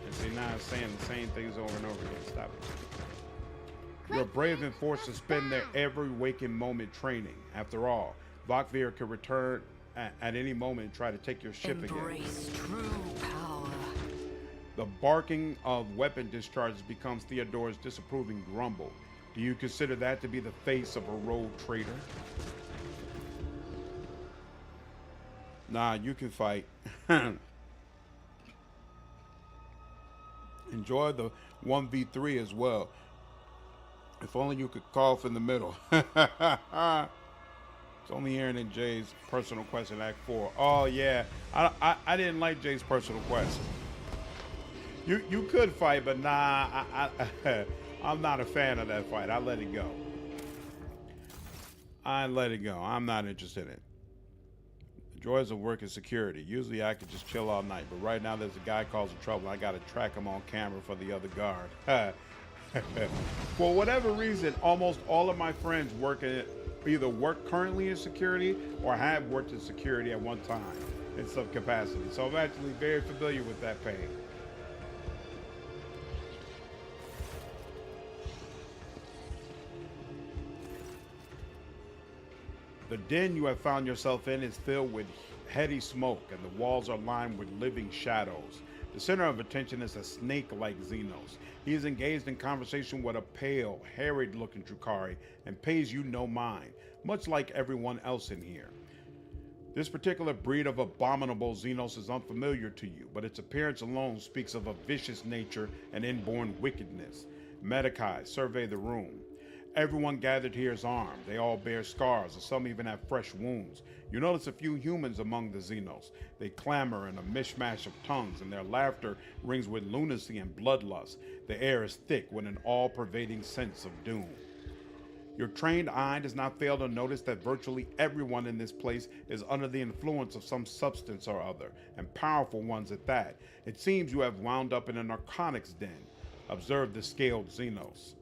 And see, now it's saying the same things over and over again. Stop it. You're brave and forced to spend their every waking moment training. After all, Vakvir could return at any moment and try to take your ship again. Embrace true power. The barking of weapon discharges becomes Theodore's disapproving grumble. Do you consider that to be the face of a rogue traitor? Nah, you can fight. Enjoy the 1v3 as well. If only you could cough in the middle. It's only hearing in Jay's personal quest in Act 4. Oh yeah, I didn't like Jay's personal quest. You could fight, but nah, I'm not a fan of that fight. I let it go. I'm not interested in it. The joys of working security. Usually I could just chill all night, but right now there's a guy causing trouble. I gotta track him on camera for the other guard. For whatever reason, almost all of my friends either work currently in security or have worked in security at one time in some capacity. So I'm actually very familiar with that pain. The den you have found yourself in is filled with heady smoke, and the walls are lined with living shadows. The center of attention is a snake-like Xenos. He is engaged in conversation with a pale, harried-looking Drukhari and pays you no mind, much like everyone else in here. This particular breed of abominable Xenos is unfamiliar to you, but its appearance alone speaks of a vicious nature and inborn wickedness. Medikai survey the room. Everyone gathered here is armed. They all bear scars, and some even have fresh wounds. You notice a few humans among the Xenos. They clamor in a mishmash of tongues, and their laughter rings with lunacy and bloodlust. The air is thick with an all-pervading sense of doom. Your trained eye does not fail to notice that virtually everyone in this place is under the influence of some substance or other, and powerful ones at that. It seems you have wound up in a narcotics den. Observe the scaled Xenos.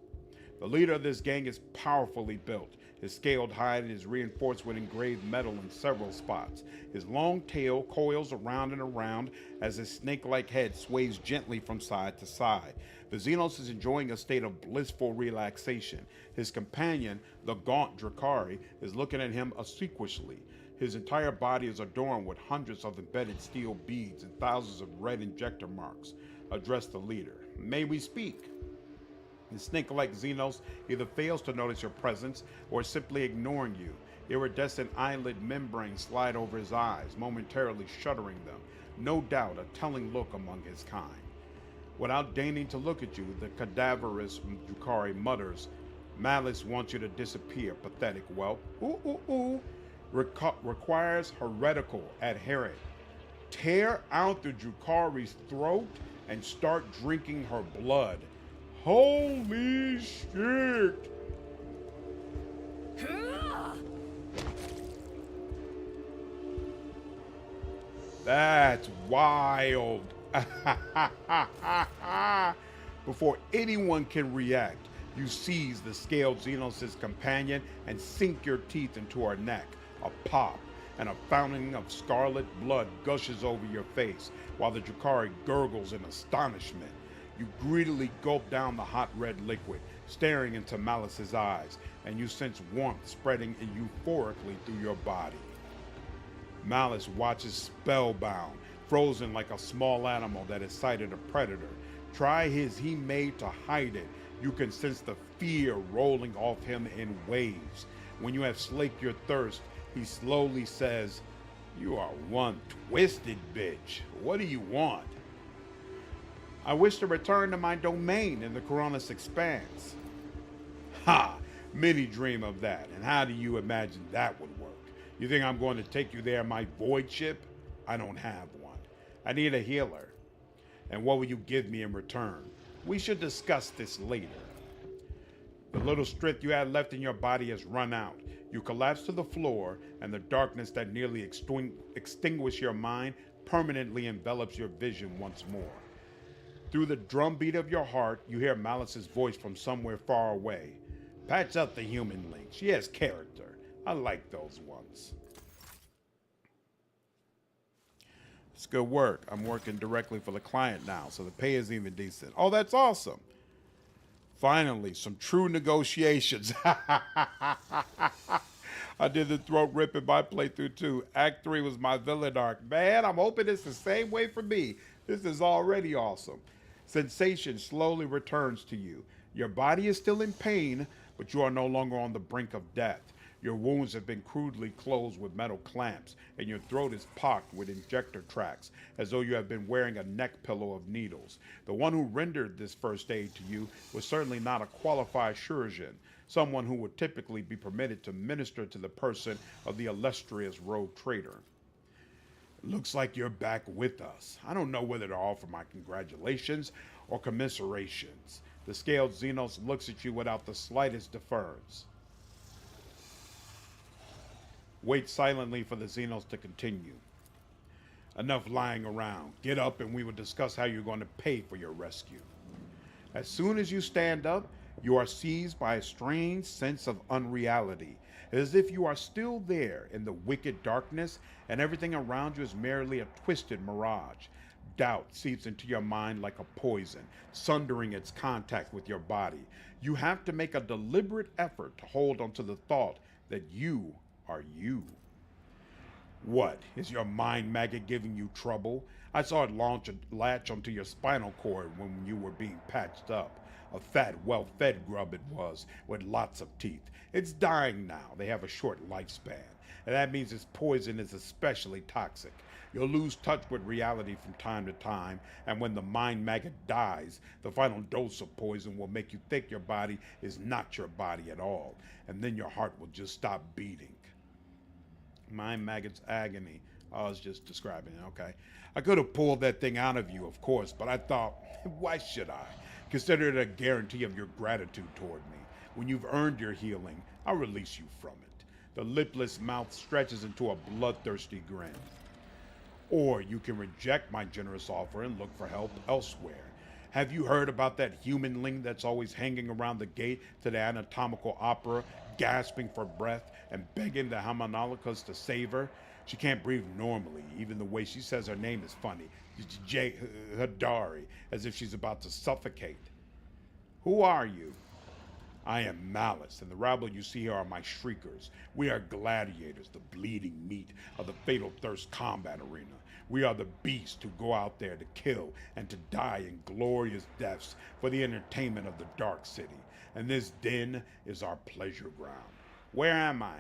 The leader of this gang is powerfully built. His scaled hide is reinforced with engraved metal in several spots. His long tail coils around and around as his snake-like head sways gently from side to side. The Xenos is enjoying a state of blissful relaxation. His companion, the gaunt Drukhari, is looking at him obsequiously. His entire body is adorned with hundreds of embedded steel beads and thousands of red injector marks. Address the leader. May we speak? The snake-like Xenos either fails to notice your presence or is simply ignoring you. Iridescent eyelid membranes slide over his eyes, momentarily shuttering them. No doubt a telling look among his kind. Without deigning to look at you, the cadaverous Drukhari mutters, "Malice wants you to disappear, pathetic whelp. Requires heretical adherent. Tear out the Drukhari's throat and start drinking her blood." Holy shit! That's wild. Before anyone can react, you seize the scaled Xenos' companion and sink your teeth into her neck. A pop. and a fountain of scarlet blood gushes over your face while the Drukhari gurgles in astonishment. You greedily gulp down the hot red liquid, staring into Malice's eyes, and you sense warmth spreading euphorically through your body. Malice watches spellbound, frozen like a small animal that has sighted a predator. Try his he made to hide it. You can sense the fear rolling off him in waves. When you have slaked your thirst, he slowly says, "You are one twisted bitch. What do you want?" "I wish to return to my domain in the Coronis Expanse." Ha! Many dream of that, and how do you imagine that would work? You think I'm going to take you there in my void ship? I don't have one. I need a healer. And what will you give me in return? We should discuss this later. The little strength you had left in your body has run out. You collapse to the floor, and the darkness that nearly extinguished your mind permanently envelops your vision once more. Through the drumbeat of your heart, you hear Malice's voice from somewhere far away. "Patch up the human link. She has character. I like those ones." It's good work. I'm working directly for the client now, so the pay is even decent. Oh, that's awesome. Finally, some true negotiations. I did the throat rip in my playthrough too. Act 3 was my villain arc. Man, I'm hoping it's the same way for me. This is already awesome. Sensation slowly returns to you. Your body is still in pain, but you are no longer on the brink of death. Your wounds have been crudely closed with metal clamps, and your throat is pocked with injector tracks, as though you have been wearing a neck pillow of needles. The one who rendered this first aid to you was certainly not a qualified chirurgeon, someone who would typically be permitted to minister to the person of the illustrious rogue trader. "Looks like you're back with us. I don't know whether to offer my congratulations or commiserations." The scaled Xenos looks at you without the slightest deference. Wait silently for the Xenos to continue. "Enough lying around. Get up and we will discuss how you're going to pay for your rescue." As soon as you stand up, you are seized by a strange sense of unreality, as if you are still there in the wicked darkness and everything around you is merely a twisted mirage. Doubt seeps into your mind like a poison, sundering its contact with your body. You have to make a deliberate effort to hold onto the thought that you are you. What, is your mind maggot giving you trouble? I saw it latch onto your spinal cord when you were being patched up. A fat, well-fed grub it was, with lots of teeth. It's dying now. They have a short lifespan, and that means its poison is especially toxic. You'll lose touch with reality from time to time, and when the mind maggot dies, the final dose of poison will make you think your body is not your body at all, and then your heart will just stop beating. Mind maggot's agony. I was just describing it, okay. I could have pulled that thing out of you, of course, but I thought, why should I? Consider it a guarantee of your gratitude toward me. When you've earned your healing, I'll release you from it. The lipless mouth stretches into a bloodthirsty grin. Or you can reject my generous offer and look for help elsewhere. Have you heard about that humanling that's always hanging around the gate to the anatomical opera, gasping for breath and begging the Hamanalikas to save her? She can't breathe normally. Even the way she says her name is funny. Hadari, as if she's about to suffocate. Who are you? I am Malice, and the rabble you see here are my shriekers. We are gladiators, the bleeding meat of the Fatal Thirst combat arena. We are the beasts who go out there to kill and to die in glorious deaths for the entertainment of the Dark City. And this den is our pleasure ground. Where am I?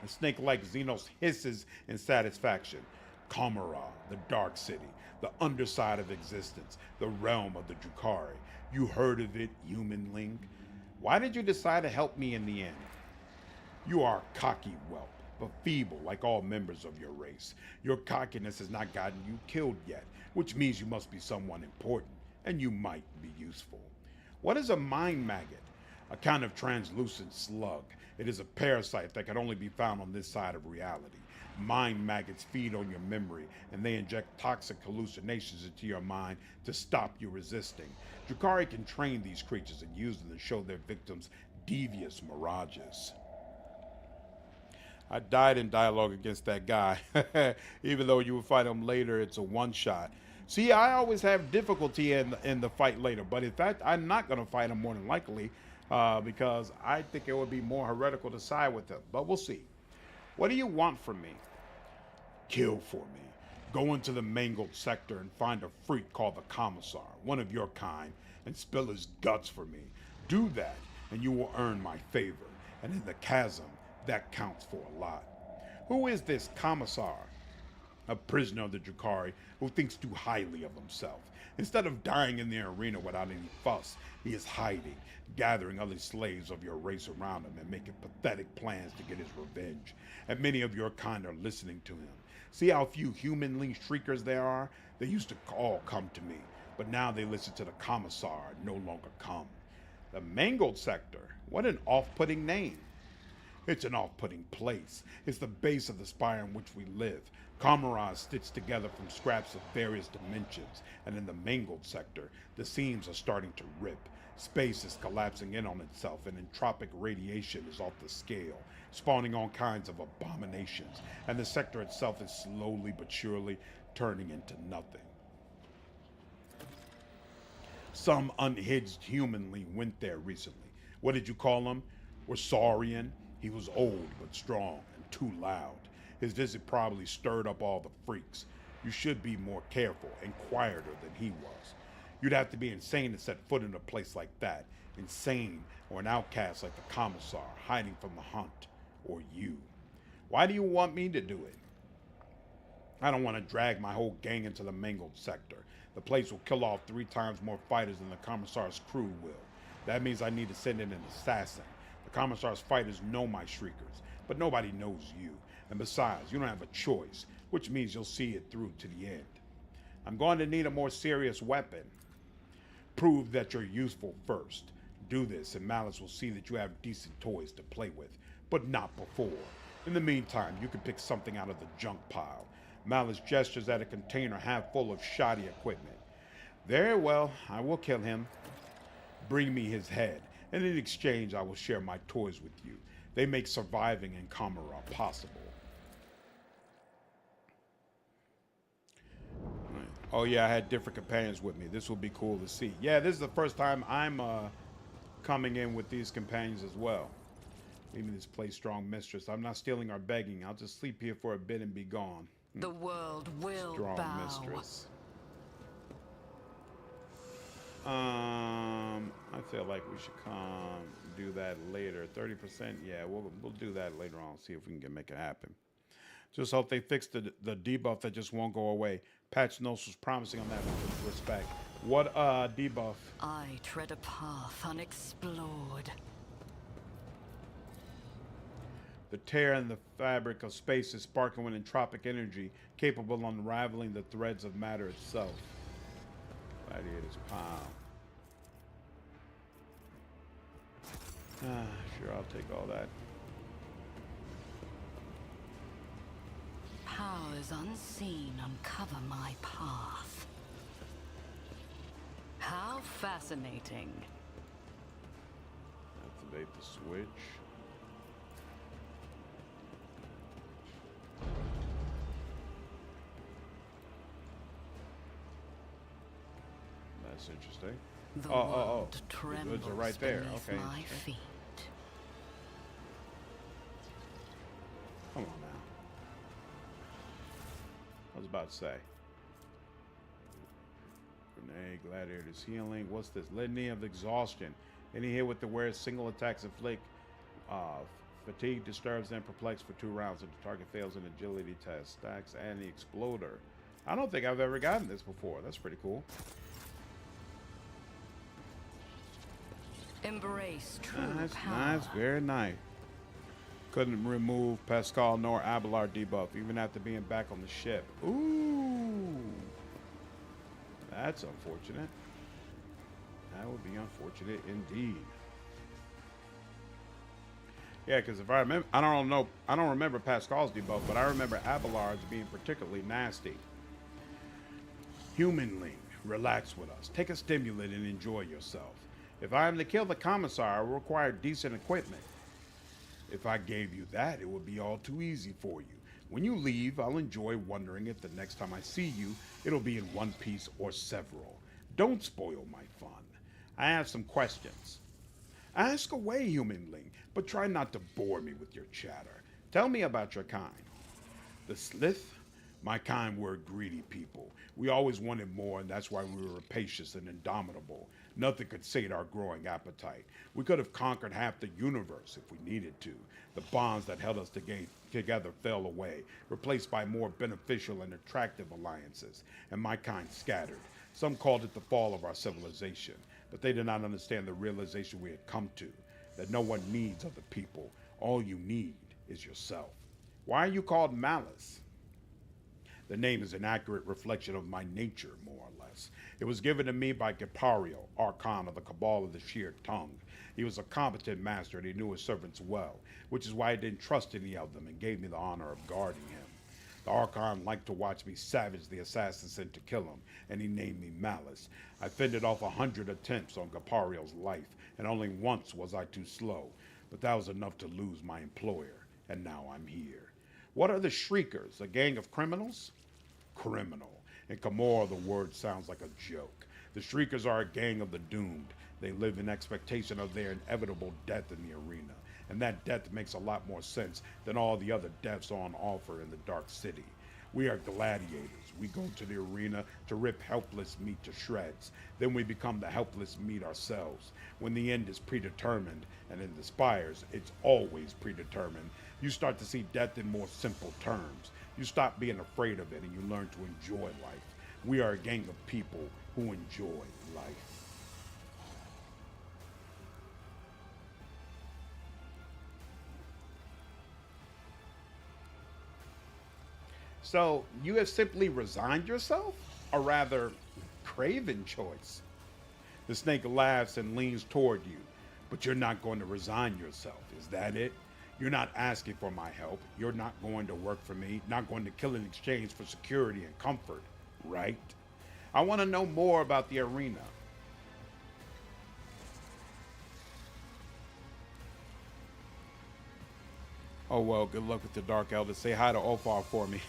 A snake-like Xenos hisses in satisfaction. Kamara, the Dark City, the underside of existence, the realm of the Drukhari. You heard of it, humanling? Why did you decide to help me in the end? You are a cocky whelp, but feeble like all members of your race. Your cockiness has not gotten you killed yet, which means you must be someone important, and you might be useful. What is a mind maggot? A kind of translucent slug. It is a parasite that can only be found on this side of reality. Mind maggots feed on your memory, and they inject toxic hallucinations into your mind to stop you resisting. Drukhari can train these creatures and use them to show their victims devious mirages. I died in dialogue against that guy. Even though you would fight him later, it's a one-shot. See, I always have difficulty in the fight later, but in fact, I'm not going to fight him more than likely because I think it would be more heretical to side with him. But we'll see. What do you want from me? Kill for me. Go into the mangled sector and find a freak called the Commissar, one of your kind, and spill his guts for me. Do that, and you will earn my favor. And in the chasm, that counts for a lot. Who is this Commissar? A prisoner of the Drukhari who thinks too highly of himself. Instead of dying in the arena without any fuss, he is hiding, gathering other slaves of your race around him and making pathetic plans to get his revenge. And many of your kind are listening to him. See how few humanling shriekers there are? They used to all come to me, but now they listen to the Commissar and no longer come. The Mangled Sector? What an off-putting name. It's an off-putting place. It's the base of the spire in which we live. Cameras stitched together from scraps of various dimensions, and in the Mangled Sector, the seams are starting to rip. Space is collapsing in on itself, and entropic radiation is off the scale, spawning all kinds of abominations, and the sector itself is slowly but surely turning into nothing. Some unhinged humanly went there recently. What did you call him? Warsarian? He was old but strong and too loud. His visit probably stirred up all the freaks. You should be more careful and quieter than he was. You'd have to be insane to set foot in a place like that. Insane, or an outcast like the Commissar, hiding from the hunt. Or you. Why do you want me to do it? I don't want to drag my whole gang into the Mangled Sector. The place will kill off 3 times more fighters than the Commissar's crew will. That means I need to send in an assassin. The Commissar's fighters know my shriekers, but nobody knows you. And besides, you don't have a choice, which means you'll see it through to the end. I'm going to need a more serious weapon. Prove that you're useful first. Do this, and Malice will see that you have decent toys to play with, but not before. In the meantime, you can pick something out of the junk pile. Malice gestures at a container half full of shoddy equipment. Very well, I will kill him. Bring me his head, and in exchange I will share my toys with you. They make surviving in Kamara possible. Oh yeah, I had different companions with me. This will be cool to see. Yeah, this is the first time I'm coming in with these companions as well. Leaving this place, strong mistress. I'm not stealing or begging. I'll just sleep here for a bit and be gone. The world will Strong bow. mistress. I feel like we should come do that later. 30%. Yeah, we'll do that later on. See if we can make it happen. Just hope they fix the debuff that just won't go away. Patch Notes was promising on that with respect. What debuff? I tread a path unexplored. The tear in the fabric of space is sparkling with entropic energy, capable of unraveling the threads of matter itself. Gladiator's pile. Sure, I'll take all that. Powers unseen uncover my path. How fascinating. Activate the switch. That's interesting. The Oh. world The trembles goods are right there. beneath Okay. my feet. Come on now. I was about to say. Grenade, Gladiator's healing. What's this? Litany of exhaustion. Any hit with the wearer's single attacks inflict fatigue, disturbs, and perplex for 2 rounds. If the target fails an agility test, stacks, and the exploder. I don't think I've ever gotten this before. That's pretty cool. Embrace true power. Nice, very nice. Couldn't remove Pasqal nor Abelard debuff, even after being back on the ship. Ooh. That's unfortunate. That would be unfortunate indeed. Yeah, because if I remember, I don't remember Pascal's debuff, but I remember Abelard's being particularly nasty. Humanling, relax with us. Take a stimulant and enjoy yourself. If I am to kill the Commissar, I will require decent equipment. If I gave you that, it would be all too easy for you. When you leave, I'll enjoy wondering if the next time I see you, it'll be in one piece or several. Don't spoil my fun. I have some questions. Ask away, humanling, but try not to bore me with your chatter. Tell me about your kind. The Slith? My kind were greedy people. We always wanted more, and that's why we were rapacious and indomitable. Nothing could sate our growing appetite. We could have conquered half the universe if we needed to. The bonds that held us together fell away, replaced by more beneficial and attractive alliances, and my kind scattered. Some called it the fall of our civilization, but they did not understand the realization we had come to, that no one needs other people. All you need is yourself. Why are you called Malice? The name is an accurate reflection of my nature, more or less. It was given to me by Gipario, Archon of the Cabal of the Sheer Tongue. He was a competent master and he knew his servants well, which is why I didn't trust any of them and gave me the honor of guarding him. The Archon liked to watch me savage the assassin sent to kill him, and he named me Malice. I fended off 100 attempts on Gipario's life, and only once was I too slow, but that was enough to lose my employer, and now I'm here. What are the Shriekers, a gang of criminals? Criminal. In Camorra, the word sounds like a joke. The Shriekers are a gang of the doomed. They live in expectation of their inevitable death in the arena, and that death makes a lot more sense than all the other deaths on offer in the Dark City. We are gladiators. We go to the arena to rip helpless meat to shreds. Then we become the helpless meat ourselves. When the end is predetermined, and in the Spires, it's always predetermined, you start to see death in more simple terms. You stop being afraid of it and you learn to enjoy life. We are a gang of people who enjoy life. So you have simply resigned yourself? Or rather, craven choice. The snake laughs and leans toward you, but you're not going to resign yourself. Is that it? You're not asking for my help. You're not going to work for me, not going to kill in exchange for security and comfort, right? I want to know more about the arena. Oh, well, good luck with the Dark Elder. Say hi to Ophar for me.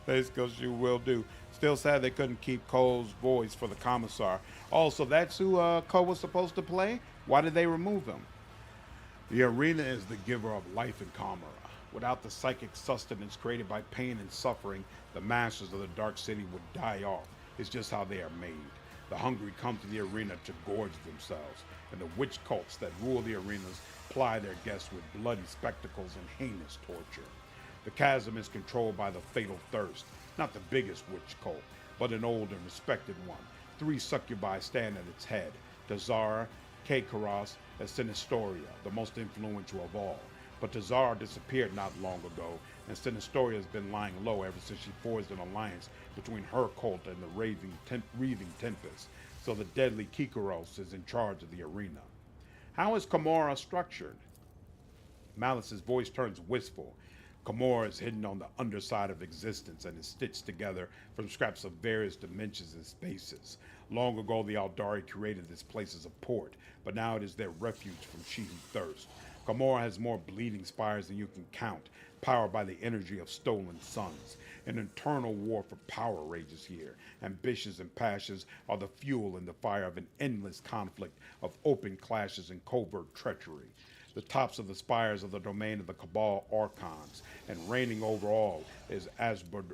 Thanks, because you will do. Still sad they couldn't keep Cole's voice for the Commissar. Also, that's who Cole was supposed to play? Why did they remove him? The arena is the giver of life in Camorra. Without the psychic sustenance created by pain and suffering, the masters of the Dark City would die off. It's just how they are made. The hungry come to the arena to gorge themselves, and the witch cults that rule the arenas ply their guests with bloody spectacles and heinous torture. The chasm is controlled by the Fatal Thirst, not the biggest witch cult, but an old and respected one. 3 succubi stand at its head: Tazara, Karos, and Sinistoria, the most influential of all. But Tazara disappeared not long ago, and Sinistoria has been lying low ever since she forged an alliance between her cult and the Reaving Tempest, so the deadly Kikaros is in charge of the arena. How is Camorra structured? Malice's voice turns wistful. Camorra is hidden on the underside of existence and is stitched together from scraps of various dimensions and spaces. Long ago, the Aldari created this place as a port, but now it is their refuge from she who thirsts. Camorra has more bleeding spires than you can count, powered by the energy of stolen suns. An eternal war for power rages here. Ambitions and passions are the fuel and the fire of an endless conflict of open clashes and covert treachery. The tops of the spires are the domain of the Cabal Archons, and reigning over all is Asdrubal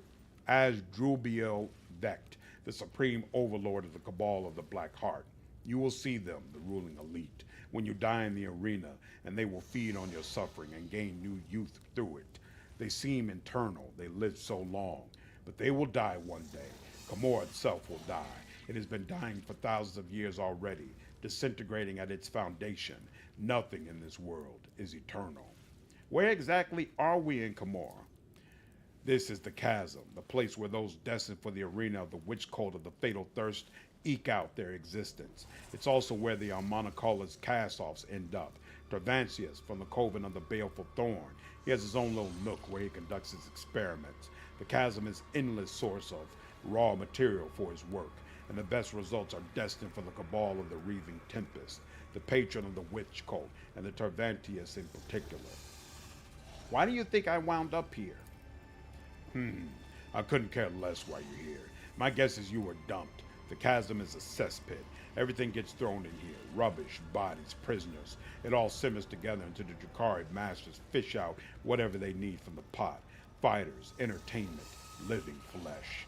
Vect, the supreme overlord of the Cabal of the Black Heart. You will see them, the ruling elite, when you die in the arena, and they will feed on your suffering and gain new youth through it. They seem eternal, they live so long, but they will die one day. Camorra itself will die. It has been dying for thousands of years already, disintegrating at its foundation. Nothing in this world is eternal. Where exactly are we in Camorra? This is the chasm, the place where those destined for the arena of the witch cult of the Fatal Thirst eke out their existence. It's also where the Armonicola's cast-offs end up. Travancius, from the Coven of the Baleful Thorn, he has his own little nook where he conducts his experiments. The chasm is endless source of raw material for his work. and the best results are destined for the cabal of the Reaving Tempest, the patron of the Witch Cult, and the Tervantius in particular. Why do you think I wound up here? I couldn't care less why you're here. My guess is you were dumped. The chasm is a cesspit. Everything gets thrown in here. Rubbish, bodies, prisoners. It all simmers together until the Drukhari masters fish out whatever they need from the pot. Fighters, entertainment, living flesh.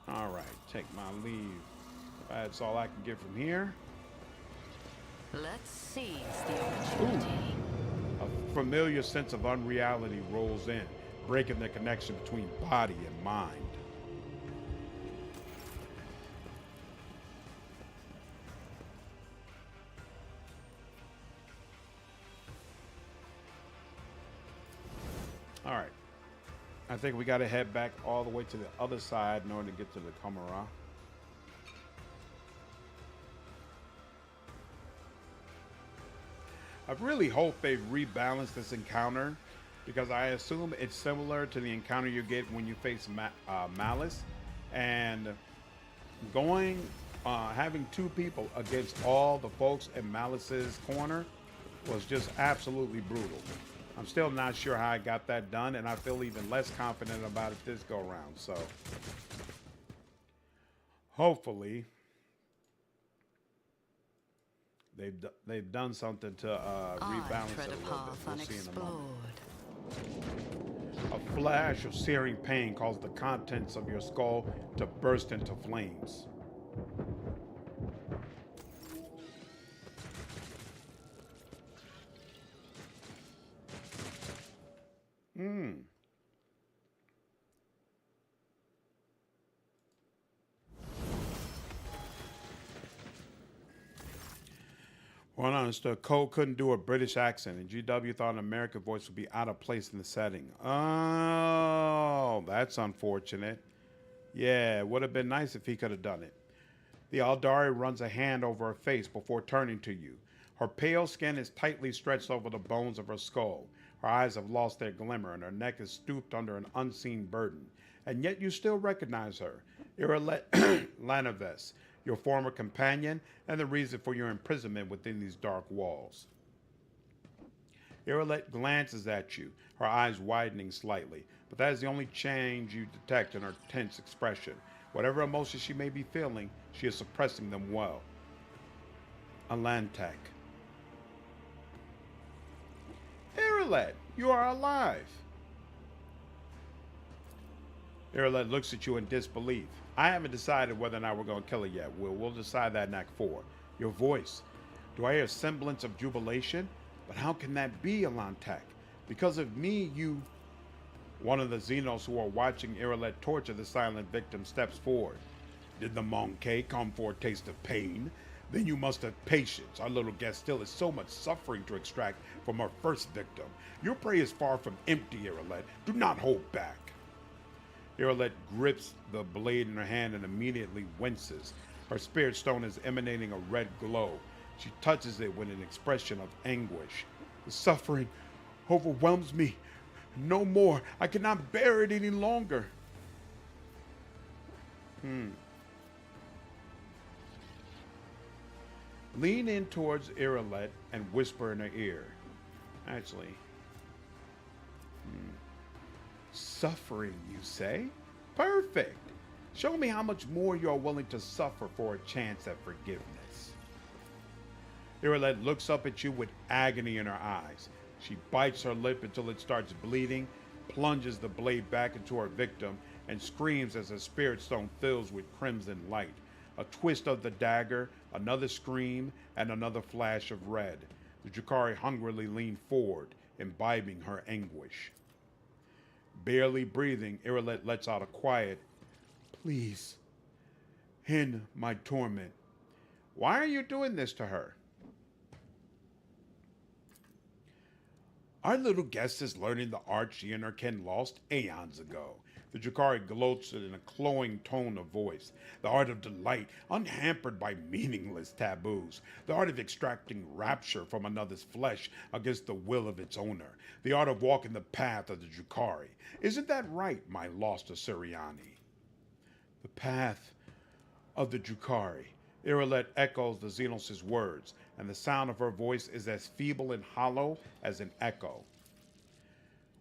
Alright, take my leave. That's all I can get from here. Let's seize the opportunity. A familiar sense of unreality rolls in, breaking the connection between body and mind. All right. I think we got to head back all the way to the other side in order to get to the Kamara. I really hope they've rebalanced this encounter, because I assume it's similar to the encounter you get when you face Malice, and having two people against all the folks in Malice's corner was just absolutely brutal. I'm still not sure how I got that done, and I feel even less confident about it this go round. So hopefully they've done something to rebalance it a little bit. We'll see in a moment. A flash of searing pain caused the contents of your skull to burst into flames. Well, understood. Cole couldn't do a British accent, and GW thought an American voice would be out of place in the setting. Oh, that's unfortunate. Yeah, it would have been nice if he could have done it. The Aldari runs a hand over her face before turning to you. Her pale skin is tightly stretched over the bones of her skull. Her eyes have lost their glimmer, and her neck is stooped under an unseen burden. And yet you still recognize her. Yrilet Lanaves, your former companion, and the reason for your imprisonment within these dark walls. Yrilet glances at you, her eyes widening slightly, but that is the only change you detect in her tense expression. Whatever emotions she may be feeling, she is suppressing them well. Alantek. Yrilet, you are alive. Yrilet looks at you in disbelief. I haven't decided whether or not we're going to kill her yet. We'll decide that in Act 4. Your voice. Do I hear a semblance of jubilation? But how can that be, Alantek? Because of me, you... One of the Xenos who are watching Yrilet torture the silent victim steps forward. Did the Monkey come for a taste of pain? Then you must have patience. Our little guest still has so much suffering to extract from her first victim. Your prey is far from empty, Yrilet. Do not hold back. Yrilet grips the blade in her hand and immediately winces. Her spirit stone is emanating a red glow. She touches it with an expression of anguish. The suffering overwhelms me. No more. I cannot bear it any longer. Lean in towards Yrilet and whisper in her ear. Actually. Suffering, you say? Perfect. Show me how much more you are willing to suffer for a chance at forgiveness. Yrilet looks up at you with agony in her eyes. She bites her lip until it starts bleeding, plunges the blade back into her victim, and screams as her spirit stone fills with crimson light. A twist of the dagger, another scream, and another flash of red. The Drukhari hungrily lean forward, imbibing her anguish. Barely breathing, Yrilet lets out a quiet, "Please, end my torment." Why are you doing this to her? Our little guest is learning the art she and her kin lost aeons ago. The Drukhari gloats in a cloying tone of voice. The art of delight, unhampered by meaningless taboos. The art of extracting rapture from another's flesh against the will of its owner. The art of walking the path of the Drukhari. Isn't that right, my lost Assyriani? path of the Drukhari. Yrilet echoes the Xenos' words, and the sound of her voice is as feeble and hollow as an echo.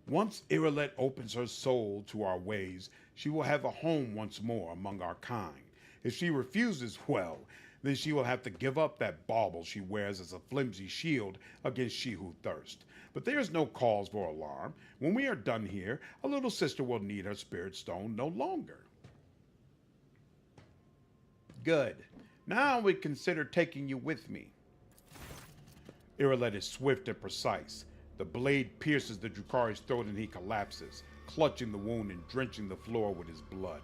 Once Yrilet opens her soul to our ways, she will have a home once more among our kind. If she refuses, well, then she will have to give up that bauble she wears as a flimsy shield against she who thirsts. But there is no cause for alarm. When we are done here, a little sister will need her spirit stone no longer. Good. Now we consider taking you with me. Yrilet is swift and precise. The blade pierces the Drukhari's throat and he collapses, clutching the wound and drenching the floor with his blood.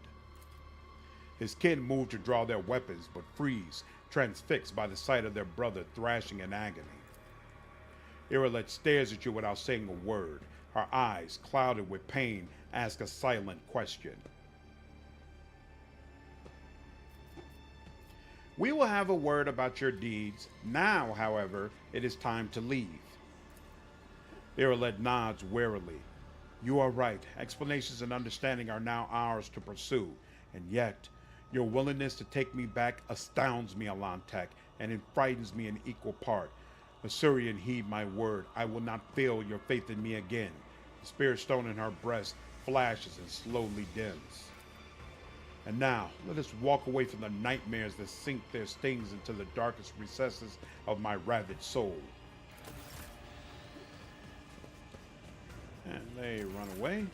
His kin move to draw their weapons, but freeze, transfixed by the sight of their brother thrashing in agony. Yrilet stares at you without saying a word. Her eyes, clouded with pain, ask a silent question. We will have a word about your deeds. Now, however, it is time to leave. Yrilet nods warily. You are right. Explanations and understanding are now ours to pursue. And yet, your willingness to take me back astounds me, Alantek, and it frightens me in equal part. Assyrian, heed my word. I will not fail your faith in me again. The spirit stone in her breast flashes and slowly dims. And now, let us walk away from the nightmares that sink their stings into the darkest recesses of my ravaged soul. And they run away.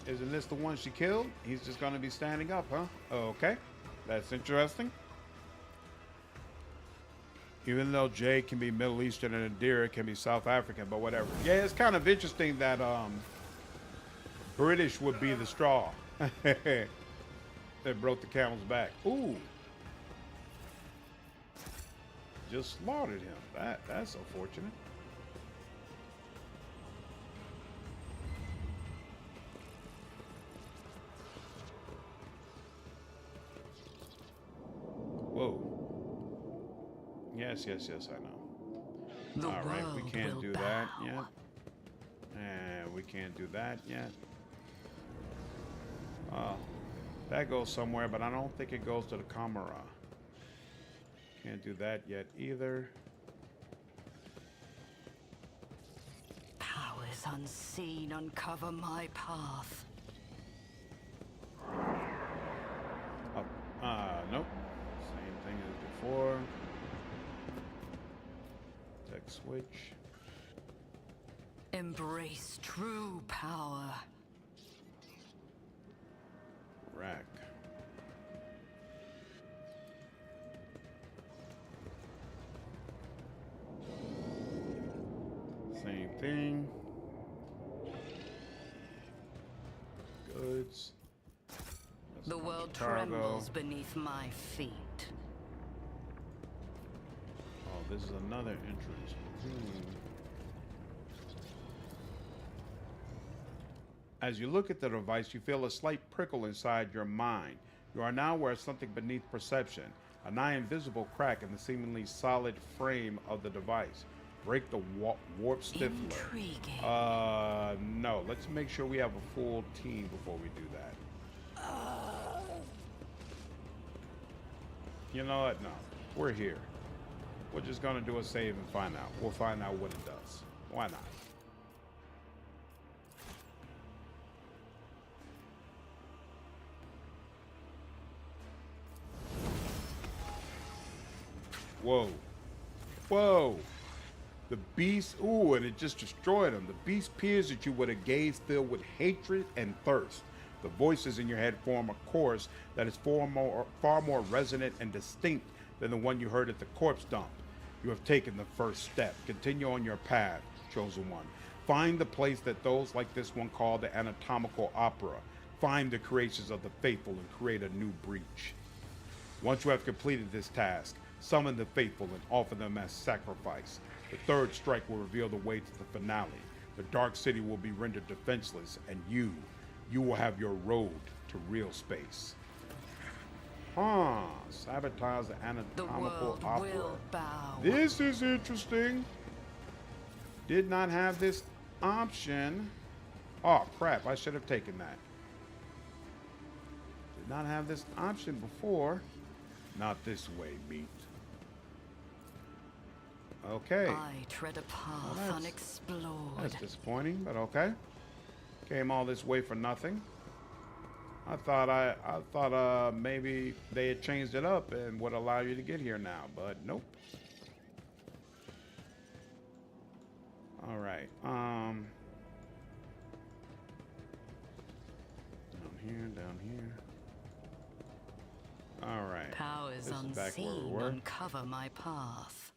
Isn't this the one she killed? He's just going to be standing up, huh? Okay, that's interesting. Even though Jay can be Middle Eastern and Idira can be South African, but whatever. Yeah, it's kind of interesting that British would be the straw that broke the camel's back. Ooh. Just slaughtered him. That's unfortunate. Whoa. Yes, I know. All right, we can't do that yet. And we can't do that yet. That goes somewhere, but I don't think it goes to the camera. Can't do that yet either. Powers unseen uncover my path. Nope. Same thing as before. Tech switch. Embrace true power. Rack. Same thing. Goods. The world cargo. trembles beneath my feet. Oh, this is another entrance. As you look at the device, you feel a slight prickle inside your mind. You are now aware of something beneath perception, a nigh invisible crack in the seemingly solid frame of the device. Break the warp stiffler. Intriguing. No. Let's make sure we have a full team before we do that. You know what? No. We're here. We're just gonna do a save and find out. We'll find out what it does. Why not? Whoa. Whoa. The beast, ooh, and it just destroyed him. The beast peers at you with a gaze filled with hatred and thirst. The voices in your head form a chorus that is far more resonant and distinct than the one you heard at the corpse dump. You have taken the first step. Continue on your path, chosen one. Find the place that those like this one call the anatomical opera. Find the creations of the faithful and create a new breach. Once you have completed this task, summon the faithful and offer them as sacrifice. The third strike will reveal the way to the finale. The Dark City will be rendered defenseless, and you will have your road to real space. Sabotage the anatomical The world opera. will bow. This is interesting. Did not have this option. Oh, crap. I should have taken that. Did not have this option before. Not this way, meat. Okay. I tread a path unexplored. That's disappointing, but okay. Came all this way for nothing. I thought maybe they had changed it up and would allow you to get here now, but nope. All right. Down here. All right. Powers This is back where we unseen were. uncover my path.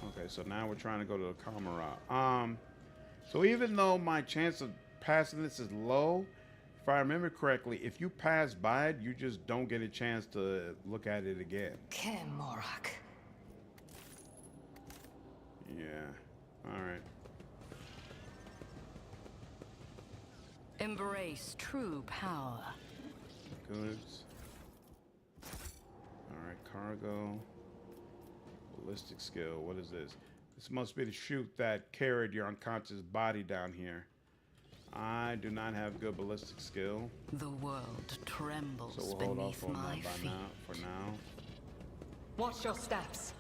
Okay, so now we're trying to go to the Kamara. So even though my chance of passing this is low, if I remember correctly, if you pass by it, you just don't get a chance to look at it again. Kemorak. Yeah. All right. Embrace true power. Goods. All right, cargo. Ballistic skill. What is this? This must be the chute that carried your unconscious body down here. I do not have good ballistic skill, The world trembles so we'll hold beneath off on my that feet. for now. Watch your steps.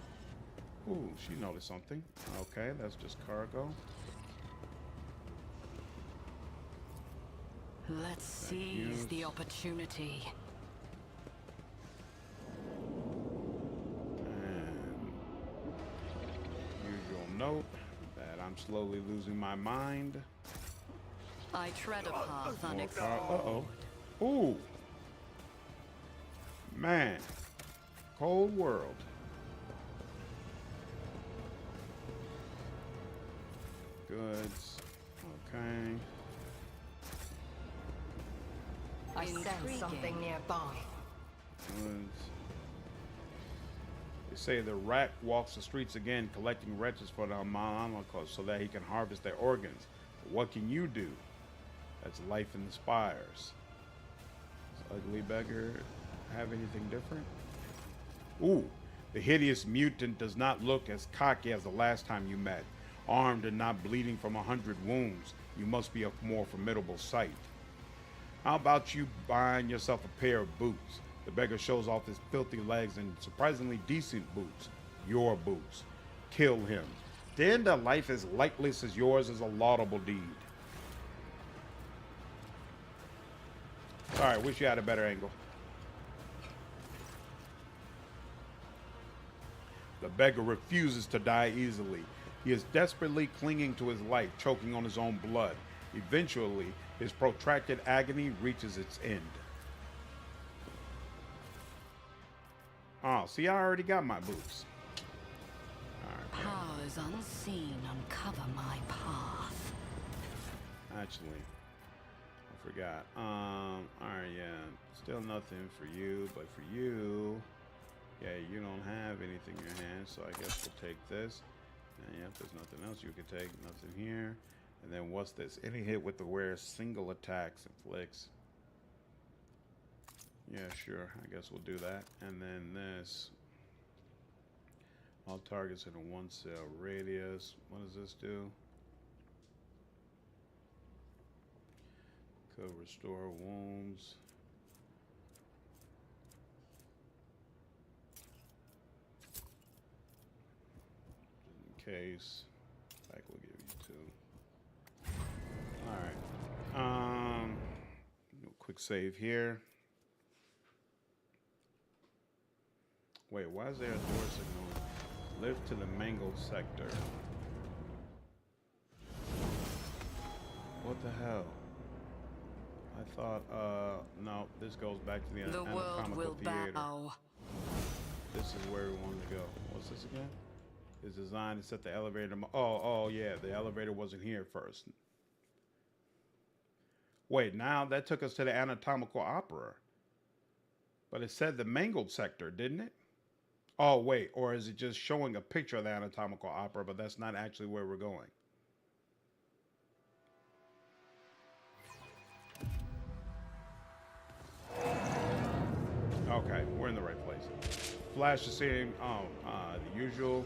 Ooh, she noticed something. Okay, that's just cargo. Let's seize the opportunity. And usual note that I'm slowly losing my mind. I tread a path More unexplored. uh-oh. Ooh. Man. Cold world. Goods. Okay. I sense something Intriguing. nearby. Goods. They say the rat walks the streets again, collecting wretches for the Holocaust so that he can harvest their organs. But what can you do? That's life in the spires. Does ugly beggar have anything different? Ooh, the hideous mutant does not look as cocky as the last time you met. Armed and not bleeding from 100 wounds, you must be a more formidable sight. How about you buying yourself a pair of boots? The beggar shows off his filthy legs in surprisingly decent boots. Your boots. Kill him. The end of life as lightless as yours is a laudable deed. Sorry, wish you had a better angle. The beggar refuses to die easily. He is desperately clinging to his life, choking on his own blood. Eventually, his protracted agony reaches its end. Oh, see, I already got my boots. All right. Powers unseen uncover my path. Actually, I forgot. All right, yeah. Still nothing for you, but for you, yeah, you don't have anything in your hand, so I guess we'll take this. And yep, there's nothing else you can take. Nothing here. And then what's this? Any hit with the wearer single attacks inflicts. Yeah, sure. I guess we'll do that. And then this. All targets in a 1 cell radius. What does this do? Could restore wounds. Just in case. Back will give you 2. Alright. Quick save here. Wait, why is there a door signal? Lift to the mangled sector. What the hell? I thought, no, this goes back to the The world anatomical will theater. bow. This is where we wanted to go. What's this again? It's designed to set the elevator. Oh, yeah, the elevator wasn't here first. Wait, now that took us to the anatomical opera. But it said the mangled sector, didn't it? Oh, wait, or is it just showing a picture of the anatomical opera, but that's not actually where we're going? Okay, we're in the right place. flash is saying, the usual.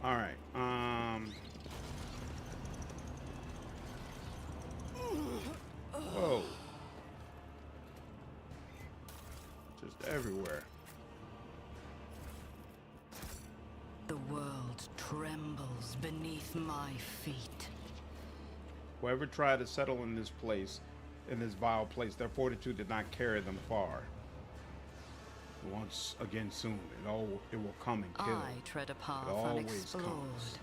All right. Whoa. Just everywhere. The world trembles beneath my feet. Whoever tried to settle in this place, in this vile place, their fortitude did not carry them far. Once again soon, it will come and kill. I tread a path It always unexplored. comes.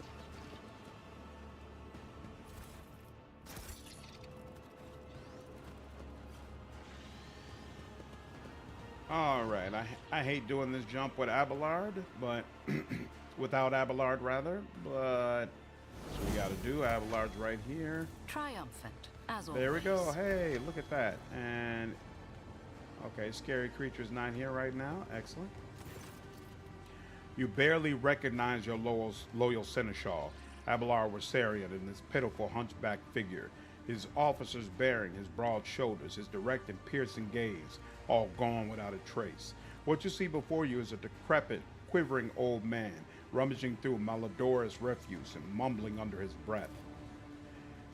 All right, I hate doing this jump with Abelard, but without Abelard rather, but that's what we got to do. Abelard's right here. Triumphant, as always. There we go. Hey, look at that. And okay, scary creature's not here right now. Excellent. You barely recognize your loyal seneschal, Abelard Warsarian, in this pitiful hunchback figure. His officer's bearing, his broad shoulders, his direct and piercing gaze, all gone without a trace. What you see before you is a decrepit, quivering old man, rummaging through malodorous refuse and mumbling under his breath.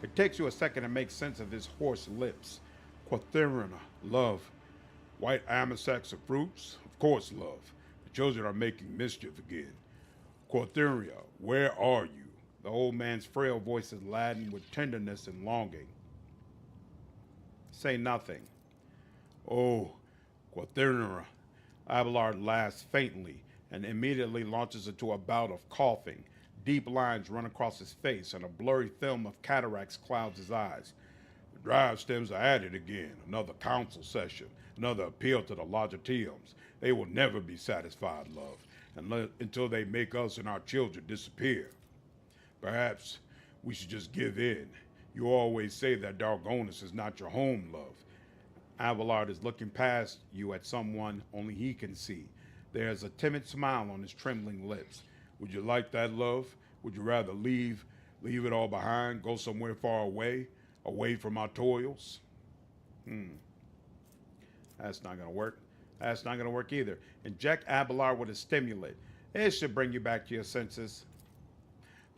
It takes you a second to make sense of his hoarse lips. Quatherina, love. White amesex of fruits? Of course, love. The children are making mischief again. Quatheria, where are you? The old man's frail voice is laden with tenderness and longing. Say nothing. Oh, Quatheria. Abelard laughs faintly and immediately launches into a bout of coughing. Deep lines run across his face and a blurry film of cataracts clouds his eyes. The drive stems are at it again. Another council session. Another appeal to the Logiteums. They will never be satisfied, love, until they make us and our children disappear. Perhaps we should just give in. You always say that Dargonus is not your home, love. Abelard is looking past you at someone only he can see. There's a timid smile on his trembling lips. Would you like that, love? Would you rather leave it all behind, go somewhere far away from our toils? That's not going to work. That's not going to work either. Inject Abelard with a stimulant. It should bring you back to your senses.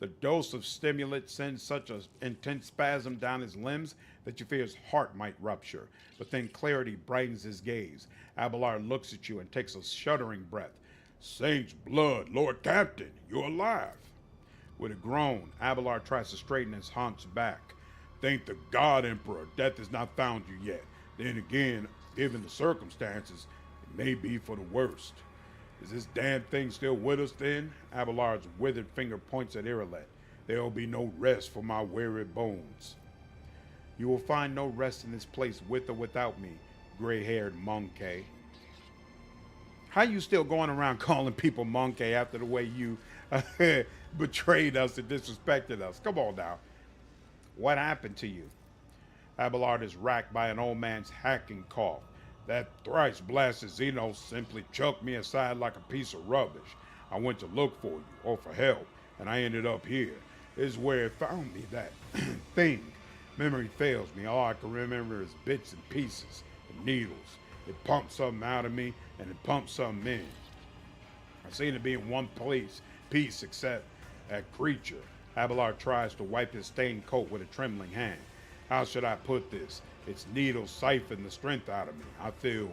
The dose of stimulant sends such an intense spasm down his limbs that you fear his heart might rupture. But then clarity brightens his gaze. Abelard looks at you and takes a shuddering breath. Saint's blood, Lord Captain, you're alive. With a groan, Abelard tries to straighten his haunch back. Thank the God, Emperor, death has not found you yet. Then again, given the circumstances, it may be for the worst. Is this damn thing still with us then? Abelard's withered finger points at Yrilet. There will be no rest for my weary bones. You will find no rest in this place with or without me, gray-haired monkey. How you still going around calling people monkey after the way you betrayed us and disrespected us? Come on now. What happened to you? Abelard is racked by an old man's hacking cough. That thrice-blasted Xenos simply chucked me aside like a piece of rubbish. I went to look for you, or for help, and I ended up here. This is where it found me, that thing. Memory fails me. All I can remember is bits and pieces, and needles. It pumped something out of me, and it pumped something in. I seem to be in one piece except that creature. Abelard tries to wipe his stained coat with a trembling hand. How should I put this? Its needles siphon the strength out of me. I feel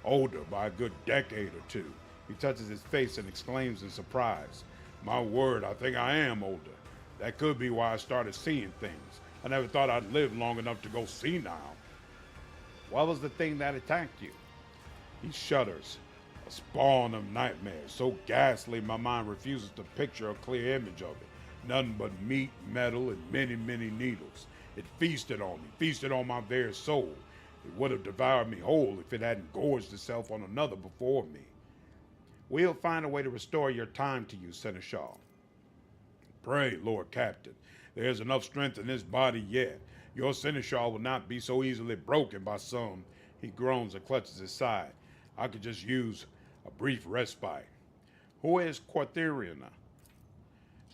older by a good decade or two. He touches his face and exclaims in surprise. My word, I think I am older. That could be why I started seeing things. I never thought I'd live long enough to go senile. What was the thing that attacked you? He shudders. A spawn of nightmares, so ghastly my mind refuses to picture a clear image of it. Nothing but meat, metal, and many, many needles. It feasted on me, feasted on my very soul. It would have devoured me whole if it hadn't gorged itself on another before me. We'll find a way to restore your time to you, Seneschal. Pray, Lord Captain. There's enough strength in this body yet. Your Seneschal will not be so easily broken by some. He groans and clutches his side. I could just use a brief respite. Who is Quatheriana?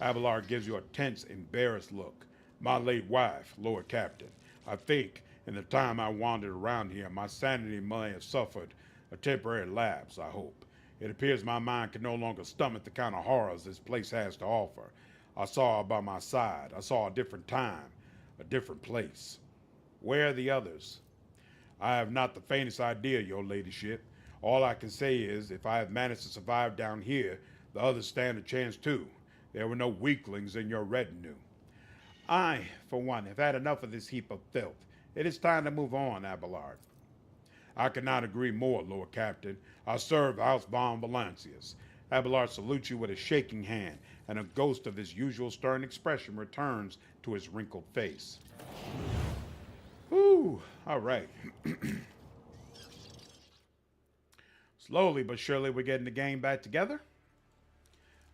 Abelard gives you a tense, embarrassed look. My late wife, Lord Captain. I think in the time I wandered around here, my sanity may have suffered A temporary lapse, I hope. It appears my mind can no longer stomach the kind of horrors this place has to offer. I saw her by my side. I saw a different time, a different place. Where are the others? I have not the faintest idea, your ladyship. All I can say is, if I have managed to survive down here, the others stand a chance too. There were no weaklings in your retinue. I, for one, have had enough of this heap of filth. It is time to move on, Abelard. I cannot agree more, Lord Captain. I serve House von Valancius. Abelard salutes you with a shaking hand, and a ghost of his usual stern expression returns to his wrinkled face. Whew, all right. Slowly but surely we're getting the game back together.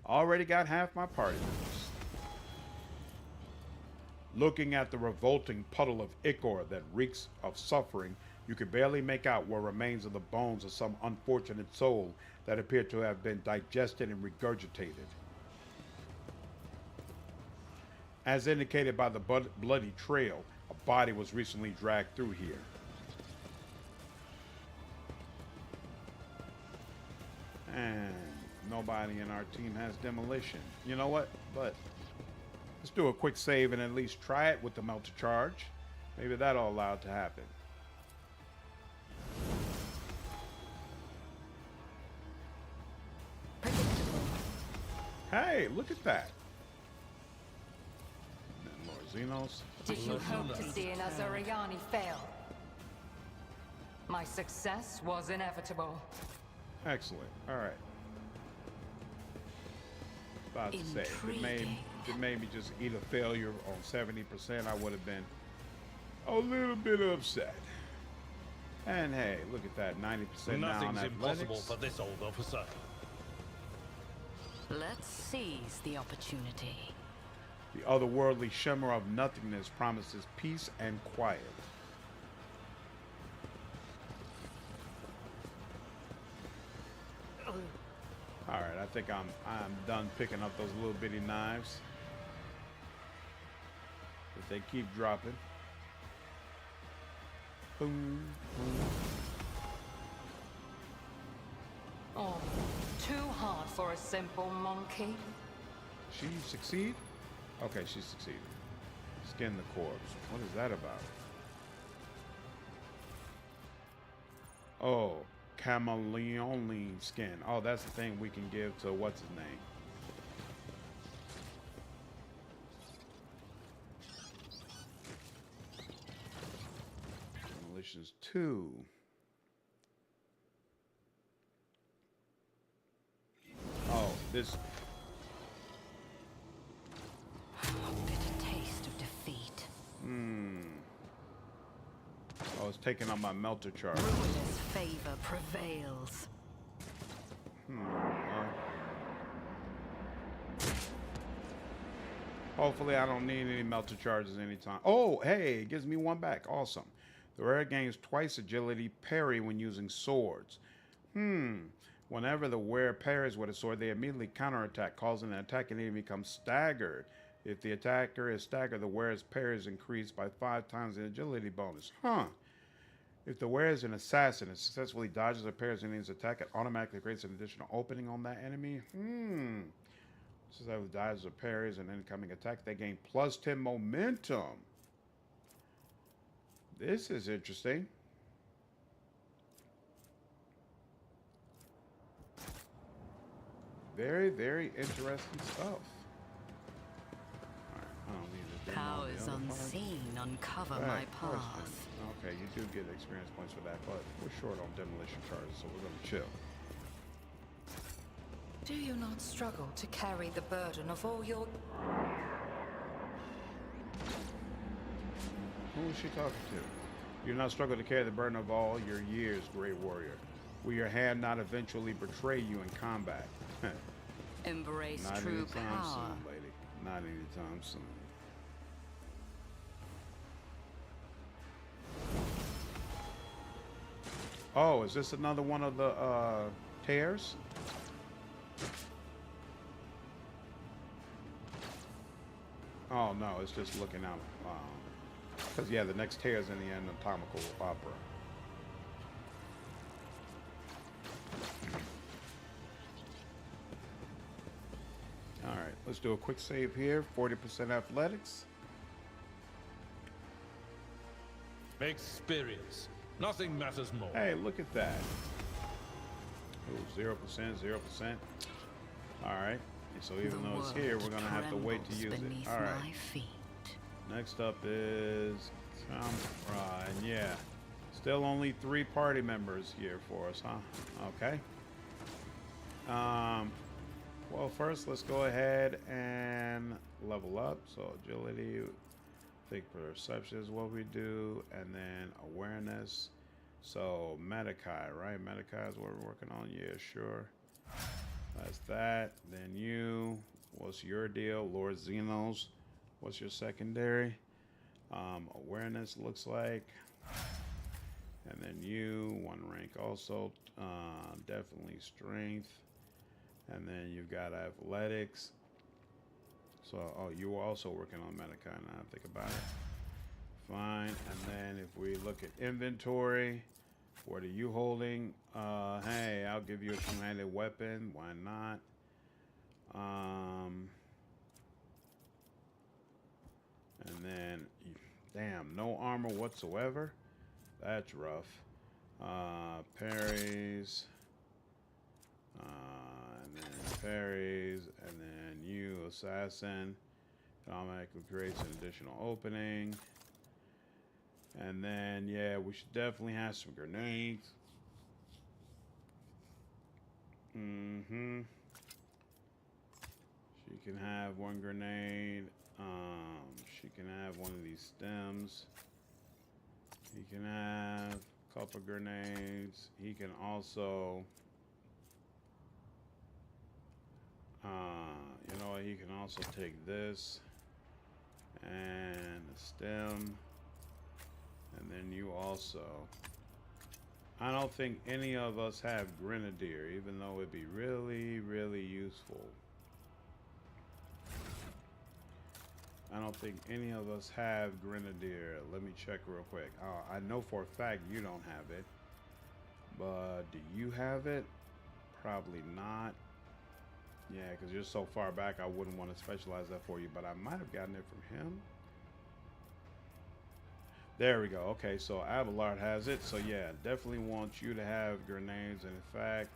Already got half my party members. Looking at the revolting puddle of ichor that reeks of suffering, you can barely make out what remains of the bones of some unfortunate soul that appear to have been digested and regurgitated. As indicated by the bloody trail, a body was recently dragged through here. And nobody in our team has demolition. You know what? But let's do a quick save and at least try it with the melter charge. Maybe that'll allow it to happen. Hey, look at that. Xenos. Did you hope to see an Azuriani fail? My success was inevitable. Excellent. All right. About to say, if it made me just eat a failure on 70%, I would have been a little bit upset. And hey, look at that, 90% now on Nothing's athletics. impossible for this old officer. Let's seize the opportunity. The otherworldly shimmer of nothingness promises peace and quiet. All right, I think I'm done picking up those little bitty knives. But they keep dropping. Boom, boom. Oh, too hard for a simple monkey. She succeed? Okay, she succeeded. Skin the corpse. What is that about? Oh, chameleon skin. Oh, that's the thing we can give to what's his name. Demolitions 2. Oh, this. Bitter taste of defeat. I was taking on my melter charge. Ruinous favor prevails. Hopefully I don't need any melter charges anytime. Oh, hey, it gives me one back. Awesome. The rare gains twice agility parry when using swords. Whenever the wearer parries with a sword, they immediately counterattack, causing an attacking enemy to become staggered. If the attacker is staggered, the wearer's parry is increased by 5 times the agility bonus. If the wearer is an assassin and successfully dodges or parries an enemy's attack, it automatically creates an additional opening on that enemy. Since I have dodges or parries an incoming attack, they gain plus 10 momentum. This is interesting. Very, very interesting stuff. Alright, I don't need to do all the Powers other parts. unseen uncover Right, my question. path. Okay, you do get experience points for that, but we're short on demolition charges, so we're gonna chill. Do you not struggle to carry the burden of all your... Who is she talking to? You do not struggle to carry the burden of all your years, great warrior. Will your hand not eventually betray you in combat? Embrace Not true anytime power. soon, lady. Not anytime soon. Oh, is this another one of the tears? Oh no, it's just looking out. Because yeah, the next tear is in the anatomical opera. All right, let's do a quick save here. 40% athletics. Experience. Nothing matters more. Hey, look at that. Ooh, 0%, 0%. All right. So even though it's here, we're going to have to wait to use it. All right. My feet. Next up is and yeah. Still only 3 party members here for us, huh? Okay. Well, first let's go ahead and level up. So agility, I think perception is what we do, and then awareness. So Marazhai, right? Marazhai is what we're working on. Yeah, sure. That's that. Then you. What's your deal? Lord Xenos. What's your secondary? Awareness looks like. And then you, 1 rank also. Definitely strength. And then you've got athletics. So, oh, you were also working on Marazhai now I think about it. Fine. And then if we look at inventory, what are you holding? Hey, I'll give you a two-handed weapon. Why not? And then, damn, no armor whatsoever. That's rough. Parries. And then parries. And then you, assassin. It automatically creates an additional opening. And then, yeah, we should definitely have some grenades. She can have 1 grenade. She can have 1 of these stems. He can have a couple grenades. He can also, you know what? He can also take this and a stem. And then you also. I don't think any of us have Grenadier, even though it'd be really, really useful. I don't think any of us have Grenadier. Let me check real quick. I know for a fact you don't have it. But do you have it? Probably not. Yeah, because you're so far back, I wouldn't want to specialize that for you. But I might have gotten it from him. There we go. Okay, so Abelard has it. So yeah, definitely want you to have grenades. And in fact,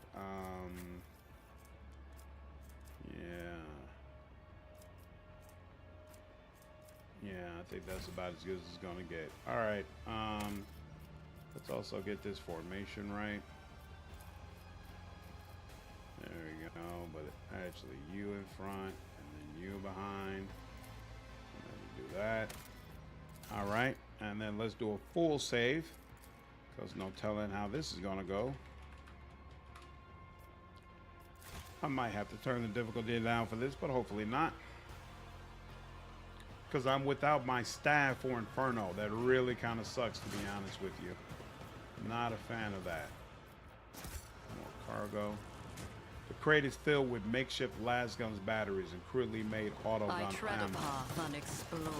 yeah, I think that's about as good as it's gonna get. All right, let's also get this formation right. There we go. But actually, you in front, and then you behind. And then we do that. All right, and then let's do a full save, because no telling how this is gonna go. I might have to turn the difficulty down for this, but hopefully not. Because I'm without my staff for Inferno. That really kind of sucks, to be honest with you. Not a fan of that. More cargo. The crate is filled with makeshift lasguns batteries and crudely made auto gun I tread a ammo. path unexplored.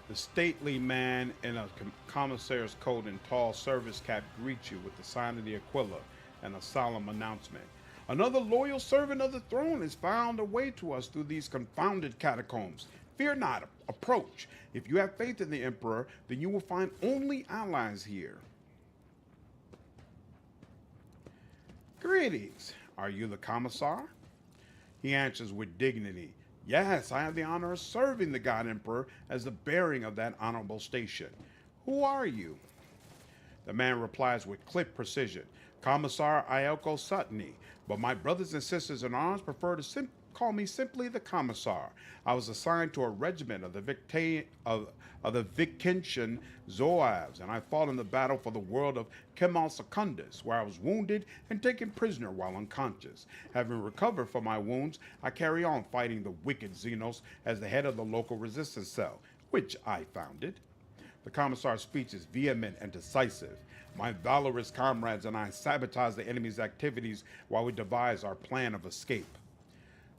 The stately man in a commissary's coat and tall service cap greets you with the sign of the Aquila and a solemn announcement. Another loyal servant of the throne has found a way to us through these confounded catacombs. Fear not, approach. If you have faith in the Emperor, then you will find only allies here. Greetings. Are you the commissar? He answers with dignity. Yes, I have the honor of serving the God Emperor as the bearing of that honorable station. Who are you? The man replies with clip precision. Commissar Ielko Sutney, but my brothers and sisters in arms prefer to call me simply the Commissar. I was assigned to a regiment of the Vicentian Zouaves, and I fought in the battle for the world of Kemal Secundus, where I was wounded and taken prisoner while unconscious. Having recovered from my wounds, I carry on fighting the wicked Xenos as the head of the local resistance cell, which I founded. The Commissar's speech is vehement and decisive. My valorous comrades and I sabotage the enemy's activities while we devise our plan of escape.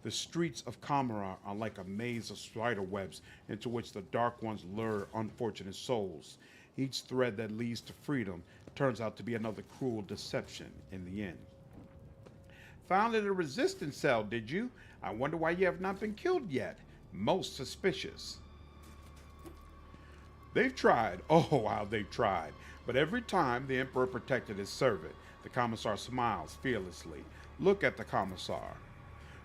The streets of Kamara are like a maze of spider webs into which the Dark Ones lure unfortunate souls. Each thread that leads to freedom turns out to be another cruel deception in the end. Founded a resistance cell, did you? I wonder why you have not been killed yet. Most suspicious. They've tried. Oh, wow, they've tried. But every time the Emperor protected his servant. The Commissar smiles fearlessly. Look at the Commissar.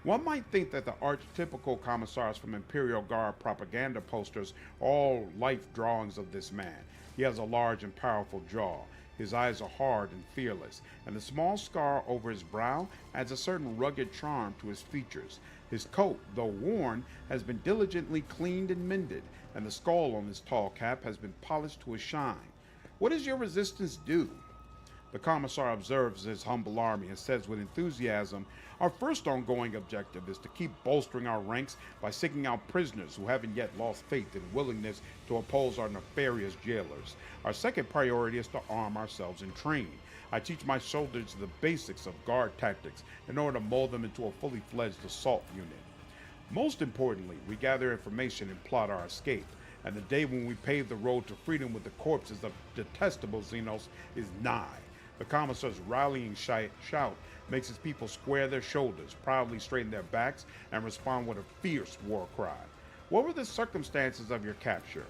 One might think that the archetypical commissars from Imperial Guard propaganda posters are all life drawings of this man. He has a large and powerful jaw. His eyes are hard and fearless, and the small scar over his brow adds a certain rugged charm to his features. His coat, though worn, has been diligently cleaned and mended, and the skull on his tall cap has been polished to a shine. What does your resistance do? The Commissar observes his humble army and says with enthusiasm, our first ongoing objective is to keep bolstering our ranks by seeking out prisoners who haven't yet lost faith and willingness to oppose our nefarious jailers. Our second priority is to arm ourselves and train. I teach my soldiers the basics of guard tactics in order to mold them into a fully fledged assault unit. Most importantly, we gather information and plot our escape. And the day when we pave the road to freedom with the corpses of detestable Xenos is nigh. The Commissar's rallying shout makes his people square their shoulders, proudly straighten their backs, and respond with a fierce war cry. What were the circumstances of your capture?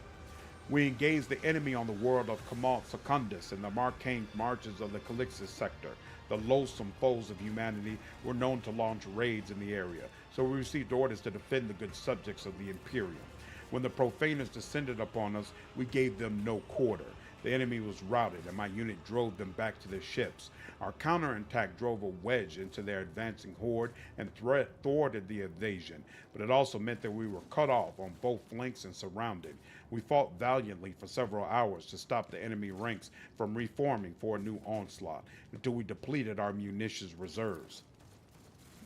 We engaged the enemy on the world of Kamal Secundus in the Marcane marches of the Calixis sector. The loathsome foes of humanity were known to launch raids in the area, so we received orders to defend the good subjects of the Imperium. When the profaners descended upon us, we gave them no quarter. The enemy was routed, and my unit drove them back to their ships. Our counterattack drove a wedge into their advancing horde and thwarted the invasion, but it also meant that we were cut off on both flanks and surrounded. We fought valiantly for several hours to stop the enemy ranks from reforming for a new onslaught until we depleted our munitions reserves.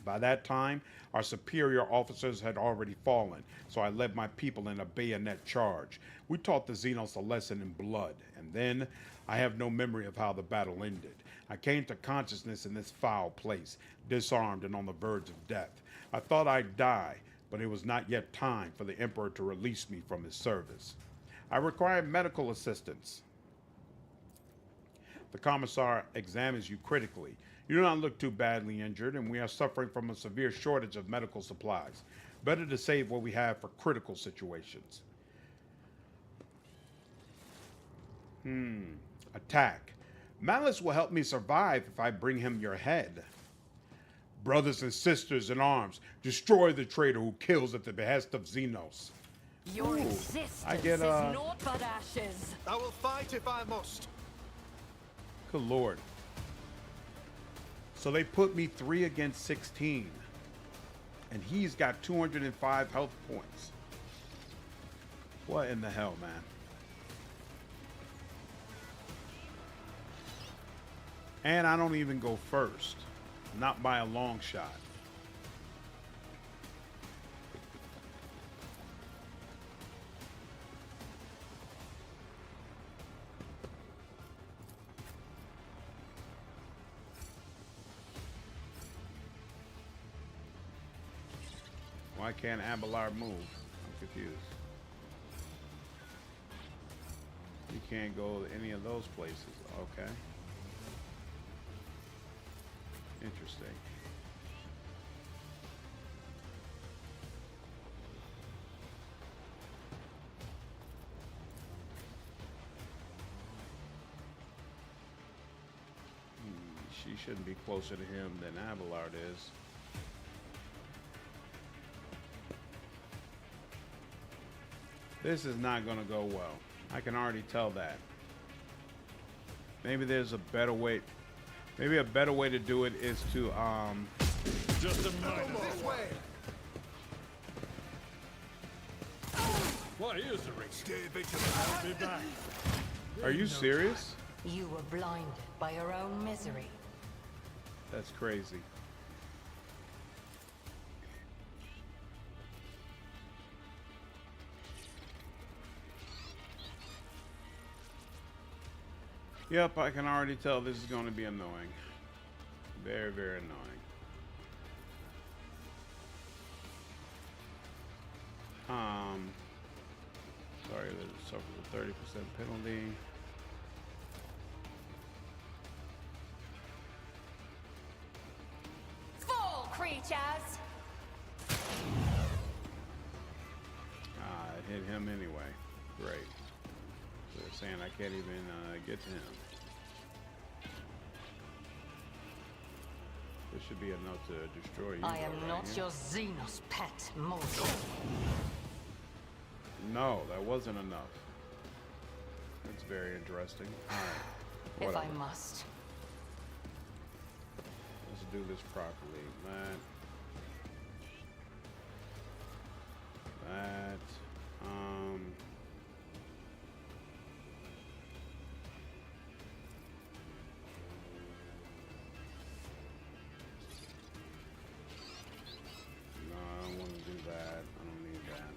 By that time, our superior officers had already fallen, so I led my people in a bayonet charge. We taught the Xenos a lesson in blood, and then I have no memory of how the battle ended. I came to consciousness in this foul place, disarmed and on the verge of death. I thought I'd die, but it was not yet time for the Emperor to release me from his service. I required medical assistance. The Commissar examines you critically. You do not look too badly injured, and we are suffering from a severe shortage of medical supplies. Better to save what we have for critical situations. Attack. Malice will help me survive if I bring him your head. Brothers and sisters in arms, destroy the traitor who kills at the behest of Xenos. Your existence I get, is naught but ashes. I will fight if I must. Good lord. So they put me 3 against 16. And he's got 205 health points. What in the hell, man? And I don't even go first. Not by a long shot. Why can't Abelard move? I'm confused. You can't go to any of those places. Okay. Interesting. She shouldn't be closer to him than Abelard is. This is not going to go well. I can already tell that. Maybe there's a better way. Maybe a better way to do it is to Just a minute. This way. Why is the ring? Stay vigilant. I'll be back. Are you serious? You were blinded by your own misery. That's crazy. Yep, I can already tell this is going to be annoying. Very, very annoying. Sorry, that suffers a 30% penalty. Fall, creatures! It hit him anyway. Great. They're saying I can't even get to him. This should be enough to destroy you. I am right not here. your Xenos pet, mortal. No, that wasn't enough. That's very interesting. Alright. If I Whatever. must. Let's do this properly. That. No, I don't want to do that. I don't need that.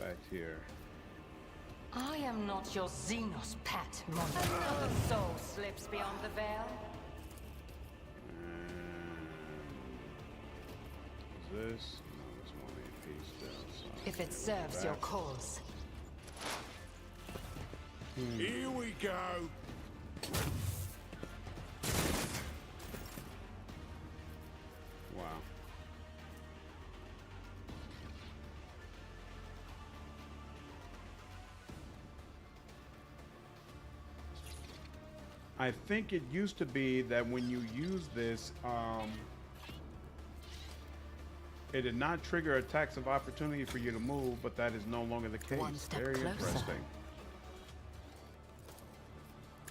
Back here. I am not your Xenos pet, mortal. Another soul slips beyond the veil. Is this? No, it's 1 AP still. So If it serves your cause. Here we go. Wow. I think it used to be that when you use this, it did not trigger attacks of opportunity for you to move, but that is no longer the case. One step Very closer. interesting.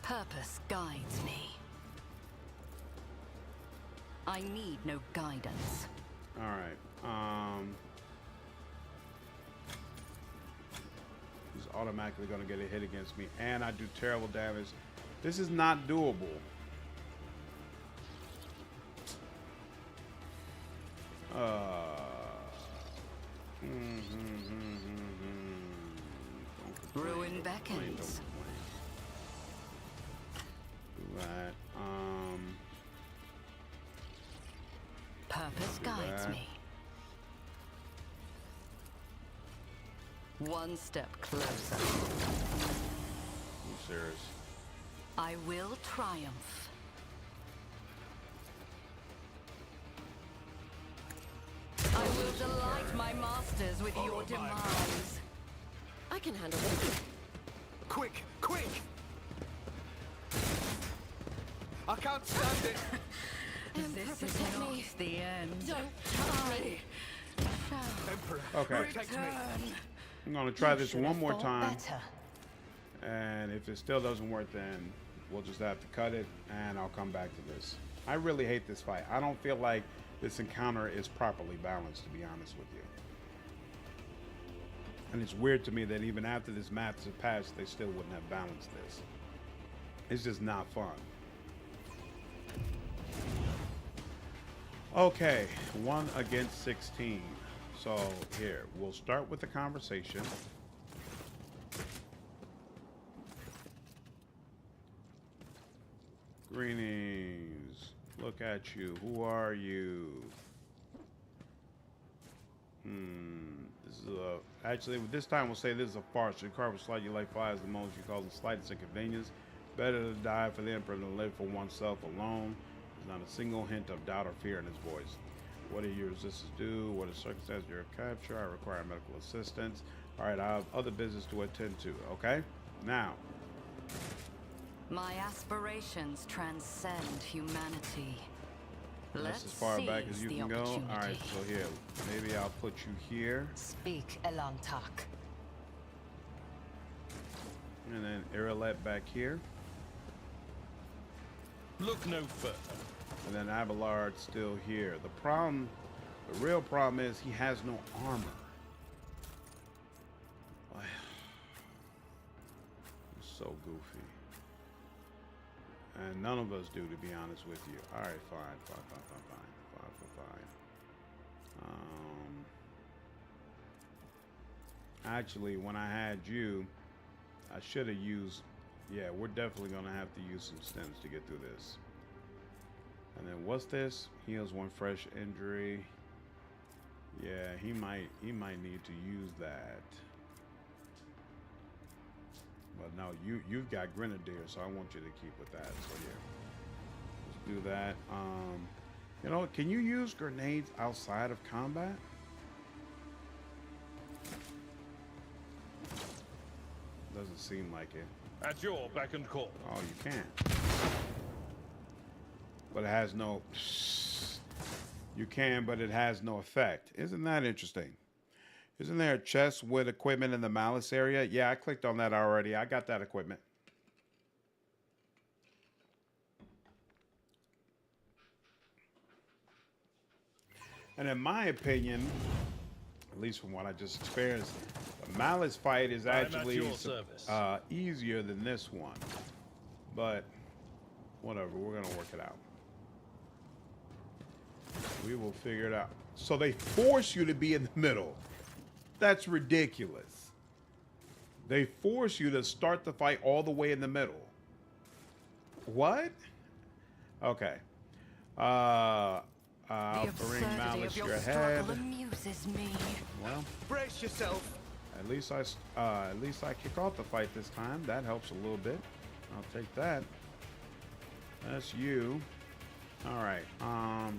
Purpose guides me. I need no guidance. All right. He's automatically going to get a hit against me, and I do terrible damage. This is not doable. Ruin beckons. Do that. Purpose guides that. me. One step closer. I'm serious. I will triumph. I will delight my masters with your demise. I can handle this. Quick, quick! I can't stand it. This is protect not me. the end. Don't touch me. Emperor, Okay. protect me. I'm going to try this Should one have more thought time. better. And if it still doesn't work, then we'll just have to cut it, and I'll come back to this. I really hate this fight. I don't feel like this encounter is properly balanced, to be honest with you. And it's weird to me that even after this map has passed, they still wouldn't have balanced this. It's just not fun. Okay, 1 against 16. So here, we'll start with the conversation. Greetings. Look at you. Who are you? This is a... Actually, this time we'll say this is a farce. Your car will slide you like flies the moment you cause the slightest inconvenience. Better to die for the Emperor than live for oneself alone. There's not a single hint of doubt or fear in his voice. What do your resistance do? What is circumstance of your capture? I require medical assistance. All right, I have other business to attend to. Okay? Now... My aspirations transcend humanity. That's as far back as you can go. All right, so here, maybe I'll put you here, Speak, Elantak. and then Yrilet back here, Look no further. and then Abelard still here. The real problem is he has no armor. It's so goofy. And none of us do, to be honest with you. All right, fine. Actually, when I had you, I should have used Yeah, we're definitely gonna have to use some stems to get through this. And then what's this? Heals one fresh injury. Yeah, he might need to use that. But no, you've got Grenadier, so I want you to keep with that. So yeah, let's do that. You know, can you use grenades outside of combat? Doesn't seem like it. At your beck and call. Oh, you can. But it has no... You can, but it has no effect. Isn't that interesting? Isn't there a chest with equipment in the malice area? Yeah, I clicked on that already. I got that equipment. And in my opinion, at least from what I just experienced, the malice fight is actually easier than this one. But whatever, we're gonna work it out. We will figure it out. So they force you to be in the middle. That's ridiculous. They force you to start the fight all the way in the middle. What? Okay. Offering malice your head. Amuses me. Well, Brace yourself. at least I kick off the fight this time. That helps a little bit. I'll take that. That's you. All right. And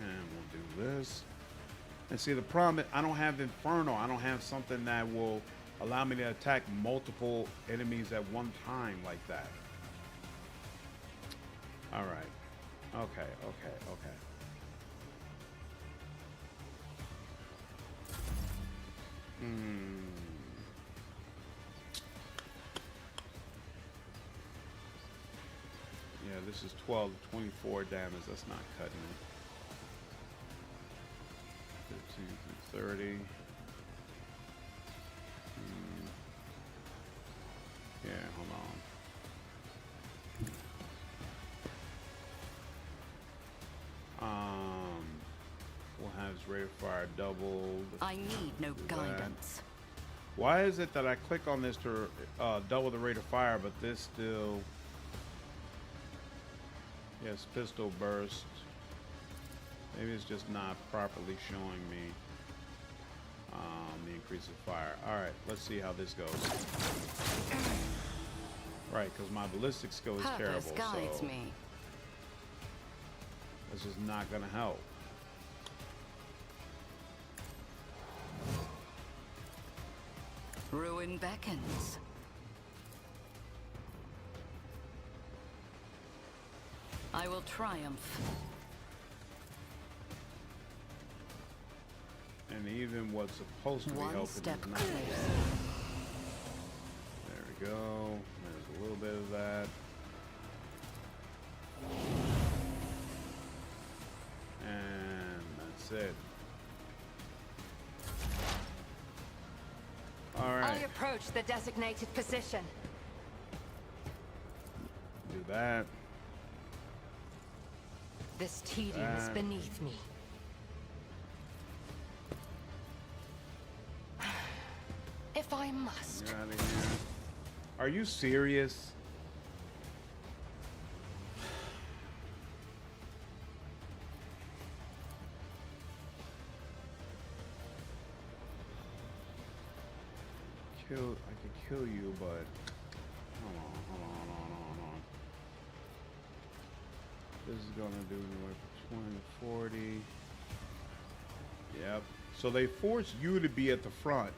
we'll do this. And see, the problem is I don't have Inferno. I don't have something that will allow me to attack multiple enemies at one time like that. All right. Okay. Yeah, this is 12 to 24 damage. That's not cutting it. 15 to 30. Yeah, hold on. We'll have his rate of fire doubled. I need no guidance. Why is it that I click on this to double the rate of fire, but this still... Yes, pistol burst. Maybe it's just not properly showing me the increase of fire. All right, let's see how this goes. Right, because my ballistic skill is terrible, guides so me. this is not going to help. Ruin beckons. I will triumph. And even what's supposed to be One helping step is not. closer. There we go. There's a little bit of that. And that's it. All I right. approach the designated position. Do that. This tedium is beneath me. If I must. Get out of here. Are you serious? I could kill you, but hold on. This is gonna do anywhere from 20 to 40. Yep. So they force you to be at the front.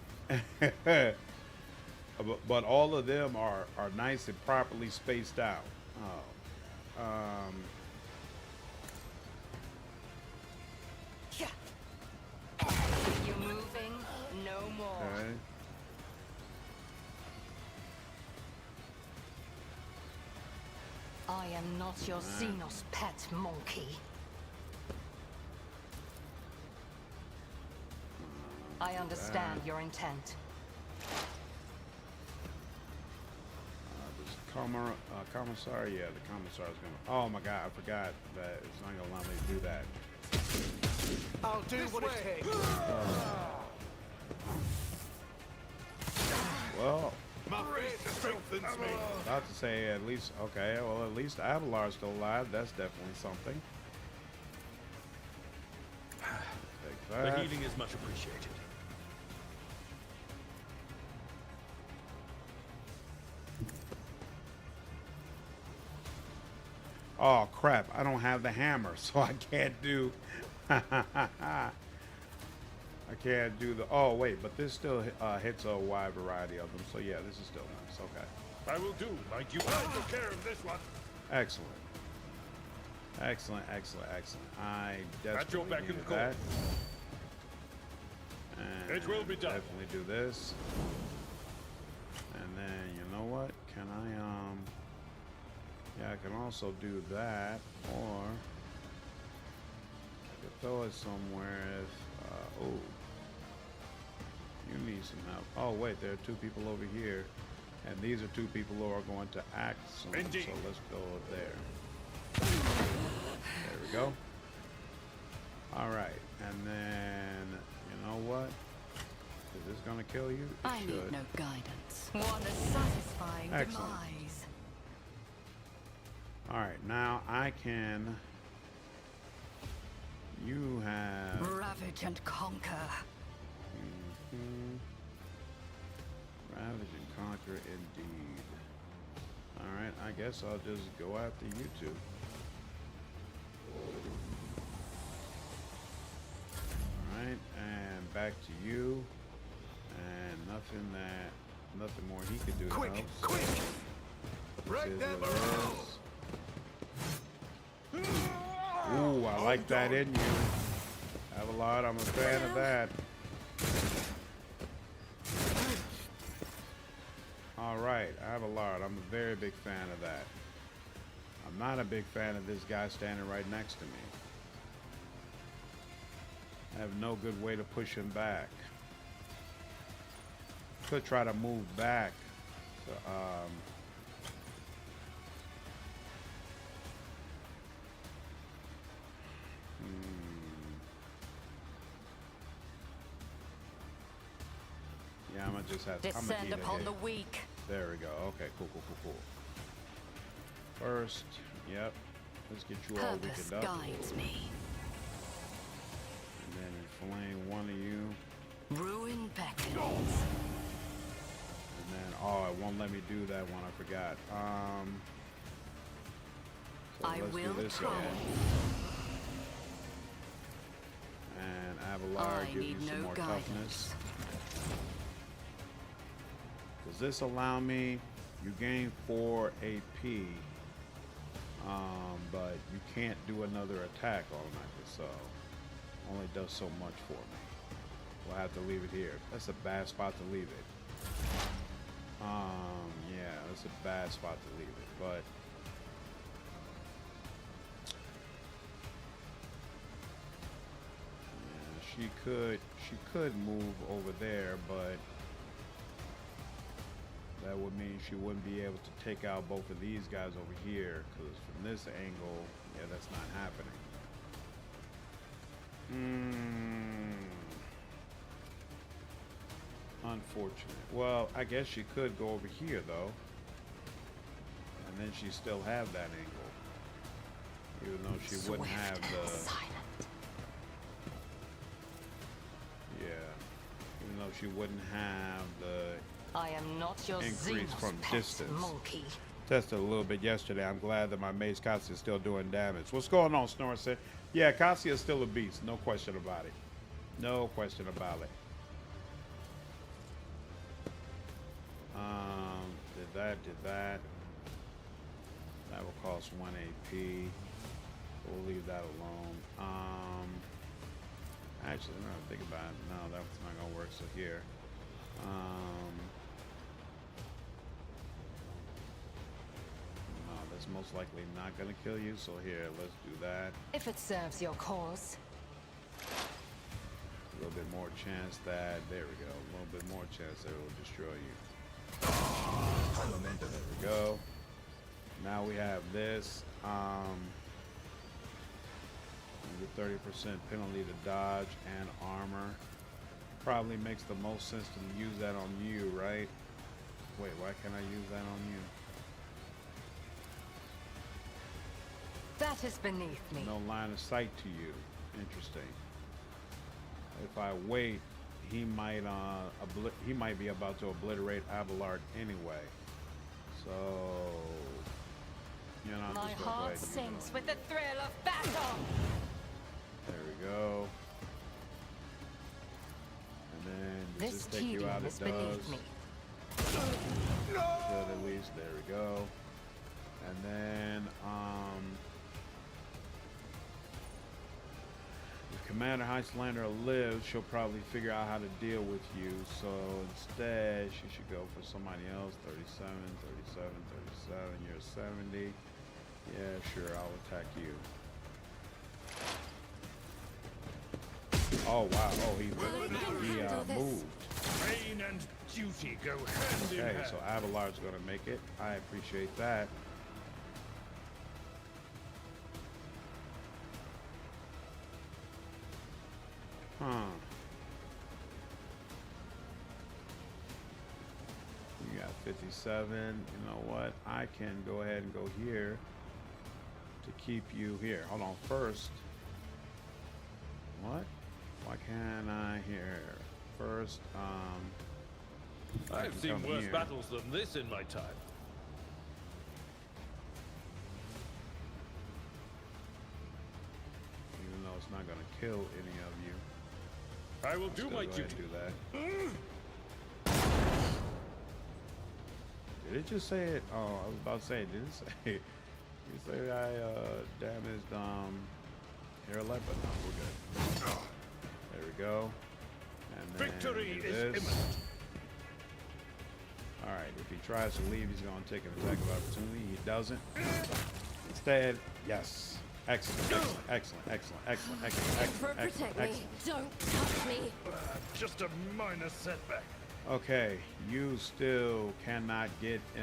but all of them are nice and properly spaced out. Oh. You moving? No more. Okay. I am not your Xenos pet monkey. I understand your intent. Commissar, yeah, the commissar is gonna. Oh my God, I forgot that it's not gonna allow me to do that. I'll do what it takes. Well, My faith strengthens me. about to say at least, okay, well, at least Avalar's still alive. That's definitely something. Take The that. healing is much appreciated. Oh crap, I don't have the hammer, so I can't do I can't do the oh wait, but this still hits a wide variety of them, so yeah, this is still nice. Okay. I will do like you. I took care of this one. Excellent. Excellent, excellent, excellent. I At your desperately beck and needed call. that. And It will be done. definitely do this. And then you know what? Can I yeah, I can also do that, or I could throw it somewhere if oh, you need some help. Oh wait, there are two people over here, and these are two people who are going to act soon. Indeed. So let's go there. There we go. All right, and then you know what? Is this gonna kill you? It I should. need no guidance. Want a satisfying Excellent. demise. All right, now I can. You have. Ravage and conquer. Mhm. Ravage and conquer, indeed. All right, I guess I'll just go after you two. All right, and back to you, and nothing more he could do. Quick, else. quick! This Break is that what it barrel! is. Ooh, I like that in you. Avalard, I'm a fan of that. All right, Avalard, I'm a very big fan of that. I'm not a big fan of this guy standing right next to me. I have no good way to push him back. Could try to move back to, yeah, I'm gonna just have to. I'm gonna Descend need a upon hit. the weak. There we go. Okay, cool. First, yep. Let's get you all Purpose weakened up. guides me. And then inflame one of you. Ruin beckons. And then, oh, it won't let me do that one. I forgot. So I let's will do this try. again. And Avalar, I give you need some no more guidance. toughness. Does this allow me? You gain 4 AP, but you can't do another attack automatically, so only does so much for me. We'll have to leave it here. That's a bad spot to leave it. Yeah, that's a bad spot to leave it, but yeah, she could move over there, but that would mean she wouldn't be able to take out both of these guys over here, because from this angle, yeah, that's not happening. Unfortunate. Well, I guess she could go over here, though. And then she still have that angle. Even though she wouldn't have the... Yeah. Even though she wouldn't have the... I am not your increase Xenos from pet distance. monkey. Tested a little bit yesterday. I'm glad that my mage Cassia is still doing damage. What's going on, Snorser? Yeah, Cassia is still a beast. No question about it. No question about it. Did that. That will cost 1 AP. We'll leave that alone. Actually, no, think about it. No, that's not gonna work. So here. No, that's most likely not gonna kill you. So here, let's do that. If it serves your cause. A little bit more chance that, there we go. A little bit more chance that it will destroy you. There we go. Now we have this. The 30% penalty to dodge and armor. Probably makes the most sense to use that on you, right? Wait, why can't I use that on you? That is beneath me. No line of sight to you. Interesting. If I wait, he might be about to obliterate Abelard anyway. So, you know, I'm My just gonna go heart ahead and use it sings on with you. the thrill of battle. There we go. And then does This this take you tedium out? It is beneath does. me. Good, at least. There we go. And then, if Commander Heightslander lives, she'll probably figure out how to deal with you. So instead, she should go for somebody else. 37, 37, 37. You're 70. Yeah, sure. I'll attack you. Oh wow! Oh, he moved. Pain and duty go hand in Okay, hand. so Abelard's gonna make it. I appreciate that. Huh. You got 57. You know what? I can go ahead and go here to keep you here. Hold on. First. What? Why can't I here? First, I I've can seen come worse here. battles than this in my time. Even though it's not going to kill any of you. I will I'll do still my go ahead duty. and do that. Did it just say it? Oh, I was about to say, did it say? You say I damaged Yrilet, but no, we're good. There we go. And then Victory do is this. imminent. All right, if he tries to leave, he's going to take an attack of opportunity. He doesn't. Instead, yes. Excellent, excellent, excellent, excellent, excellent, Emperor, excellent, protect excellent, me. excellent. Don't touch me. Just a minor setback. Okay, you still cannot get, do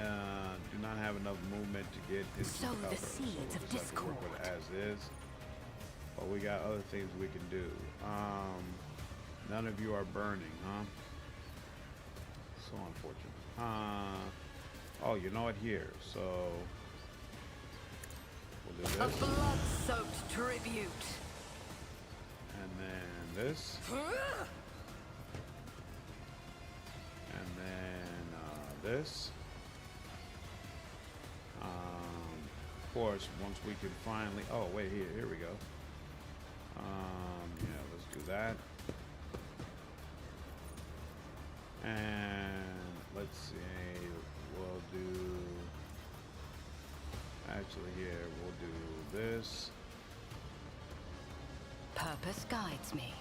not have enough movement to get into Sow the cover. seeds so we'll of just have to work with it as is. But we got other things we can do. None of you are burning, huh? So unfortunate. Oh, you know what? Here, so we'll do A this, blood-soaked tribute. and then this, and then this. Of course, once we can finally. Oh, wait, here we go. Yeah, let's do that. And let's see, we'll do, actually here, we'll do this. Purpose guides me.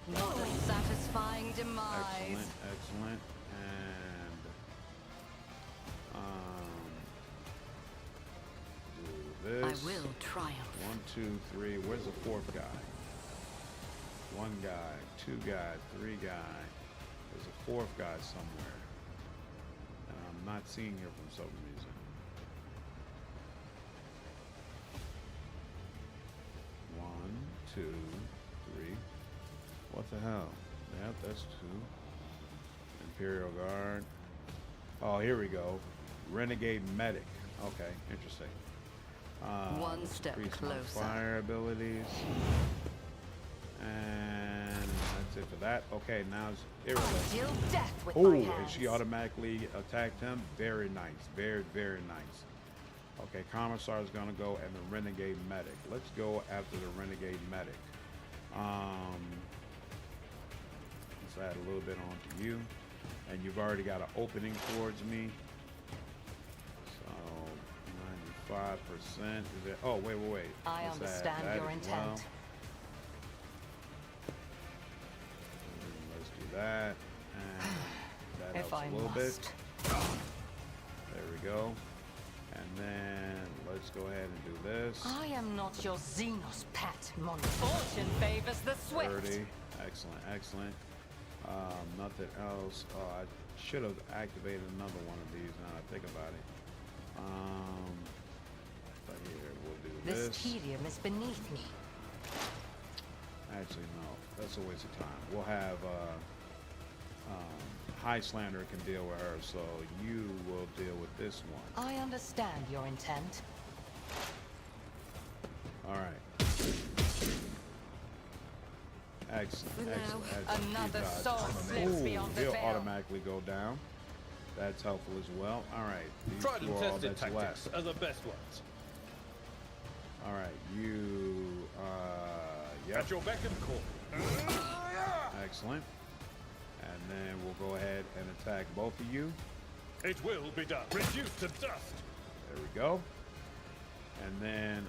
What a satisfying demise. Excellent, excellent. And, do this. I will triumph. 1, 2, 3, where's the fourth guy? One guy, two guy, three guy. There's a fourth guy somewhere. And I'm not seeing her for some reason. One, two, three. What the hell? Yep, that's two. Imperial Guard. Oh, here we go. Renegade Medic. Okay, interesting. One step increase my closer. fire abilities. And that's it for that. Okay, now it's I Yrilet. deal death with Oh, my and hands. she automatically attacked him. Very nice. Very, very nice. Okay, Commissar is going to go and the Renegade Medic. Let's go after the Renegade Medic. Let's add a little bit onto you. And you've already got an opening towards me. So, 95%. Is it? Oh, wait. I Let's add understand that your as intent. well. And let's do that. And that If helps I a little bit. must. There we go. And then let's go ahead and do this. I am not your Xenos pet, Mon. Fortune favors the swift. 30. Excellent, excellent. Nothing else. Oh, I should have activated another one of these now that I think about it. But here, we'll do This this. tedium is beneath me. Actually, no. That's a waste of time. We'll have High Slander can deal with her, so you will deal with this one. I understand your intent. All right. Excellent. Another soul slips beyond the he'll veil. automatically go down. That's helpful as well. All right. These Tried two and are all tested that's tactics left. are the best ones. All right. You. Yep. At your beck and call. Excellent. And then we'll go ahead and attack both of you. It will be done. Reduced to dust. There we go. And then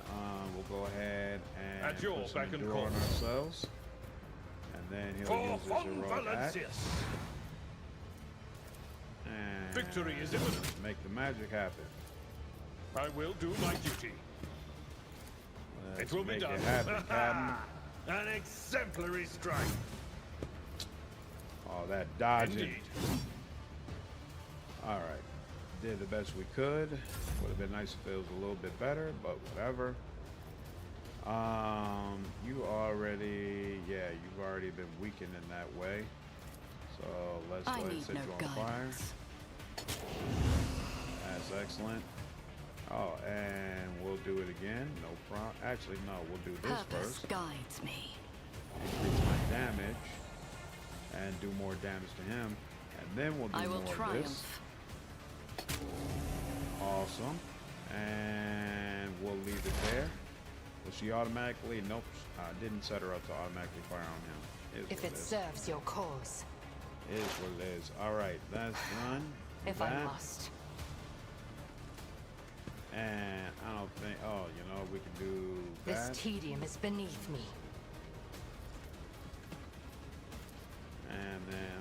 we'll go ahead and At your put some beck and endure call. on ourselves. And then he'll For use his Von heroic act. Valencius. And Victory is imminent. make the magic happen. I will do my duty. Let's It will be make done. it happen, Captain. An exemplary strike. Oh, that dodging. Indeed. All right. Did the best we could. Would have been nice if it was a little bit better, but whatever. You already, you've already been weakened in that way. So let's go ahead and set you on fire. That's excellent. Oh, and we'll do it again. No problem. Actually, no, we'll do this first. Guides me. Increase my damage and do more damage to him, and then we'll do I will more triumph. of this. Awesome. And we'll leave it there. Will she automatically? Nope. I didn't set her up to automatically fire on him. If it serves your cause. Is what it is. All right, that's done. If I must. And I don't think. Oh, you know, we can do that. This tedium is beneath me. And then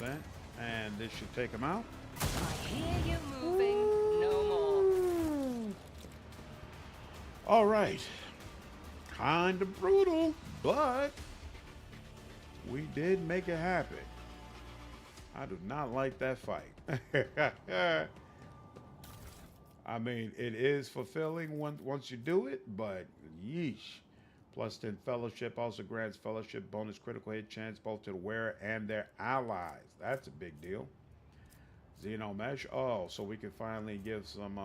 100%. And this should take him out. I hear you moving. No more. All right. Kind of brutal, but we did make it happen. I do not like that fight. I mean, it is fulfilling once you do it, but yeesh. Plus 10 fellowship also grants fellowship bonus critical hit chance both to the wearer and their allies. That's a big deal. Xeno mesh. Oh, so we can finally give some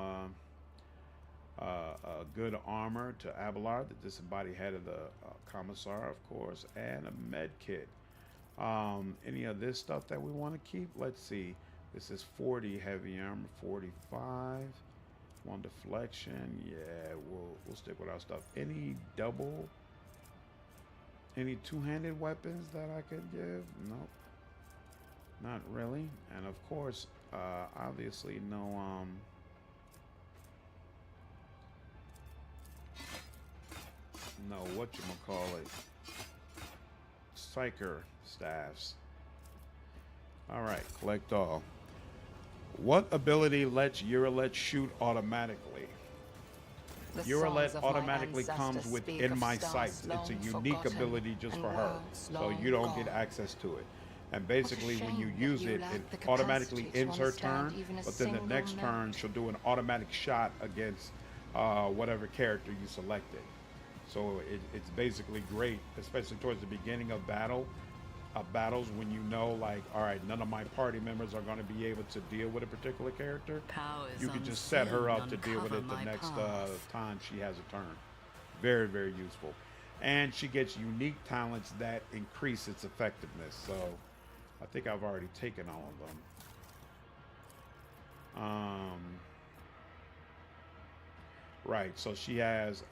good armor to Abelard, the disembodied head of the commissar, of course, and a med kit. Any of this stuff that we want to keep? Let's see. This is 40 heavy armor, 45. One deflection. Yeah, we'll stick with our stuff. Any two-handed weapons that I could give? Nope. Not really. And of course, obviously no whatchamacallit, Psyker staffs. All right, collect all. What ability lets Yrilet shoot automatically? The Yrilet songs of my automatically ancestors comes speak within of my stars sights. It's a long unique forgotten ability just and for her. worlds So long you don't get gone. access to it. And basically when you shame use that you it, lack it the automatically capacity to ends her understand turn, even a but then the single next turn note. she'll do an automatic shot against whatever character you selected. So it's basically great, especially towards the beginning of battles when you know, like, all right, none of my party members are going to be able to deal with a particular character. You can just set her up to deal with it the next time she has a turn. Very, very useful. And she gets unique talents that increase its effectiveness. So I think I've already taken all of them. Right, so she has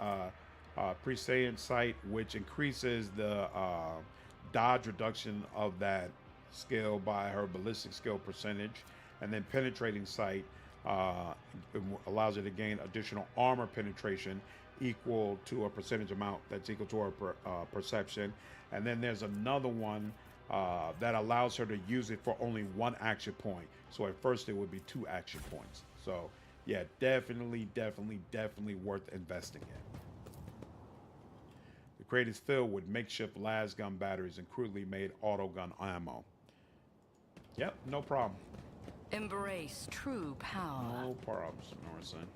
prescient sight, which increases the dodge reduction of that skill by her ballistic skill percentage, and then penetrating sight allows her to gain additional armor penetration equal to a percentage amount that's equal to her perception. And then there's another one that allows her to use it for only one action point. So at first it would be 2 action points. So yeah, definitely worth investing in. The crate is filled with makeshift las gun batteries and crudely made auto gun ammo. Yep, no problem. Embrace true power. No problems, Norison.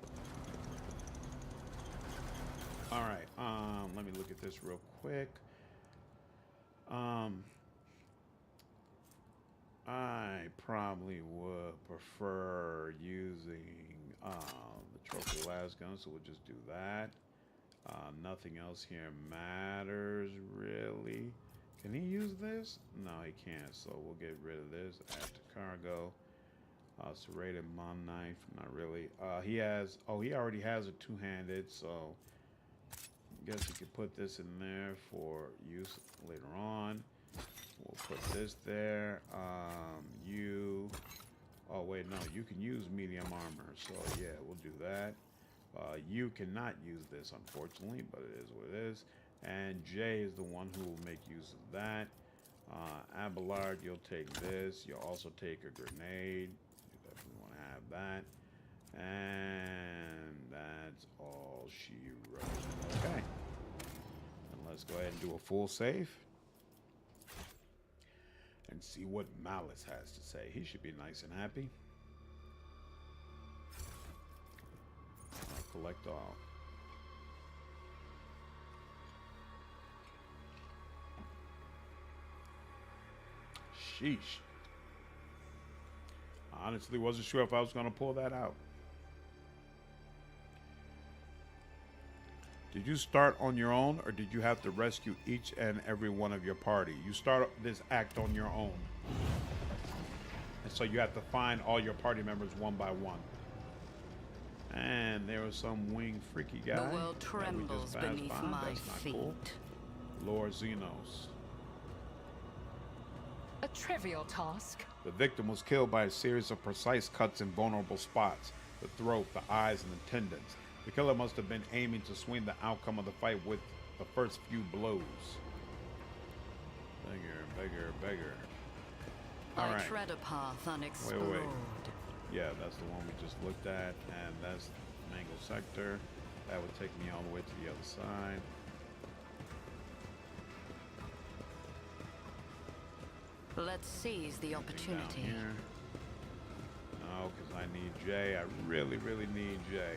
All right, let me look at this real quick. I probably would prefer using the trophy las gun, so we'll just do that. Nothing else here matters really. Can he use this? No, he can't. So we'll get rid of this. Add to cargo. Serrated mom knife. Not really. He has. Oh, he already has a two-handed. So I guess we could put this in there for use later on. We'll put this there. You. Oh wait, no. You can use medium armor. So yeah, we'll do that. You cannot use this, unfortunately, but it is what it is. And Jay is the one who will make use of that. Abelard, you'll take this. You'll also take a grenade. You definitely want to have that. And that's all she wrote. Okay. And let's go ahead and do a full save. And see what Malice has to say. He should be nice and happy. I'll collect all. Sheesh. I honestly wasn't sure if I was going to pull that out. Did you start on your own, or did you have to rescue each and every one of your party? You start this act on your own. And so you have to find all your party members one by one. And there was some winged freaky guy. The world trembles beneath my feet. Cool. Lord Xenos. A trivial task. The victim was killed by a series of precise cuts in vulnerable spots. The throat, the eyes, and the tendons. The killer must have been aiming to swing the outcome of the fight with the first few blows. Beggar. All right. I tread a path unexplored. Wait. Yeah, that's the one we just looked at, and that's Mango Sector. That would take me all the way to the other side. Let's seize the opportunity. Down here. No, because I need Jay. I really need Jay.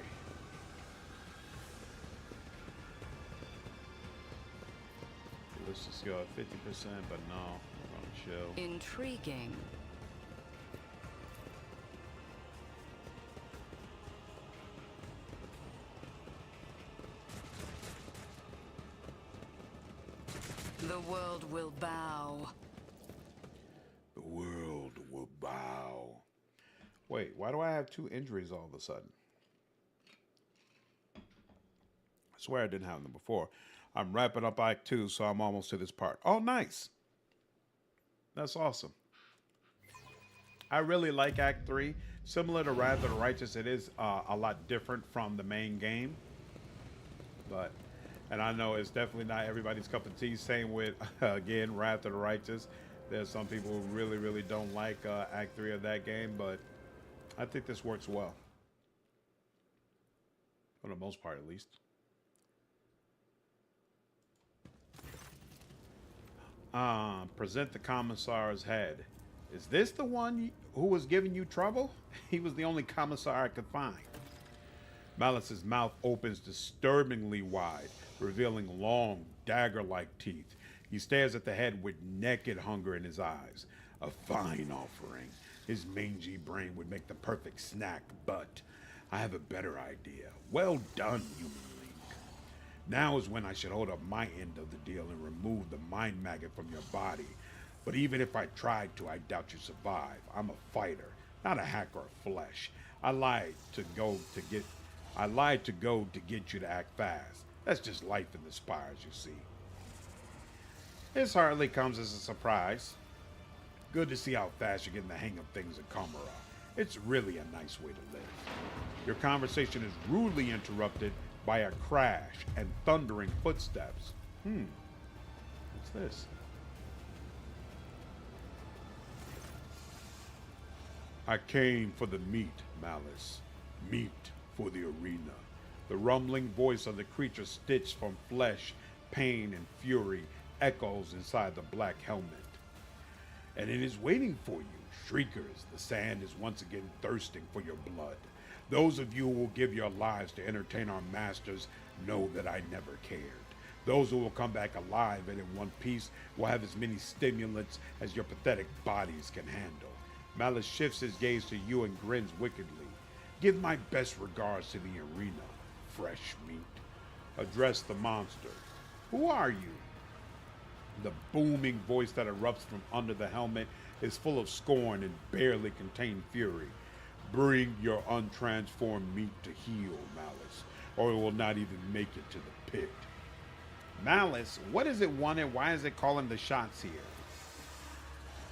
Let's just go at 50%, but no, we're gonna chill. Intriguing. The world will bow. The world will bow. Wait, why do I have 2 injuries all of a sudden? I swear I didn't have them before. I'm wrapping up Act 2, so I'm almost to this part. Oh, nice. That's awesome. I really like Act 3. Similar to Wrath of the Righteous, it is a lot different from the main game. And I know it's definitely not everybody's cup of tea. Same with, again, Wrath of the Righteous. There's some people who really don't like Act 3 of that game, but I think this works well. For the most part, at least. Present the commissar's head. Is this the one who was giving you trouble? He was the only commissar I could find. Malice's mouth opens disturbingly wide, revealing long, dagger-like teeth. He stares at the head with naked hunger in his eyes. A fine offering. His mangy brain would make the perfect snack, but I have a better idea. Well done, human. Now is when I should hold up my end of the deal and remove the mind maggot from your body. But even if I tried to, I doubt you survive. I'm a fighter, not a hacker of flesh. I lied to go to get you to act fast. That's just life in the spires, you see. This hardly comes as a surprise. Good to see how fast you're getting the hang of things in Kamara. It's really a nice way to live. Your conversation is rudely interrupted by a crash and thundering footsteps. What's this? I came for the meat, Malice. Meat for the arena. The rumbling voice of the creature stitched from flesh, pain, and fury echoes inside the black helmet. And it is waiting for you, shriekers. The sand is once again thirsting for your blood. Those of you who will give your lives to entertain our masters know that I never cared. Those who will come back alive and in one piece will have as many stimulants as your pathetic bodies can handle. Malice shifts his gaze to you and grins wickedly. Give my best regards to the arena, fresh meat. Address the monster. Who are you? The booming voice that erupts from under the helmet is full of scorn and barely contained fury. Bring your untransformed meat to heal, Malice, or it will not even make it to the pit. Malice, what is it wanted? Why is it calling the shots here?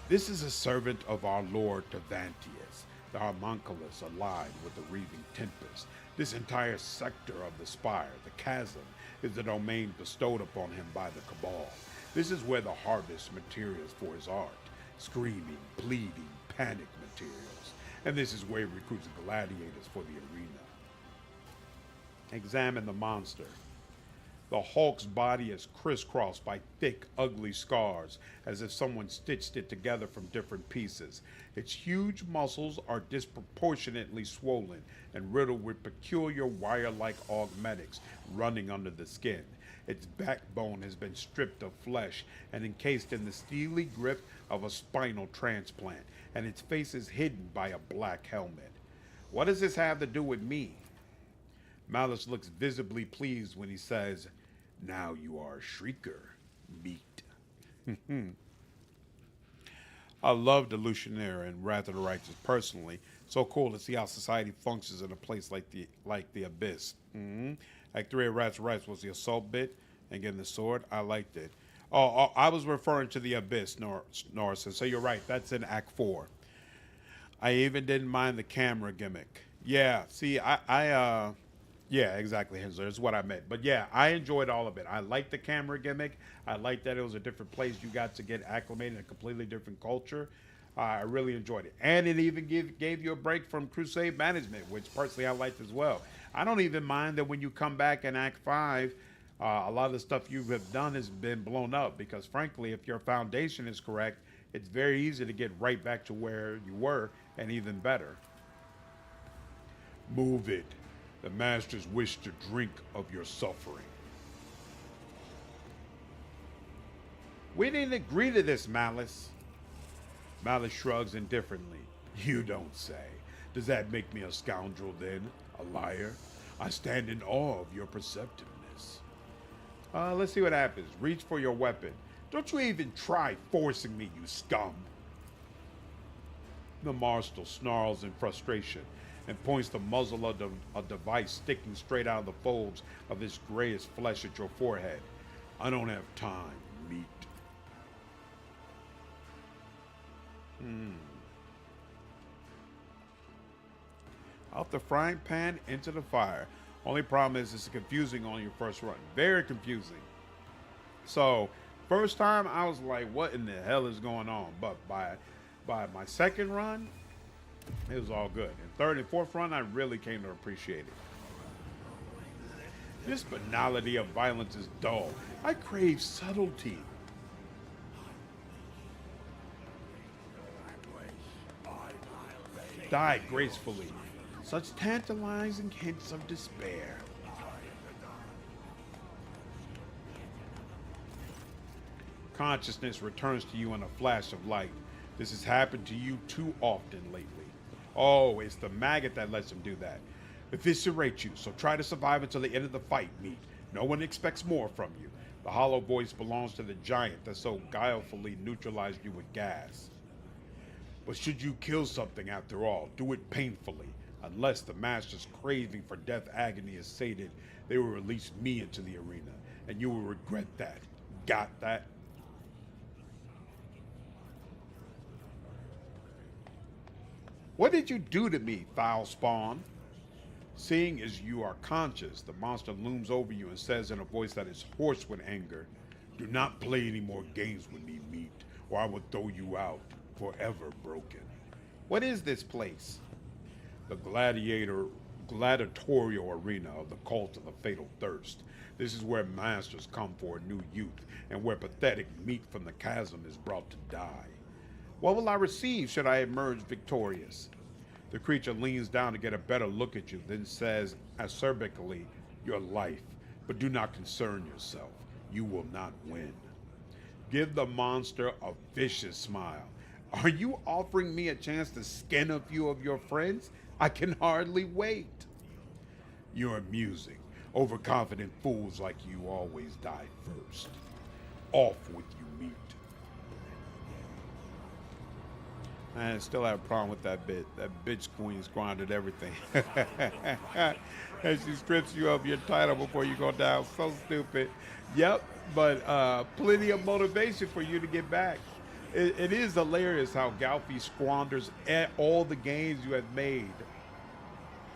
This is a servant of our Lord Tavantius, the homunculus allied with the Reaving Tempest. This entire sector of the spire, the chasm, is the domain bestowed upon him by the Cabal. This is where the harvest materials for his art, screaming, bleeding, panic materials. And this is where he recruits gladiators for the arena. Examine the monster. The Hulk's body is crisscrossed by thick, ugly scars, as if someone stitched it together from different pieces. Its huge muscles are disproportionately swollen and riddled with peculiar wire-like augmentics running under the skin. Its backbone has been stripped of flesh and encased in the steely grip of a spinal transplant, and its face is hidden by a black helmet. What does this have to do with me? Malice looks visibly pleased when he says, "Now you are a shrieker, meat." I love the Lucianaire and Wrath of the Righteous personally. So cool to see how society functions in a place like the Abyss. Act 3 of Wrath of the Righteous was the assault bit and getting the sword. I liked it. Oh, I was referring to the Abyss, Norris. So you're right. That's in Act 4. I even didn't mind the camera gimmick. Yeah, see, yeah, exactly, Hensler. That's what I meant. But yeah, I enjoyed all of it. I liked the camera gimmick. I liked that it was a different place. You got to get acclimated in a completely different culture. I really enjoyed it. And it even gave you a break from Crusade Management, which personally I liked as well. I don't even mind that when you come back in Act 5, a lot of the stuff you have done has been blown up. Because frankly, if your foundation is correct, it's very easy to get right back to where you were and even better. Move it. The masters wish to drink of your suffering. We didn't agree to this, Malice. Malice shrugs indifferently. You don't say. Does that make me a scoundrel then? A liar? I stand in awe of your perceptiveness. Let's see what happens. Reach for your weapon. Don't you even try forcing me, you scum. The Marshal snarls in frustration and points the muzzle of a device sticking straight out of the folds of his grayish flesh at your forehead. I don't have time, meat. Out the frying pan into the fire. Only problem is it's confusing on your first run. Very confusing. So, first time I was like, what in the hell is going on? But by my second run, it was all good. And third and fourth run, I really came to appreciate it. This banality of violence is dull. I crave subtlety. Die gracefully. Such tantalizing hints of despair. Consciousness returns to you in a flash of light. This has happened to you too often lately. Oh, it's the maggot that lets him do that. Eviscerate you, so try to survive until the end of the fight, meat. No one expects more from you. The hollow voice belongs to the giant that so guilefully neutralized you with gas. But should you kill something after all, do it painfully. Unless the master's craving for death agony is sated, they will release me into the arena, and you will regret that. Got that? What did you do to me, foul spawn? Seeing as you are conscious, the monster looms over you and says in a voice that is hoarse with anger, "Do not play any more games with me, meat, or I will throw you out, forever broken." What is this place? The gladiatorial arena of the cult of the fatal thirst. This is where masters come for a new youth, and where pathetic meat from the chasm is brought to die. What will I receive should I emerge victorious? The creature leans down to get a better look at you, then says acerbically, "Your life, but do not concern yourself. you will not win. Give the monster a vicious smile. Are you offering me a chance to skin a few of your friends? I can hardly wait. You're amusing. Overconfident fools like you always die first. Off with you, meat. I still have a problem with that bit. That bitch queen squandered everything. And she strips you of your title before you go down. So stupid. Yep, but plenty of motivation for you to get back. It is hilarious how Galfy squanders all the gains you have made.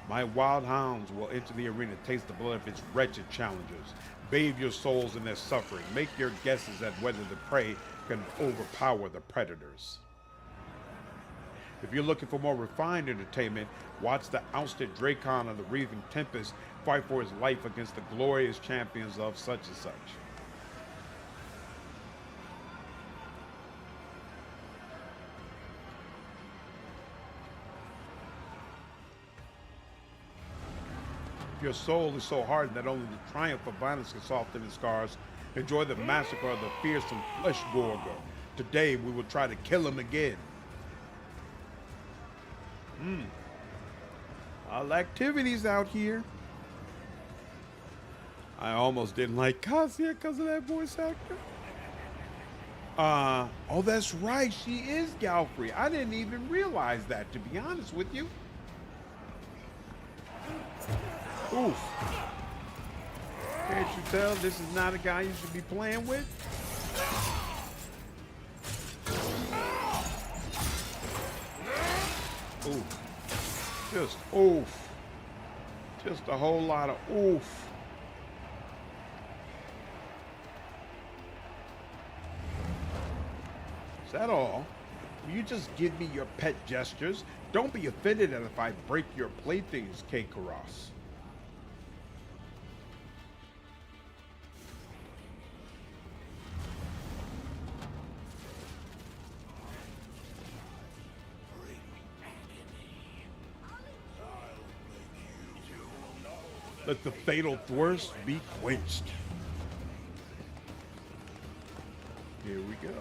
My wild hounds will enter the arena, taste the blood of its wretched challengers, bathe your souls in their suffering, make your guesses at whether the prey can overpower the predators. If you're looking for more refined entertainment, watch the ousted Dracon of the Breathing Tempest fight for his life against the glorious champions of such and such. Your soul is so hardened that only the triumph of violence can soften its scars. Enjoy the massacre of the fearsome flesh gorger. Today we will try to kill him again. All activities out here. I almost didn't like Cassia because of that voice actor. Oh, that's right. She is Galfrey. I didn't even realize that, to be honest with you. Oof. Can't you tell this is not a guy you should be playing with? Oof. Just oof. Just a whole lot of oof. Is that all? Will you just give me your pet gestures? Don't be offended if I break your playthings, K. Karas. Let the fatal thirst be quenched. Here we go.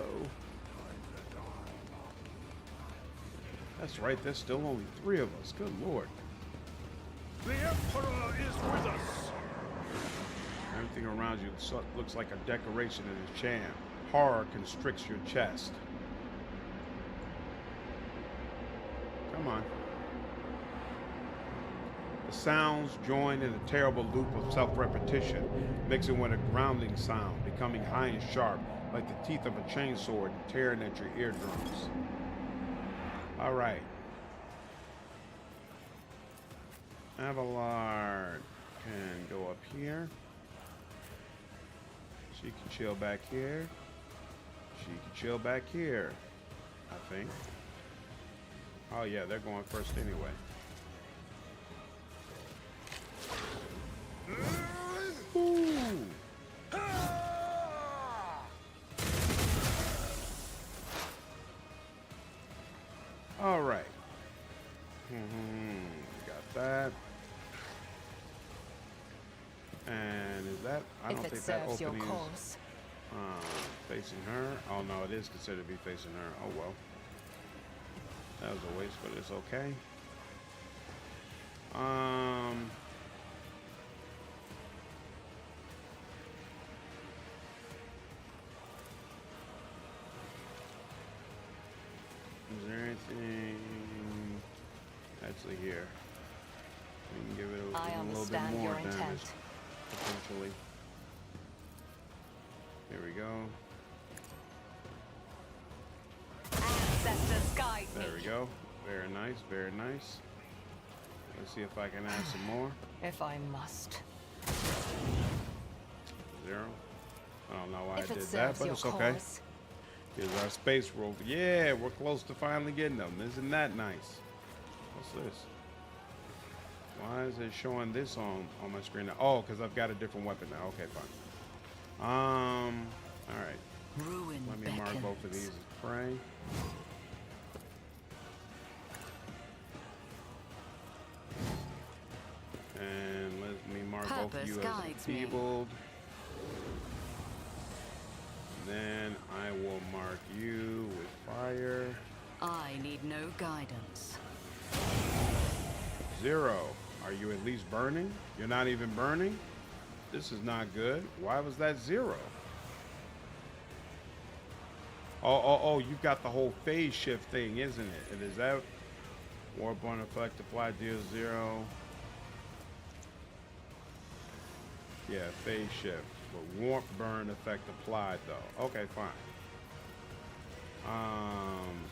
That's right, there's still only 3 of us. Good lord. The Emperor is with us. Everything around you looks like a decoration in a sham. Horror constricts your chest. Come on. The sounds join in a terrible loop of self-repetition, mixing with a grounding sound, becoming high and sharp, like the teeth of a chainsaw and tearing at your eardrums. All right. Abelard can go up here. She can chill back here. She can chill back here, I think. Oh yeah, they're going first anyway. Ooh. All right. Got that. And is that? I don't think that opening is facing her. Oh no, it is considered to be facing her. Oh well. That was a waste, but it's okay. Is there anything actually here? We can give it a little bit more damage, potentially. Here we go. Ancestors guide me. There we go. Very nice, very nice. Let's see if I can add some more. If I must. 0. I don't know why I did that, but it's okay. Here's our space roll. Yeah, we're close to finally getting them. Isn't that nice? What's this? Why is it showing this on my screen now? Oh, because I've got a different weapon now. Okay, fine. All right. Ruin Let me mark both of these as prey. And let me mark both of you as enfeebled. then I will mark you with fire. I need no guidance. 0. Are you at least burning? You're not even burning? This is not good. Why was that 0? Oh, you've got the whole phase shift thing, isn't it? And is that warp on effect apply deals 0? Yeah, phase shift. But warp burn effect applied though. Okay, fine.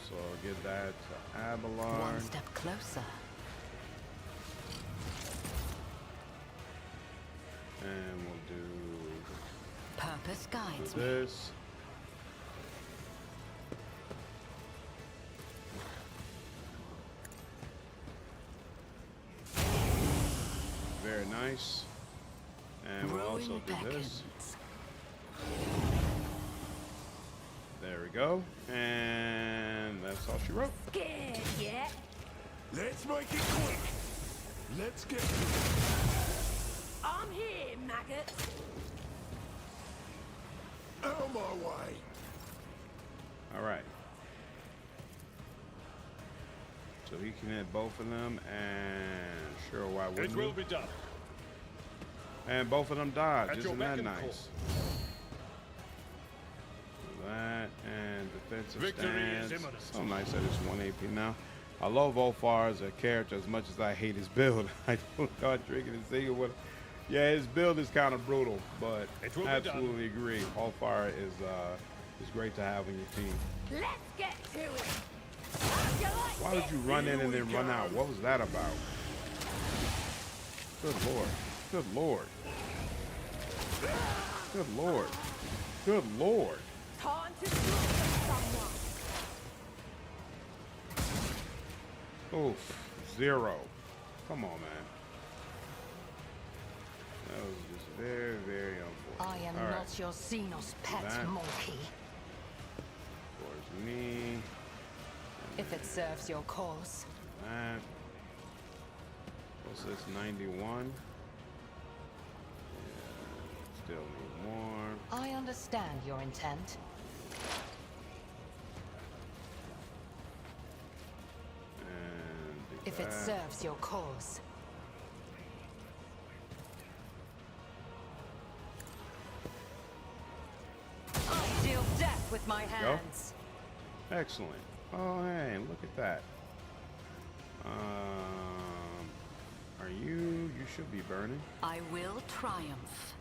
So I'll get that to Abelard. One step closer. And we'll do Purpose guides me. this. Very nice. And we'll also do this. There we go. And that's all she wrote. Scared yet? Let's make it quick. Let's get I'm here, maggot. out of my way. All right. So he can hit both of them, and sure, why wouldn't It will he? be done. And both of them dodged. At your Isn't that beck and nice? That and defensive Victory is stance. imminent. So nice that it's 1 AP now. I love Volfar as a character as much as I hate his build. I don't start drinking and singing with him. Yeah, his build is kind of brutal, but It will be absolutely agree. Volfar is great to have on your team. Let's get to it. Why did you run in and then run out? What was that about? Good lord. Good lord. Good lord. Good lord. Time to slaughter someone. Oof. 0. Come on, man. That was just very, very unfortunate. I am All right. not your Xenos pet That- monkey. Towards me. If it serves your cause. That. What's this? 91. Yeah, still need more. I understand your intent. And do If it that. serves your cause. I deal death with my go. hands. Excellent. Oh, hey, look at that. Are you? You should be burning. I will triumph.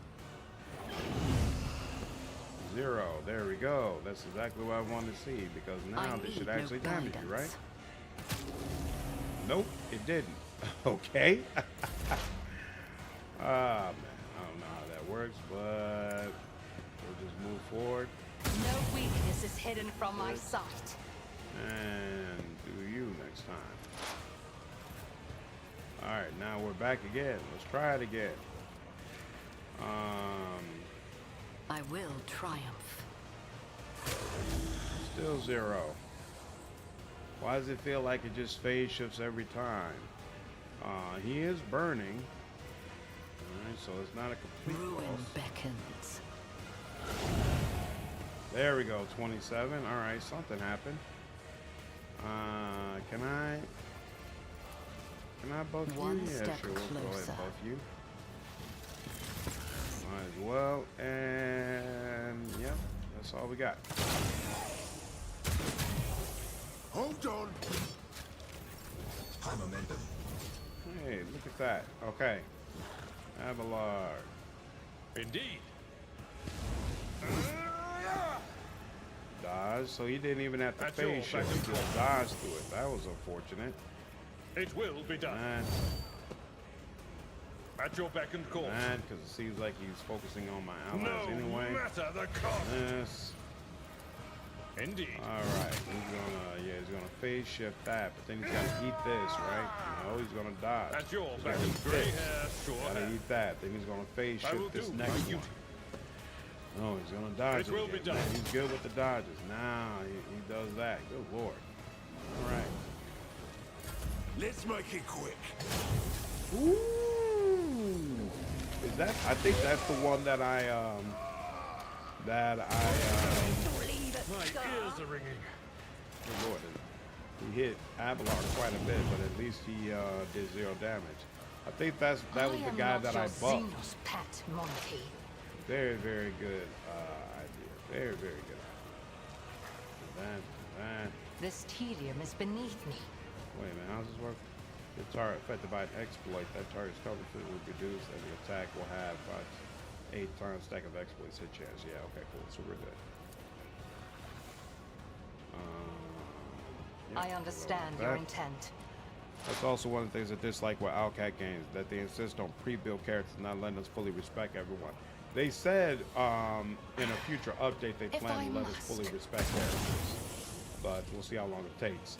0. There we go. That's exactly what I wanted to see because now I this need should no actually damage you, right? guidance. Nope, it didn't. Okay. Ah, man, I don't know how that works, but we'll just move forward No weakness is hidden from my sight. and do you next time. All right, now we're back again. Let's try it again. I will triumph. Still 0. Why does it feel like it just phase shifts every time? He is burning. Alright, so it's not a complete Ruin loss. beckons. There we go, 27. Alright, something happened. Can I buff you? One Yeah, step sure, we'll go ahead and closer. buff you. Might as well. And yep, that's all we got. Hold on. High momentum. Hey, look at that. Okay. Abelard. Indeed. Dodge, so he didn't even have to At your phase shift. back He and just forth. dodged through it. That was unfortunate. It will be done. And At your beck and call. because it seems like he's focusing on my allies No anyway. matter the cost. Yes. Indeed. All right. He's gonna phase shift that, but then he's gotta eat this, right? No, he's gonna dodge. At your He's beck gonna and eat gray this. hair, sure Gotta hand. eat that. Then he's gonna phase I will shift this do next my one. duty. No, he's gonna dodge It will be again. done. He's good with the dodges. Now he does that. Good lord. All right. Let's make it quick. Ooh. Is that? I think that's the one that that I, My ears are ringing. good lord, he hit Abelard quite a bit, but at least he did 0 damage. I think that was the guy that I buffed. Xenos pet monkey. Very, very good idea. Very, very good. That. This tedium is beneath me. Wait a minute, how does this work? The target affected by an exploit, that target's cover food will be reduced, and the attack will have 8 times stack of exploits hit chance. Yeah, okay, cool. So we're good. Yeah, I understand your intent. That's also one of the things I dislike with Outcat games, that they insist on pre-built characters, not letting us fully respect everyone. They said in a future update they plan to let us fully respect characters, but we'll see how long it takes.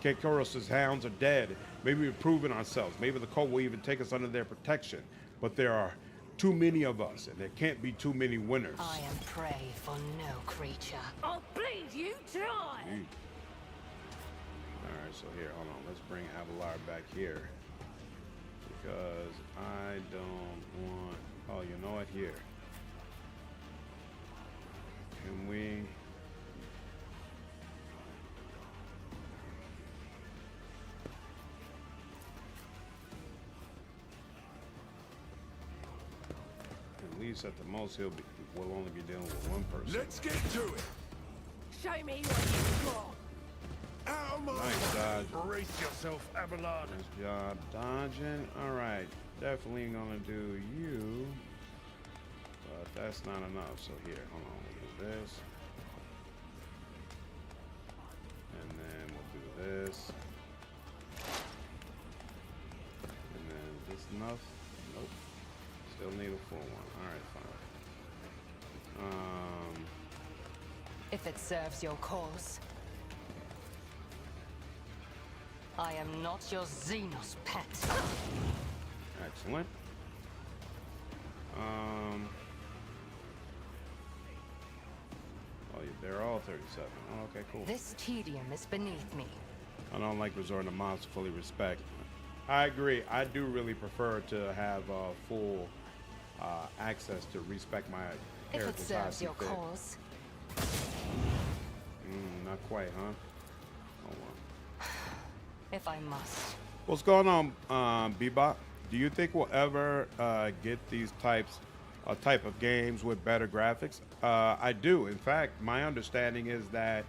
Kekoros' hounds are dead. Maybe we've proven ourselves. Maybe the cult will even take us under their protection. But there are too many of us, and there can't be too many winners. I am prey for no creature. I'll bleed you dry. Alright, so here, hold on. Let's bring Abelard back here. Because I don't want... Oh, you know what? Here. Can we... At least at the most, will only be dealing with one person. Let's get to it. Show me what you've got. Nice dodge. Brace yourself, Abelard. Nice job dodging. Alright, definitely gonna do you. But that's not enough. So here, hold on, we'll do this. And then we'll do this. And then is this enough? Nope. Still need a full one. Alright, fine. If it serves your cause. I am not your Xenos pet. Excellent. Oh, they're all 37. Oh, okay, cool. This tedium is beneath me. I don't like resorting to mobs to fully respect. I agree. I do really prefer to have full access to respect my If characters. it serves your cause. Not quite, huh? Oh, well. If I must. What's going on, Bebop? Do you think we'll ever get these type of games with better graphics? I do. In fact, my understanding is that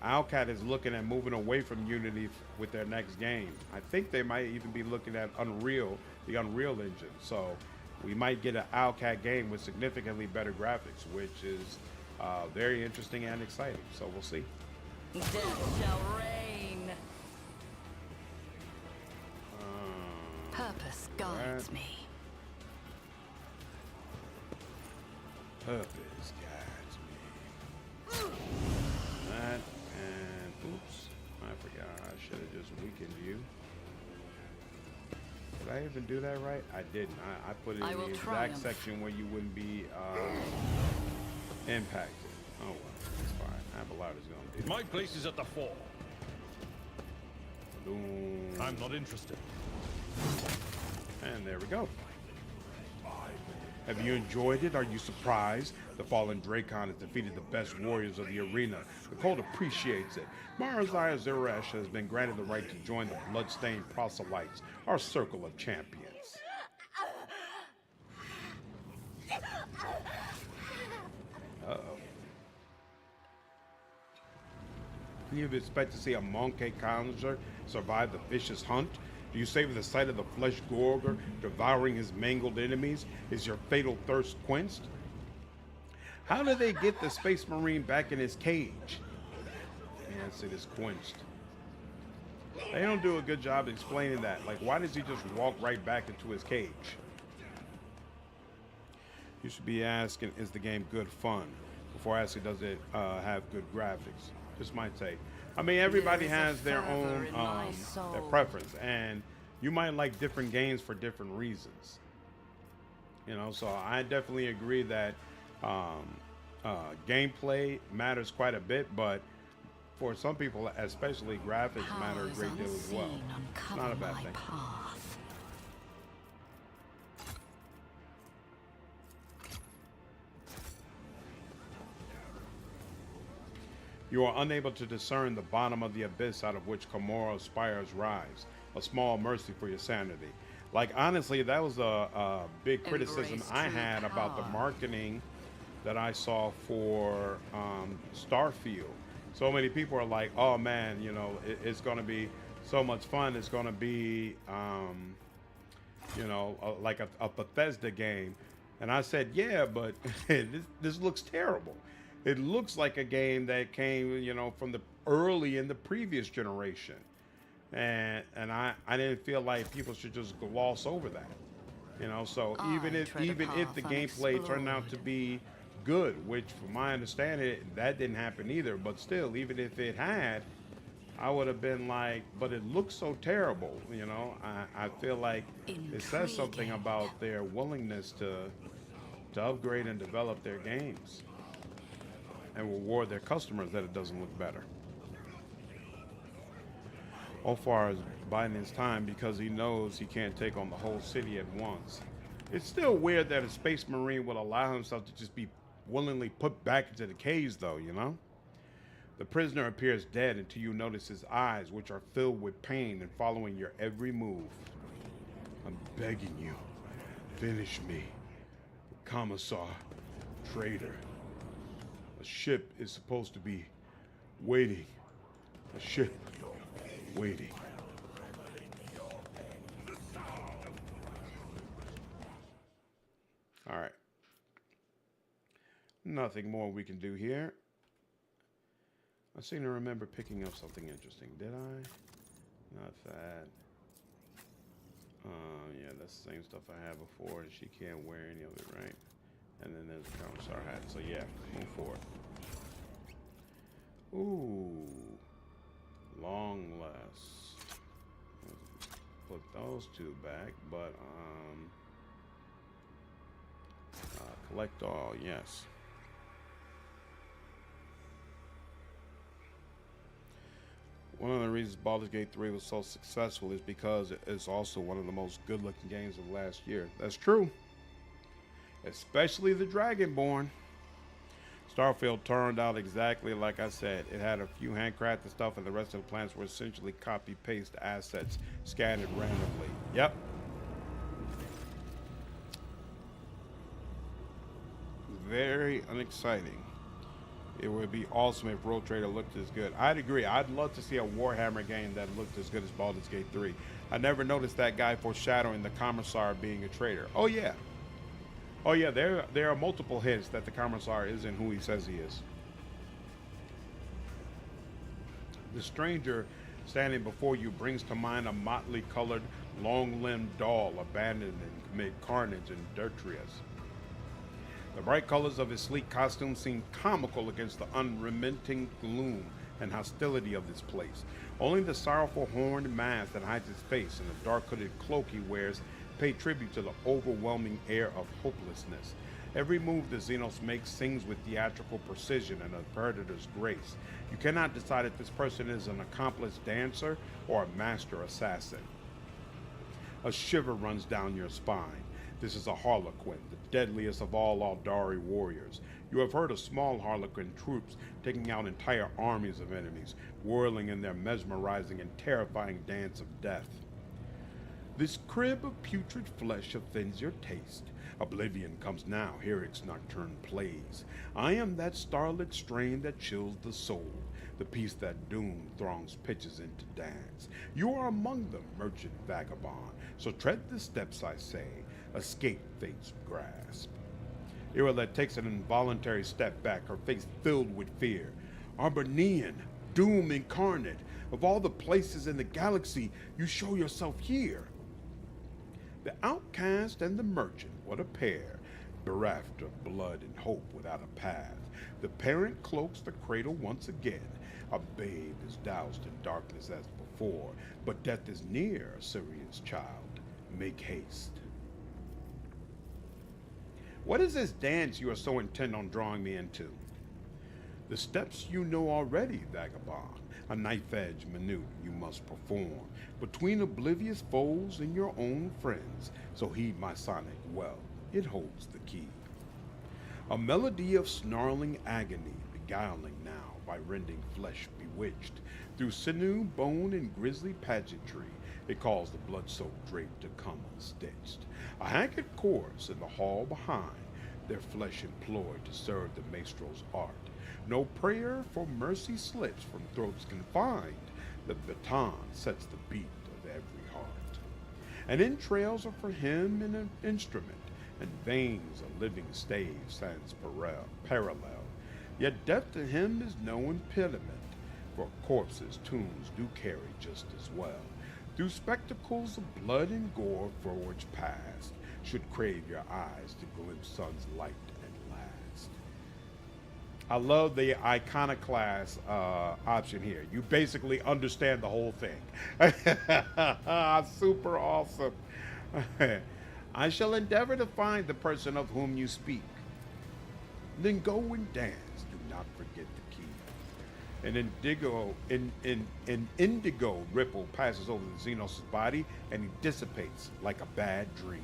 Outcat is looking at moving away from Unity with their next game. I think they might even be looking at Unreal, the Unreal Engine. So we might get an Outcat game with significantly better graphics, which is very interesting and exciting. So we'll see. Death shall reign. Purpose guides me. Purpose guides me. That and oops, I forgot. I should have just weakened you. Did I even do that right? I didn't. I put it in the exact section where you wouldn't be impacted. Oh well, it's fine. Abelard is gonna do. My place is at the fore. Boom. I'm not interested. And there we go. Have you enjoyed it? Are you surprised? The fallen Dracon has defeated the best warriors of the arena. The cult appreciates it. Marazhai Zeresh has been granted the right to join the bloodstained proselytes, our circle of champions. Uh-oh. Can you expect to see a Monkey Conjurer survive the vicious hunt? Do you savor the sight of the flesh gorger devouring his mangled enemies? Is your fatal thirst quenched? How do they get the Space Marine back in his cage? Yes, it is quenched. They don't do a good job explaining that. Like, why does he just walk right back into his cage? You should be asking, is the game good fun? Before asking, does it have good graphics? Just my take. I mean, everybody has their own their preference, and you might like different games for different reasons. You know, so I definitely agree that gameplay matters quite a bit, but for some people, especially graphics, matter a great deal as well. It's not a bad thing. You are unable to discern the bottom of the abyss out of which Comora's spires rise. A small mercy for your sanity. Like, honestly, that was a big criticism Embrace I true had about the power. marketing that I saw for Starfield. So many people are like, oh man, you know, it's going to be so much fun. It's going to be, you know, like a Bethesda game. And I said, yeah, but this looks terrible. It looks like a game that came, you know, from the early in the previous generation. And I didn't feel like people should just gloss over that. You know, so even if the gameplay turned out to be good, which from my understanding that didn't happen either, but still, even if it had, I would have been like, but it looks so terrible, you know. I feel like it says something about their willingness to upgrade and develop their games and reward their customers that it doesn't look better. As far as biding his time because he knows he can't take on the whole city at once. It's still weird that a space marine would allow himself to just be willingly put back into the cage though, you know? The prisoner appears dead until you notice his eyes, which are filled with pain and following your every move. I'm begging you, finish me. Commissar, traitor. A ship is supposed to be waiting. A ship waiting. All right. Nothing more we can do here. I seem to remember picking up something interesting. Did I? Not that. Yeah, that's the same stuff I had before, and she can't wear any of it, right? And then there's the commissar hat. So yeah, move forward. Ooh. Long less. Put those two back, but collect all, yes. One of the reasons Baldur's Gate 3 was so successful is because it's also one of the most good-looking games of last year. That's true. Especially the Dragonborn. Starfield turned out exactly like I said. It had a few handcrafted stuff, and the rest of the plans were essentially copy-paste assets scattered randomly. Yep. Very unexciting. It would be awesome if Road Trader looked as good. I'd agree. I'd love to see a Warhammer game that looked as good as Baldur's Gate 3. I never noticed that guy foreshadowing the Commissar being a traitor. Oh yeah. Oh yeah, there are multiple hints that the Commissar isn't who he says he is. The stranger standing before you brings to mind a motley colored, long-limbed doll abandoned amid carnage and detritus. The bright colors of his sleek costume seem comical against the unremitting gloom and hostility of this place. Only the sorrowful horned mask that hides his face and the dark hooded cloak he wears pay tribute to the overwhelming air of hopelessness. Every move the Xenos makes sings with theatrical precision and a predator's grace. You cannot decide if this person is an accomplished dancer or a master assassin. A shiver runs down your spine. This is a Harlequin, the deadliest of all Aldari warriors. You have heard of small Harlequin troops taking out entire armies of enemies, whirling in their mesmerizing and terrifying dance of death. This crib of putrid flesh offends your taste. Oblivion comes now, Heinrix nocturne plays. I am that starlit strain that chills the soul, the piece that doom throngs pitches into dance. You are among them, merchant vagabond, so tread the steps I say, escape fate's grasp. Yrilet takes an involuntary step back, her face filled with fear. Arbornean, doom incarnate, of all the places in the galaxy, you show yourself here. The outcast and the merchant, what a pair, bereft of blood and hope without a path. The parent cloaks the cradle once again. A babe is doused in darkness as before, but death is near, Syrian's child. Make haste. What is this dance you are so intent on drawing me into? The steps you know already, vagabond. A knife-edge minute you must perform between oblivious foes and your own friends. So heed my sonic well, it holds the key. A melody of snarling agony, beguiling now, by rending flesh bewitched. Through sinew, bone, and grisly pageantry, it caused the blood-soaked drape to come unstitched. A haggard corpse in the hall behind, their flesh employed to serve the maestro's art. No prayer for mercy slips from throats confined. The baton sets the beat of every heart. And entrails are for him an instrument, and veins a living stave stands parallel. Yet death to him is no impediment, for corpses' tombs do carry just as well. Through spectacles of blood and gore forged past, should crave your eyes to glimpse sun's light at last. I love the iconoclast option here. You basically understand the whole thing. Super awesome. I shall endeavor to find the person of whom you speak. Then go and dance. Do not forget the key. An indigo ripple passes over the Xenos' body, and he dissipates like a bad dream.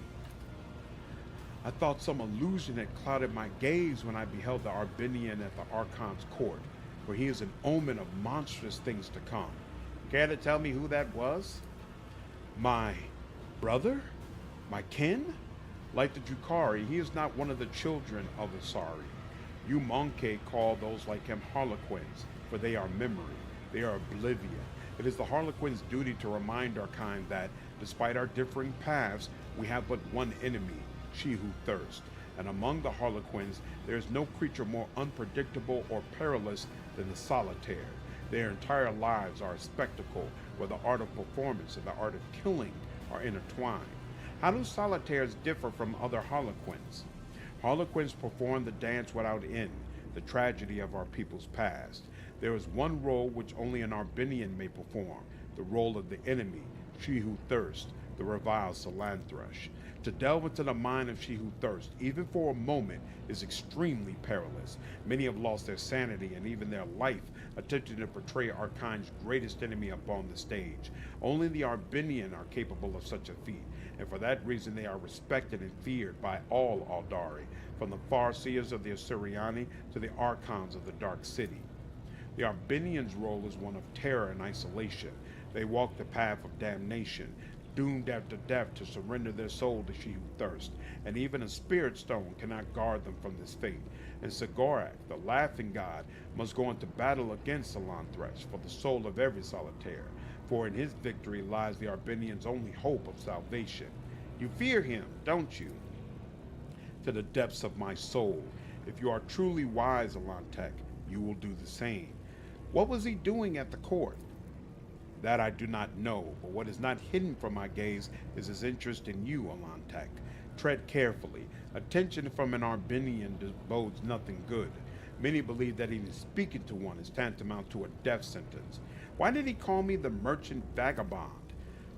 I thought some illusion had clouded my gaze when I beheld the Arbinian at the Archon's court, for he is an omen of monstrous things to come. Care to tell me who that was? My brother? My kin? Like the Drukhari, he is not one of the children of Asari. You Monkey call those like him Harlequins, for they are memory, they are oblivion. It is the Harlequin's duty to remind our kind that, despite our differing paths, we have but one enemy, she who thirsts. And among the Harlequins, there is no creature more unpredictable or perilous than the solitaire. Their entire lives are a spectacle, where the art of performance and the art of killing are intertwined. How do solitaires differ from other Harlequins? Harlequins perform the dance without end, the tragedy of our people's past. There is one role which only an Arbinian may perform, the role of the enemy, she who thirsts, the reviled Salanthresh. To delve into the mind of she who thirsts, even for a moment, is extremely perilous. Many have lost their sanity and even their life, attempting to portray our kind's greatest enemy upon the stage. Only the Arbinian are capable of such a feat, and for that reason they are respected and feared by all Aldari, from the Farseers of the Assyriani to the Archons of the Dark City. The Arbinian's role is one of terror and isolation. They walk the path of damnation, doomed after death to surrender their soul to she who thirsts, and even a spirit stone cannot guard them from this fate. And Sigorak, the laughing god, must go into battle against Salanthresh for the soul of every solitaire, for in his victory lies the Arbinian's only hope of salvation. You fear him, don't you? To the depths of my soul. If you are truly wise, Alantek, you will do the same. What was he doing at the court? That I do not know, but what is not hidden from my gaze is his interest in you, Alantek. Tread carefully. Attention from an Arbinian bodes nothing good. Many believe that even speaking to one is tantamount to a death sentence. Why did he call me the merchant vagabond?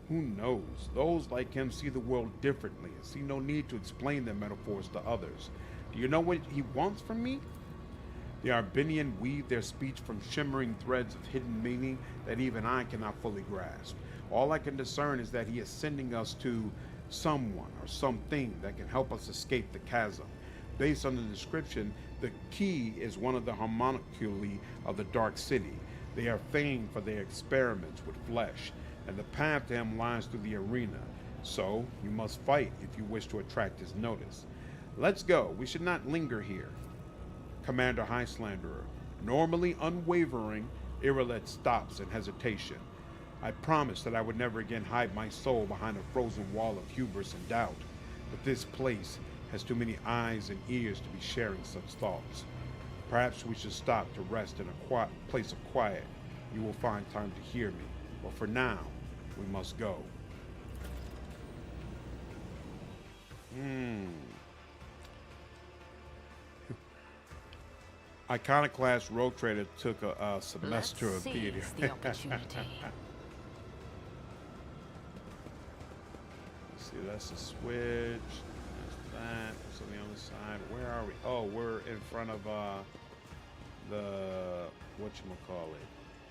Who knows? Those like him see the world differently and see no need to explain their metaphors to others. Do you know what he wants from me? The Arbinian weave their speech from shimmering threads of hidden meaning that even I cannot fully grasp. All I can discern is that he is sending us to someone or something that can help us escape the chasm. Based on the description, the key is one of the homunculi of the Dark City. They are famed for their experiments with flesh, and the path to him lies through the arena. So, you must fight if you wish to attract his notice. Let's go. We should not linger here. Commander Highslanderer. Normally unwavering, Yrilet stops in hesitation. I promised that I would never again hide my soul behind a frozen wall of hubris and doubt, but this place has too many eyes and ears to be sharing such thoughts. Perhaps we should stop to rest in a place of quiet. You will find time to hear me, but for now, we must go. Iconoclast Rogue Trader took a semester of theater. The opportunity. Let's see, that's the switch. That's that. What's on the other side? Where are we? Oh, we're in front of the whatchamacallit?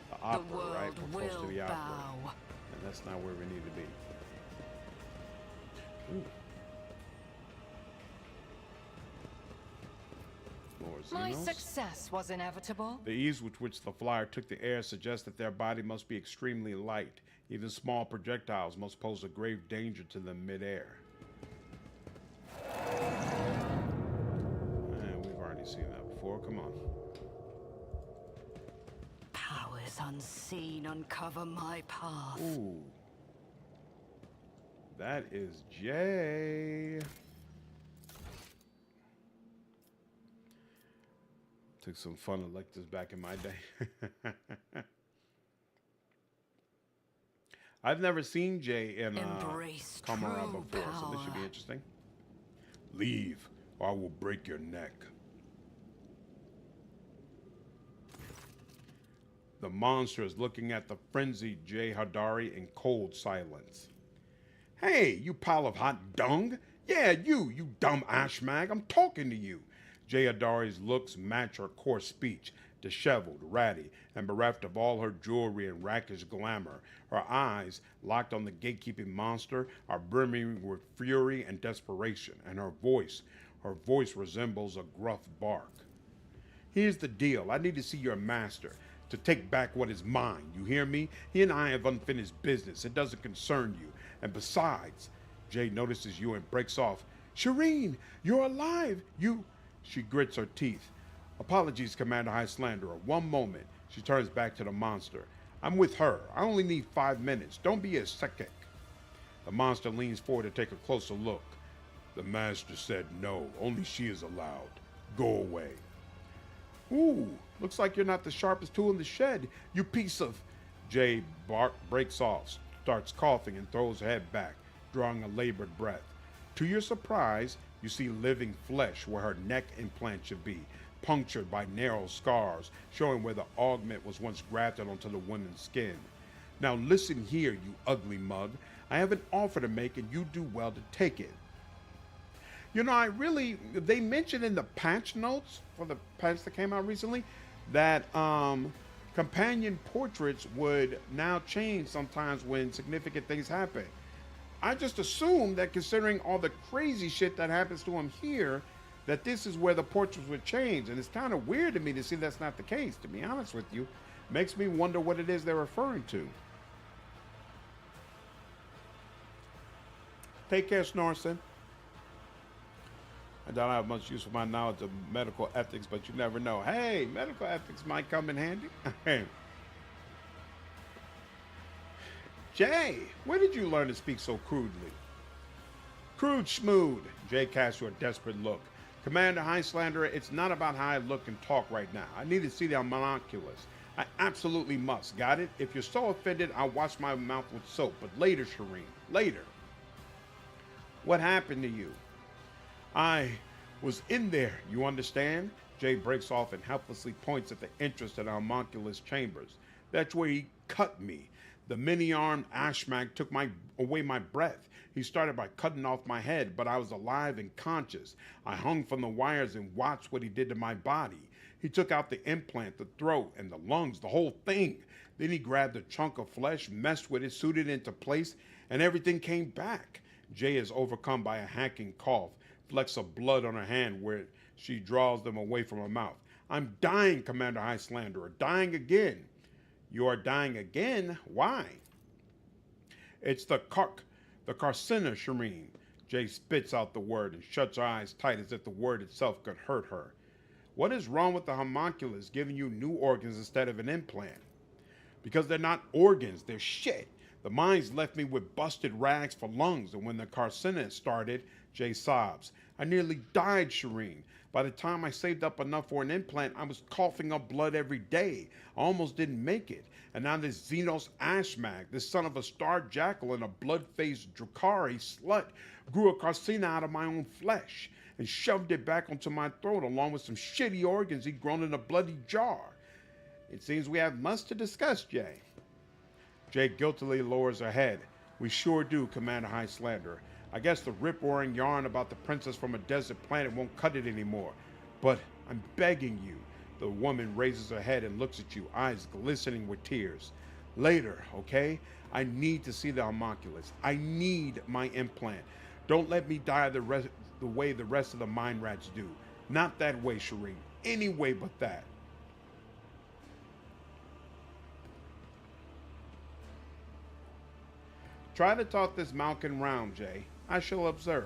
The opera, right? We're close to the opera. Bow. And that's not where we need to be. Ooh. More yours, My Xenos. success was inevitable. The ease with which the flyer took the air suggests that their body must be extremely light. Even small projectiles must pose a grave danger to them midair. We've already seen that before. Come on. Powers unseen uncover my path. Ooh. That is Jay. Took some fun electives back in my day. I've never seen Jay in Kamara before, so this should be interesting. Leave, or I will break your neck. The monster is looking at the frenzied Jay Hadari in cold silence. Hey, you pile of hot dung? Yeah, you dumb ashmag, I'm talking to you. Jay Hadari's looks match her coarse speech, disheveled, ratty, and bereft of all her jewelry and rakish glamour. Her eyes, locked on the gatekeeping monster, are brimming with fury and desperation, and her voice resembles a gruff bark. Here's the deal. I need to see your master, to take back what is mine. You hear me? He and I have unfinished business. It doesn't concern you. And besides, Jay notices you and breaks off. Shireen, you're alive. She grits her teeth. Apologies, Commander High Slanderer. One moment. She turns back to the monster. I'm with her. I only need 5 minutes. Don't be a psychic. The monster leans forward to take a closer look. The master said no. Only she is allowed. Go away. Ooh, looks like you're not the sharpest tool in the shed, you piece of... Jay breaks off, starts coughing, and throws her head back, drawing a labored breath. To your surprise, you see living flesh where her neck implant should be, punctured by narrow scars, showing where the augment was once grafted onto the woman's skin. Now listen here, you ugly mug. I have an offer to make, and you do well to take it. You know, they mentioned in the patch notes for the patch that came out recently that companion portraits would now change sometimes when significant things happen. I just assumed that, considering all the crazy shit that happens to him here, that this is where the portraits would change. And it's kind of weird to me to see that's not the case, to be honest with you. Makes me wonder what it is they're referring to. Take care, Snorson. I don't have much use for my knowledge of medical ethics, but you never know. Hey, medical ethics might come in handy. Jay, where did you learn to speak so crudely? Crude schmood. Jay casts you a desperate look. Commander High Slanderer, it's not about how I look and talk right now. I need to see the homunculus. I absolutely must. Got it? If you're so offended, I'll wash my mouth with soap. But later, Shireen. Later. What happened to you? I was in there, you understand? Jay breaks off and helplessly points at the entrance to the homunculus chambers. That's where he cut me. The many-armed ashmag took away my breath. He started by cutting off my head, but I was alive and conscious. I hung from the wires and watched what he did to my body. He took out the implant, the throat, and the lungs, the whole thing. Then he grabbed a chunk of flesh, messed with it, suited it into place, and everything came back. Jay is overcome by a hacking cough, flecks of blood on her hand where she draws them away from her mouth. I'm dying, Commander High Slanderer, dying again. You are dying again? Why? It's the carcina, Shireen. Jay spits out the word and shuts her eyes tight as if the word itself could hurt her. What is wrong with the homunculus giving you new organs instead of an implant? Because they're not organs, they're shit. The mines left me with busted rags for lungs, and when the carcina started, Jay sobs. I nearly died, Shireen. By the time I saved up enough for an implant, I was coughing up blood every day. I almost didn't make it. And now this Xenos Ashmag, this son of a star jackal and a blood-faced Drukhari slut, grew a carcina out of my own flesh and shoved it back onto my throat along with some shitty organs he'd grown in a bloody jar. It seems we have much to discuss, Jay. Jay guiltily lowers her head. We sure do, Commander High Slanderer. I guess the rip-roaring yarn about the princess from a desert planet won't cut it anymore. But I'm begging you. The woman raises her head and looks at you, eyes glistening with tears. Later, okay? I need to see the homunculus. I need my implant. Don't let me die the way the rest of the mine rats do. Not that way, Shireen. any way but that. Try to talk this Malkin round, Jay. I shall observe.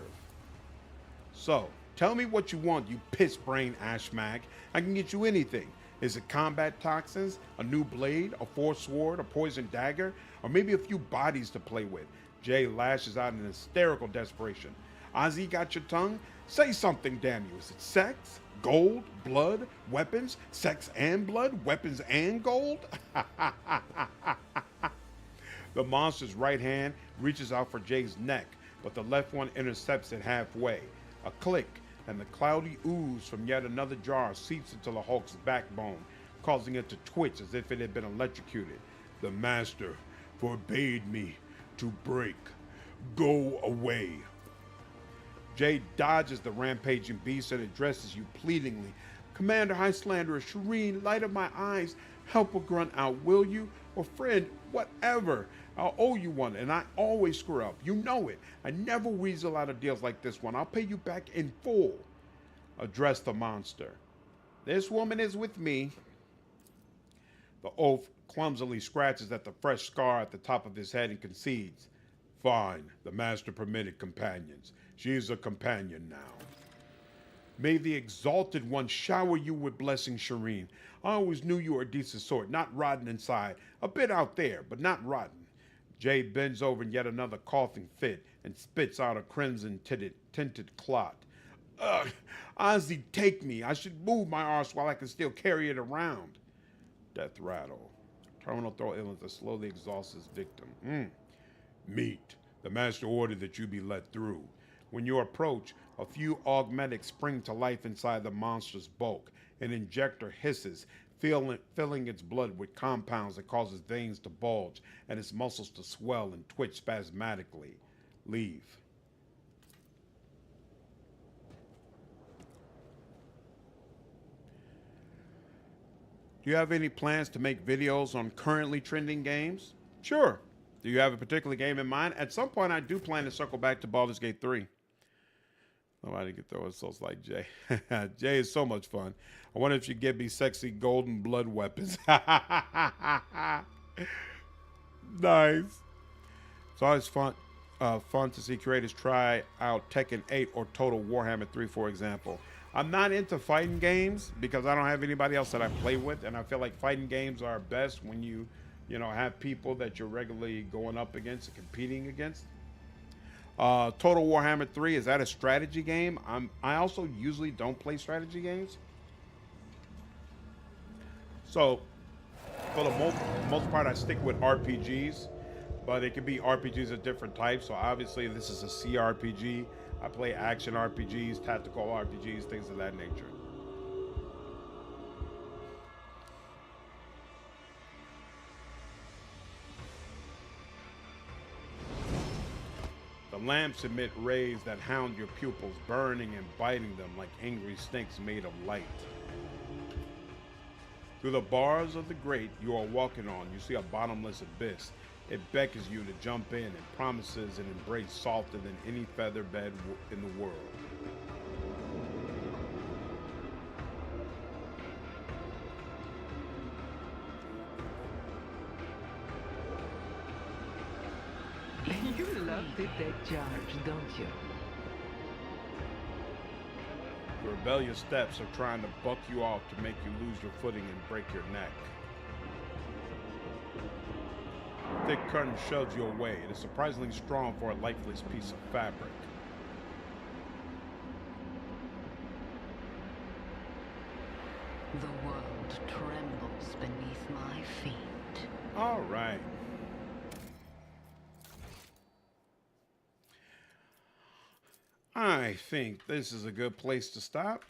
So, tell me what you want, you piss-brain ashmag. I can get you anything. Is it combat toxins, a new blade, a force sword, a poison dagger, or maybe a few bodies to play with? Jay lashes out in hysterical desperation. Ozzy, got your tongue? Say something, damn you. Is it sex, gold, blood, weapons, sex and blood, weapons and gold? The monster's right hand reaches out for Jay's neck, but the left one intercepts it halfway. A click, and the cloudy ooze from yet another jar seeps into the Hulk's backbone, causing it to twitch as if it had been electrocuted. The master forbade me to break. Go away. Jay dodges the rampaging beast and addresses you pleadingly. Commander High Slanderer, Shireen, light of my eyes, help a grunt out, will you? Or friend, whatever. I'll owe you one, and I always screw up. You know it. I never weasel out of deals like this one. I'll pay you back in full. Address the monster. This woman is with me. The oaf clumsily scratches at the fresh scar at the top of his head and concedes. Fine, the master permitted companions. She is a companion now. May the Exalted One shower you with blessings, Shireen. I always knew you were a decent sort, not rotten inside. A bit out there, but not rotten. Jay bends over in yet another coughing fit and spits out a crimson-tinted clot. Ugh, Ozzy, take me. I should move my arse while I can still carry it around. Death rattle. Terminal throat illness that slowly exhausts his victim. Meat. The master ordered that you be let through. When you approach, a few augmentics spring to life inside the monster's bulk. An injector hisses, filling its blood with compounds that causes veins to bulge and its muscles to swell and twitch spasmodically. Leave. Do you have any plans to make videos on currently trending games? Sure. Do you have a particular game in mind? At some point, I do plan to circle back to Baldur's Gate 3. Nobody can throw insults like Jay. Jay is so much fun. I wonder if you give me sexy golden blood weapons. Nice. It's always fun to see creators try out Tekken 8 or Total Warhammer 3, for example. I'm not into fighting games because I don't have anybody else that I play with, and I feel like fighting games are best when you have people that you're regularly going up against and competing against. Total Warhammer 3, is that a strategy game? I also usually don't play strategy games. So, for the most part, I stick with RPGs, but it could be RPGs of different types. So obviously, this is a CRPG. I play action RPGs, tactical RPGs, things of that nature. The lamps emit rays that hound your pupils, burning and biting them like angry snakes made of light. Through the bars of the grate you are walking on, you see a bottomless abyss. It beckons you to jump in and promises an embrace softer than any feather bed in the world. You love to take charge, don't you? The rebellious steps are trying to buck you off to make you lose your footing and break your neck. The thick curtain shoves you away. It is surprisingly strong for a lifeless piece of fabric. The world trembles beneath my feet. All right. I think this is a good place to stop.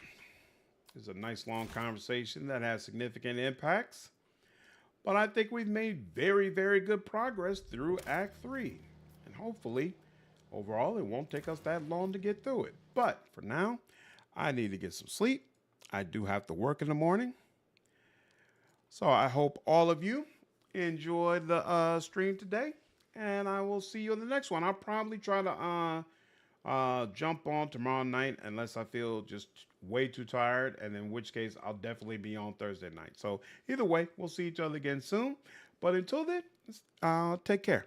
It's a nice long conversation that has significant impacts. But I think we've made very, very good progress through Act 3. And hopefully, overall, it won't take us that long to get through it. But for now, I need to get some sleep. I do have to work in the morning. So I hope all of you enjoyed the stream today. And I will see you in the next one. I'll probably try to jump on tomorrow night unless I feel just way too tired, and in which case I'll definitely be on Thursday night. So either way, we'll see each other again soon. But until then, take care.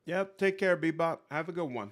Yep, take care, Bebop. Have a good one.